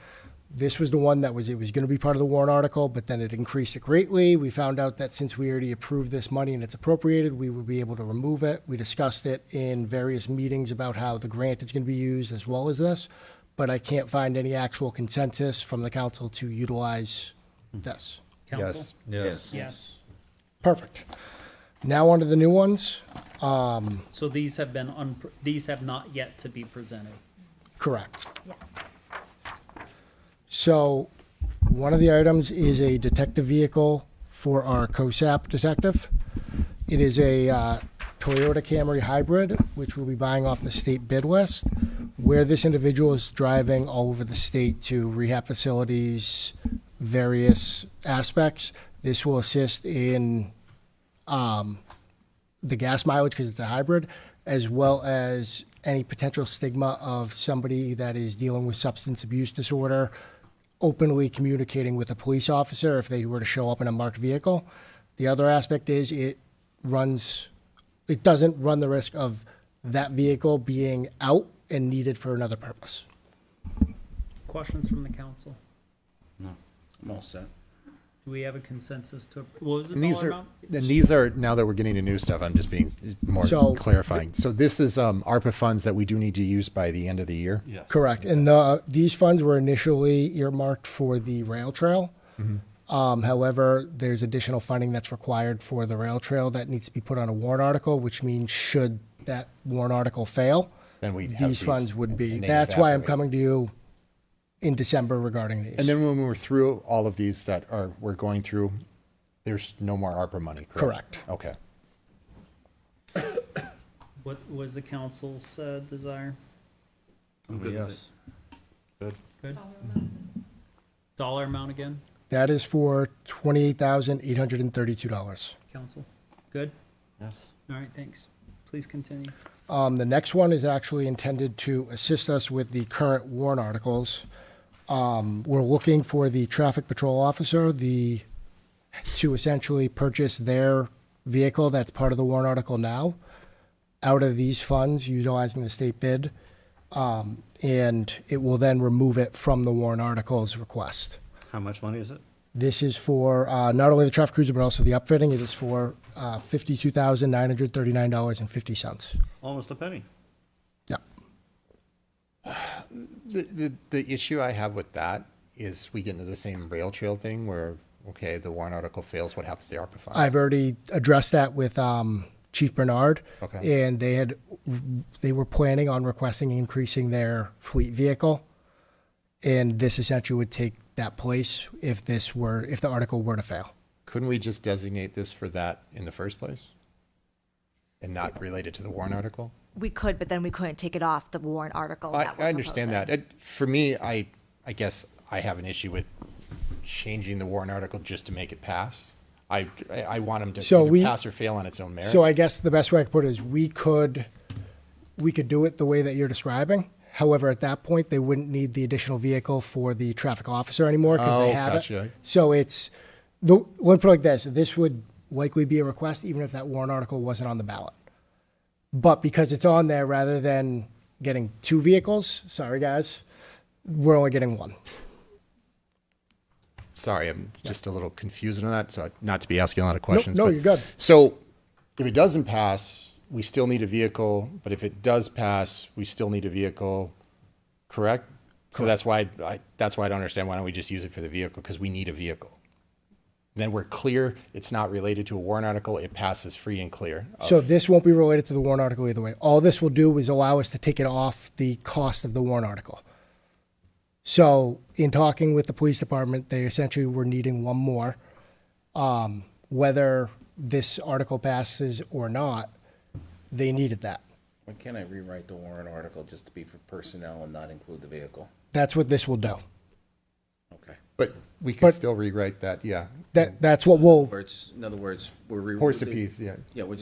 This was the one that it was going to be part of the warrant article, but then it increased it greatly. We found out that since we already approved this money and it's appropriated, we would be able to remove it. We discussed it in various meetings about how the grant is going to be used as well as this, but I can't find any actual consensus from the council to utilize this. Council? Yes. Yes. Perfect. Now on to the new ones. So these have not yet to be presented. Correct. So, one of the items is a detective vehicle for our COSAP detective. It is a Toyota Camry hybrid, which we'll be buying off the state bid list, where this individual is driving all over the state to rehab facilities, various aspects. This will assist in the gas mileage because it's a hybrid, as well as any potential stigma of somebody that is dealing with substance abuse disorder, openly communicating with a police officer if they were to show up in a marked vehicle. The other aspect is it doesn't run the risk of that vehicle being out and needed for another purpose. Questions from the council? I'm all set. Do we have a consensus to, what was the And these dollar are, amount? and these are, now that we're getting to new stuff, I'm just being more So- clarifying. So this is ARPA funds that we do need to use by the end of the year? Yes. Correct. And these funds were initially earmarked for the rail trail. However, there's additional funding that's required for the rail trail that needs to be put on a warrant article, which means should that warrant article fail, Then we'd have these funds would be. and they That's why I'm evaporate. coming to you in December regarding these. And then when we're through all of these we're going through, there's no more ARPA money, correct? Correct. Okay. What was the council's desire? I'm good with Yes. Good. Good. Dollar amount again, That is for $28,832. council? Good? Yes. All right, thanks. Please continue. The next one is actually intended to assist us with the current warrant articles. We're looking for the traffic patrol officer, to essentially purchase their vehicle that's part of the warrant article now, out of these funds, utilizing the state bid, and it will then remove it from the warrant article's request. How much money is it? This is for not only the traffic cruiser, but also the upfitting. It is for $52,939.50. Almost a penny. Yeah. The issue I have with that is we get into the same rail trail thing where, okay, the warrant article fails, what happens to the ARPA funds? I've already addressed that with Chief Bernard. Okay. And they were planning on requesting increasing their fleet vehicle. And this essentially would take that place if the article were to fail. Couldn't we just designate this for that in the first place? And not related to the warrant article? We could, but then we couldn't take it off the warrant article. that we're I understand proposing. that. For me, I guess I have an issue with changing the warrant article just to make it pass. I want them to either pass or fail on its own merit. So I guess the best way I could put it is we could do it the way that you're describing. However, at that point, they wouldn't need the additional vehicle for the traffic officer anymore because they have gotcha. it. So let me put it like this. This would likely be a request even if that warrant article wasn't on the ballot. But because it's on there, rather than getting two vehicles, sorry guys, we're only getting one. Sorry, I'm just a little confused on that, so not to be asking a lot of questions. No, but- you're good. So if it doesn't pass, we still need a vehicle, but if it does pass, we still need a vehicle, correct? So that's why I don't understand, why don't we just use it for the vehicle, because we need a vehicle. Then we're clear, it's not related to a warrant article, it passes free and clear. So this won't be related to the warrant article either way. All this will do is allow us to take it off the cost of the warrant article. So in talking with the police department, they essentially were needing one more. Whether this article passes or not, they needed that. Why can't I rewrite the warrant article just to be for personnel and not include the vehicle? That's what this will do. Okay. But we can still rewrite that, yeah. That's what we'll. In other words, we're Horse apiece, yeah. Yeah, we're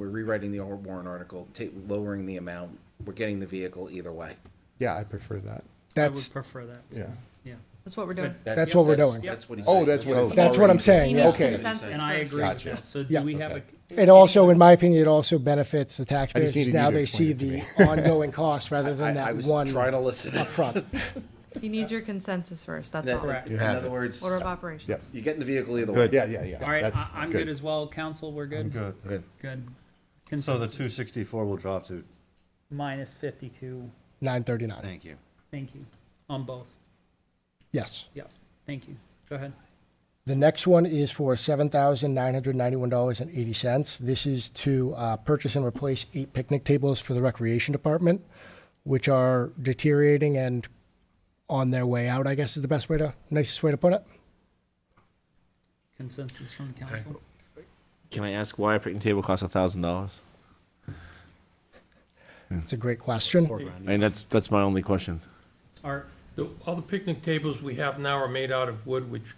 rewriting the warrant article, lowering the amount. We're getting the vehicle either way. Yeah, I prefer that. I would prefer that. Yeah. Yeah. That's what we're doing. That's what we're doing. That's what he's Oh, saying. that's what it's That's what I'm saying. He Yeah. needs Okay. consensus And I first. agree with Gotcha. that. So Yeah. do we have a? It also, in my opinion, it also benefits the taxpayers needed because now you to they see explain the it to ongoing cost rather than I that was one trying to listen. upfront. He needs your consensus first, that's all. Correct. In other words, Order of operations. Yeah. you're getting the vehicle either way. Yeah, yeah, yeah. All right, That's I'm good as well. Council, we're good? Good. Good. Good. So the Consensus. 264 will drop to, Minus 52. 939. thank you. Thank you. On both. Yes. Yep. Thank you. Go ahead. The next one is for $7,991.80. This is to purchase and replace 8 picnic tables for the recreation department, which are deteriorating and on their way out, I guess is the nicest way to put it. Consensus from council. Can I ask why a picnic table costs $1,000? It's a great question. I mean, that's my only question. Art. All the picnic tables we have now are made out of wood, which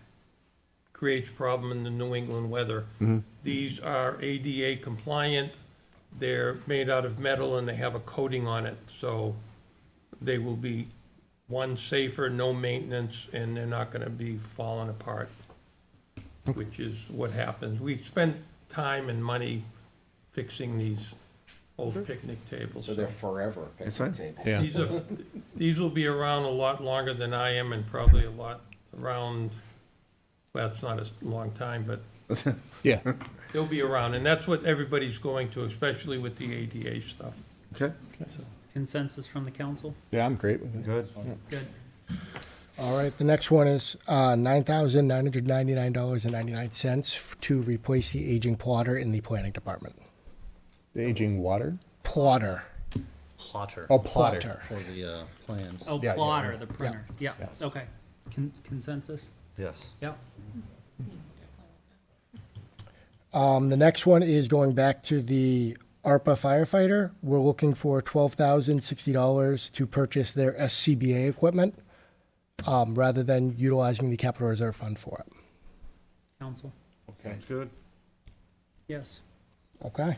creates problem in the New England weather. These are ADA compliant. They're made out of metal and they have a coating on it, so they will be, one, safer, no maintenance, and they're not gonna be falling apart, which is what happens. We spend time and money fixing these old picnic tables. So they're forever That's picnic fine. tables. Yeah. These will be around a lot longer than I am and probably a lot around, well, it's not a long time, but Yeah. they'll be around. And that's what everybody's going to, especially with the ADA stuff. Okay. Consensus from the council. Yeah, I'm great with it. Good. Good. All right, the next one is $9,999.99 to replace the aging plotter in the planning department. The aging water? Plotter. Plotter. Oh, plotter. For the plans. Oh, Yeah, yeah, plotter, yeah. the printer. Yeah, okay. Consensus? Yes. Yep. The next one is going back to the ARPA firefighter. We're looking for $12,060 to purchase their SCBA equipment, rather than utilizing the capital reserve fund for it. Council? Okay. Good. Yes. Okay.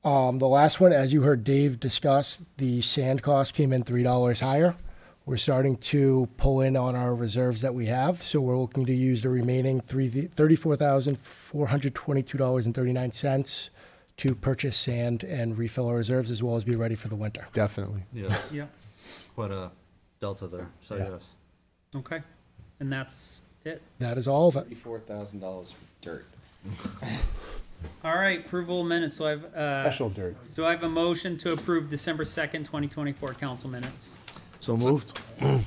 The last one, as you heard Dave discuss, the sand cost came in $3 higher. We're starting to pull in on our reserves that we have, so we're looking to use the remaining $34,422.39 to purchase sand and refill our reserves, as well as be ready for the winter. Definitely. Yeah. Yeah. Quite a delta there. So Yeah. yes. Okay. And that's it. That is all of it. $34,000 for dirt. All right, approval of minutes. So I've, Special dirt. do I have a motion to approve December 2nd, 2024 council minutes? So moved.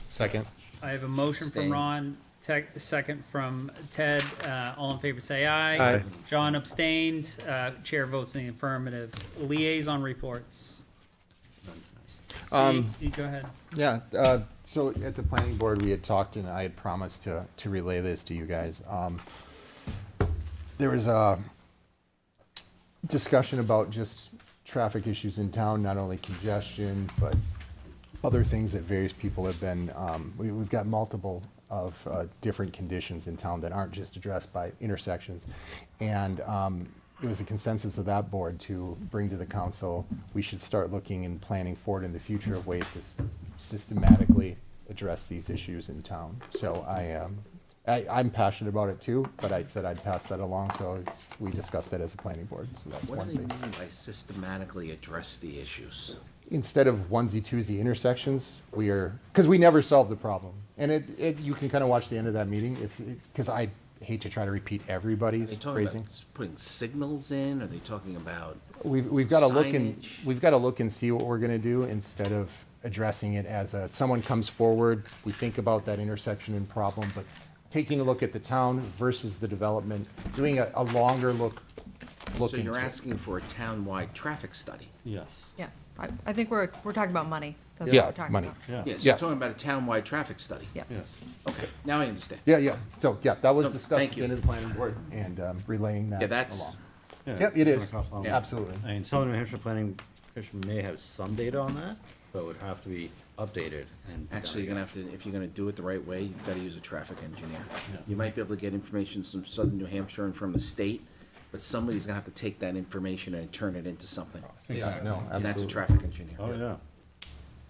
Second. I have a motion from Abstain. Ron, second from Ted. All in favor, say aye. Aye. John abstained. Chair votes in the affirmative. Liaison reports. You go ahead. Yeah, so at the planning board, we had talked and I had promised to relay this to you guys. There was a discussion about just traffic issues in town, not only congestion, but other things that various people have been, we've got multiple of different conditions in town that aren't just addressed by intersections. And it was a consensus of that board to bring to the council, we should start looking and planning forward in the future of ways to systematically address these issues in town. So I'm passionate about it too, but I said I'd pass that along, so we discussed that as a planning board, so that's What one do they thing. mean by systematically address the issues? Instead of onesie twosie intersections, because we never solved the problem. And you can kind of watch the end of that meeting, because I hate to try to repeat Are everybody's they talking phrasing. about putting signals in? Are they talking about We've got to look signage? we've got to look and see what we're going to do instead of addressing it as someone comes forward, we think about that intersection and problem, but taking a look at the town versus the development, doing a longer look So into you're it. asking for a town-wide traffic study? Yes. Yeah, I think we're talking about money. That's what Yeah, we're talking money. about. Yeah. Yes, Yeah. you're talking about a town-wide traffic study? Yeah. Yes. Okay, now I understand. Yeah. So, that was No, discussed thank at the you. end of the planning board and relaying that Yeah, that's, along. Yeah, Yep, it it's is. gonna cost a lot of Yeah. money. Absolutely. I mean, some of the New Hampshire Planning Commission may have some data on that, but would have to be updated and. actually, you're gonna have to, if you're gonna do it the right way, you've gotta use a traffic engineer. Yeah. You might be able to get information from southern New Hampshire and from the state, but somebody's gonna have to take that information and turn it into something. Yeah, no, And that's a absolutely. traffic engineer. Oh, yeah.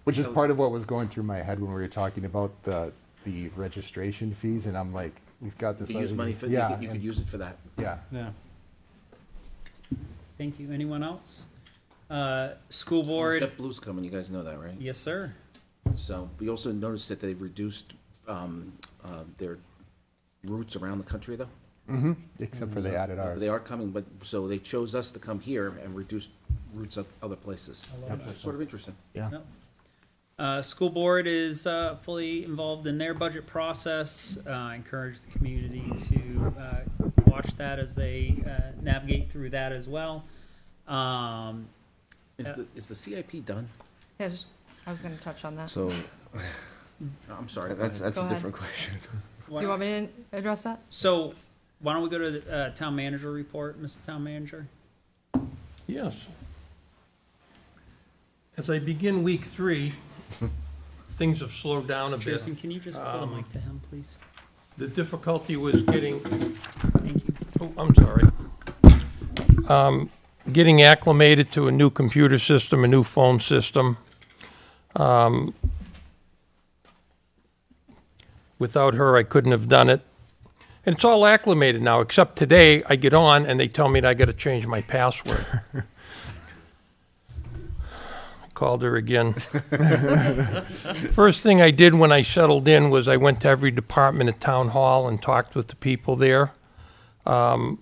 Which is part of what was going through my head when we were talking about the registration fees, and I'm like, we've got You this. could use other- money for, Yeah, you could and- use it for that. Yeah. Yeah. Thank you. Anyone else? School board? JetBlue's coming, you guys know that, right? Yes, sir. So, we also noticed that they've reduced, their routes around the country, though. Mm-hmm, except for they added ours. They are coming, but, so they chose us to come here and reduce routes of other places. It's sort of interesting. Yeah. Yep. School board is fully involved in their budget process. Encourage the community to watch that as they navigate through that as well. Is the CIP done? Yeah, I was gonna touch on that. So, I'm sorry. That's Go a ahead. different question. Do you want me to address that? So, why don't we go to the town manager report, Mr. Town Manager? Yes. As I begin week 3, things have slowed down a bit. Jason, can you just pull the mic to him, please? The difficulty was getting, Thank you. oh, I'm sorry. Getting acclimated to a new computer system, a new phone system. Without her, I couldn't have done it. And it's all acclimated now, except today I get on and they tell me that I got to change my password. I called her again. First thing I did when I settled in was I went to every department at town hall and talked with the people there. I'm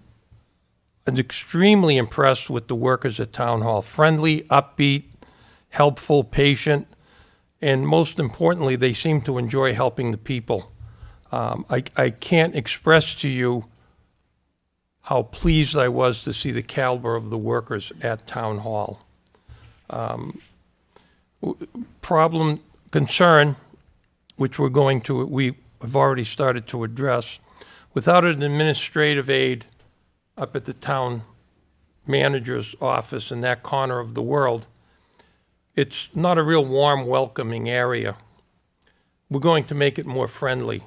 extremely impressed with the workers at town hall. Friendly, upbeat, helpful, patient. And most importantly, they seem to enjoy helping the people. I can't express to you how pleased I was to see the caliber of the workers at Town Hall. Concern, which we have already started to address, without an administrative aide up at the town manager's office in that corner of the world, it's not a real warm, welcoming area. We're going to make it more friendly.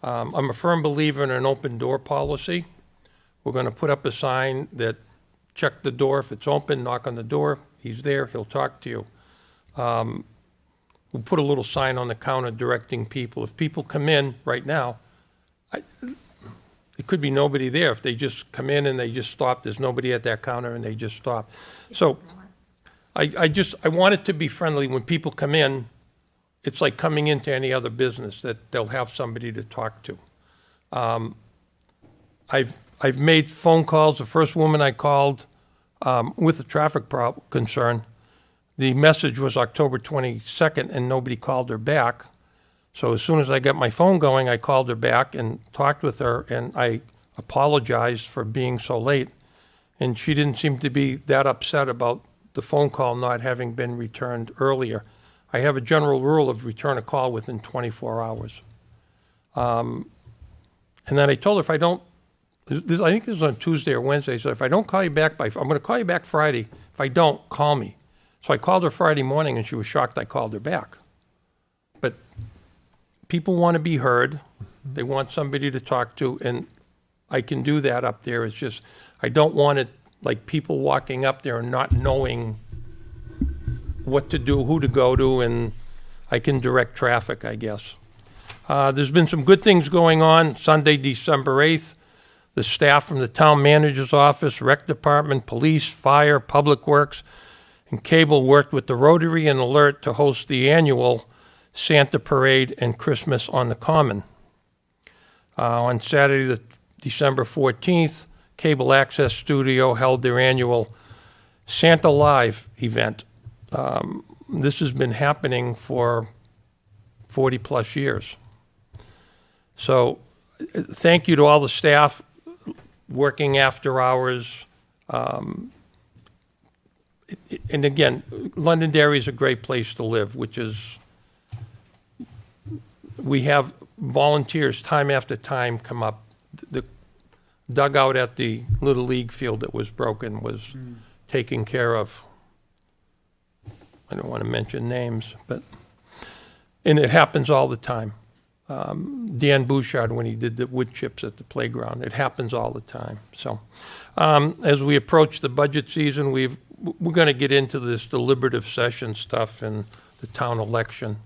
I'm a firm believer in an open door policy. We're going to put up a sign that check the door. If it's open, knock on the door. He's there. He'll talk to you. We'll put a little sign on the counter directing people. If people come in right now, it could be nobody there. If they just come in and they just stop, there's nobody at that counter and they just stop. So I want it to be friendly. When people come in, it's like coming into any other business, that they'll have somebody to talk to. I've made phone calls. The first woman I called with a traffic concern, the message was October 22nd, and nobody called her back. So as soon as I got my phone going, I called her back and talked with her, and I apologized for being so late. And she didn't seem to be that upset about the phone call not having been returned earlier. I have a general rule of return a call within 24 hours. And then I told her, if I don't, I think this was on Tuesday or Wednesday, so if I don't call you back I'm going to call you back Friday. If I don't, call me. So I called her Friday morning, and she was shocked I called her back. But people want to be heard. They want somebody to talk to, and I can do that up there. It's just, I don't want it like people walking up there and not knowing what to do, who to go to, and I can direct traffic, I guess. There's been some good things going on. Sunday, December 8th, the staff from the town manager's office, rec department, police, fire, public works, and cable worked with the Rotary and Alert to host the annual Santa Parade and Christmas on the Common. On Saturday, December 14th, Cable Access Studio held their annual Santa Live event. This has been happening for 40 plus years. So thank you to all the staff working after hours. And again, Londonderry is a great place to live, which is, we have volunteers time after time come up. The dugout at the Little League field that was broken was taken care of. I don't want to mention names, and it happens all the time. Dan Bouchard, when he did the wood chips at the playground, it happens all the time. So as we approach the budget season, we're going to get into this deliberative session stuff and the town election,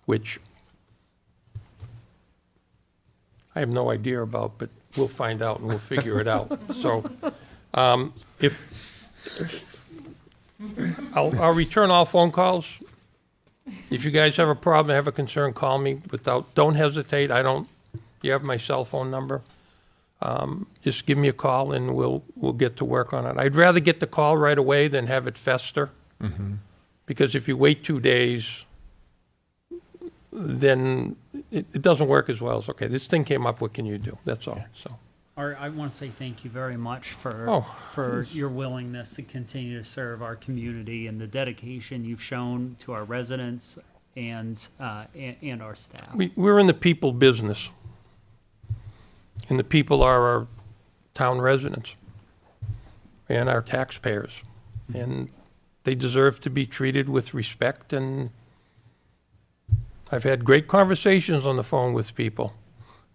which I have no idea about, but we'll find out and we'll figure it out. So I'll return all phone calls. If you guys have a problem, have a concern, call me. Don't hesitate. You have my cell phone number. Just give me a call and we'll get to work on it. I'd rather get the call right away than have it fester. Mm-hmm. Because if you wait 2 days, then it doesn't work as well as, okay, this thing came up, what can you do? That's all. So. Art, I want to say thank you very much for your willingness to continue to serve our community and the dedication you've shown to our residents and our staff. We're in the people business, and the people are our town residents and our taxpayers, and they deserve to be treated with respect. And I've had great conversations on the phone with people.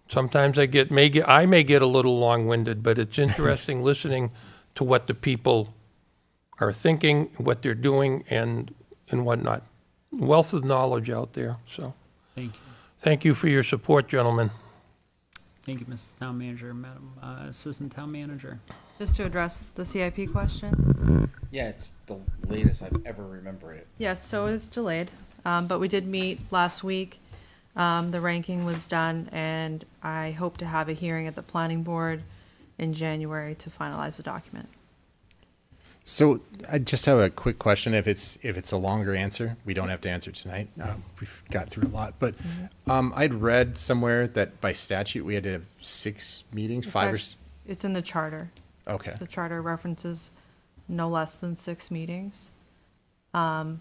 Sometimes I may get a little long-winded, but it's interesting listening to what the people are thinking, what they're doing, and whatnot. Wealth of knowledge out there. So, thank you for your support, gentlemen. Thank you, Mr. Town Manager, Madam Assistant Town Manager. Just to address the CIP question. Yeah, it's the latest I've ever remembered it. Yes, so it's delayed, but we did meet last week. The ranking was done, and I hope to have a hearing at the planning board in January to finalize the document. So I just have a quick question. If it's a longer answer, we don't have to answer tonight. We've got through a lot, but I'd read somewhere that by statute we had to have 6 meetings, 5 or. It's in the charter. Okay. The charter references no less than 6 meetings. I'm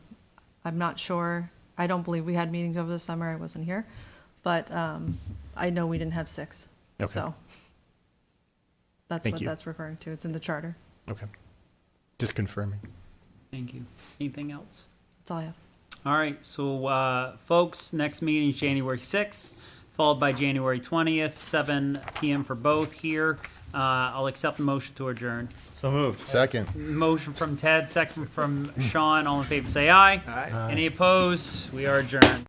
not sure. I don't believe we had meetings over the summer. I wasn't here, but I know we didn't have 6. Okay. So that's Thank what you. that's referring to. It's in the charter. Okay. Just confirming. Thank you. Anything else? That's all I have. All right, so folks, next meeting is January 6th, followed by January 20th, 7 p.m. for both here. I'll accept the motion to adjourn. So moved. Second. Motion from Ted, second from Sean. All in favor, say aye. Aye. Any opposed? We are adjourned.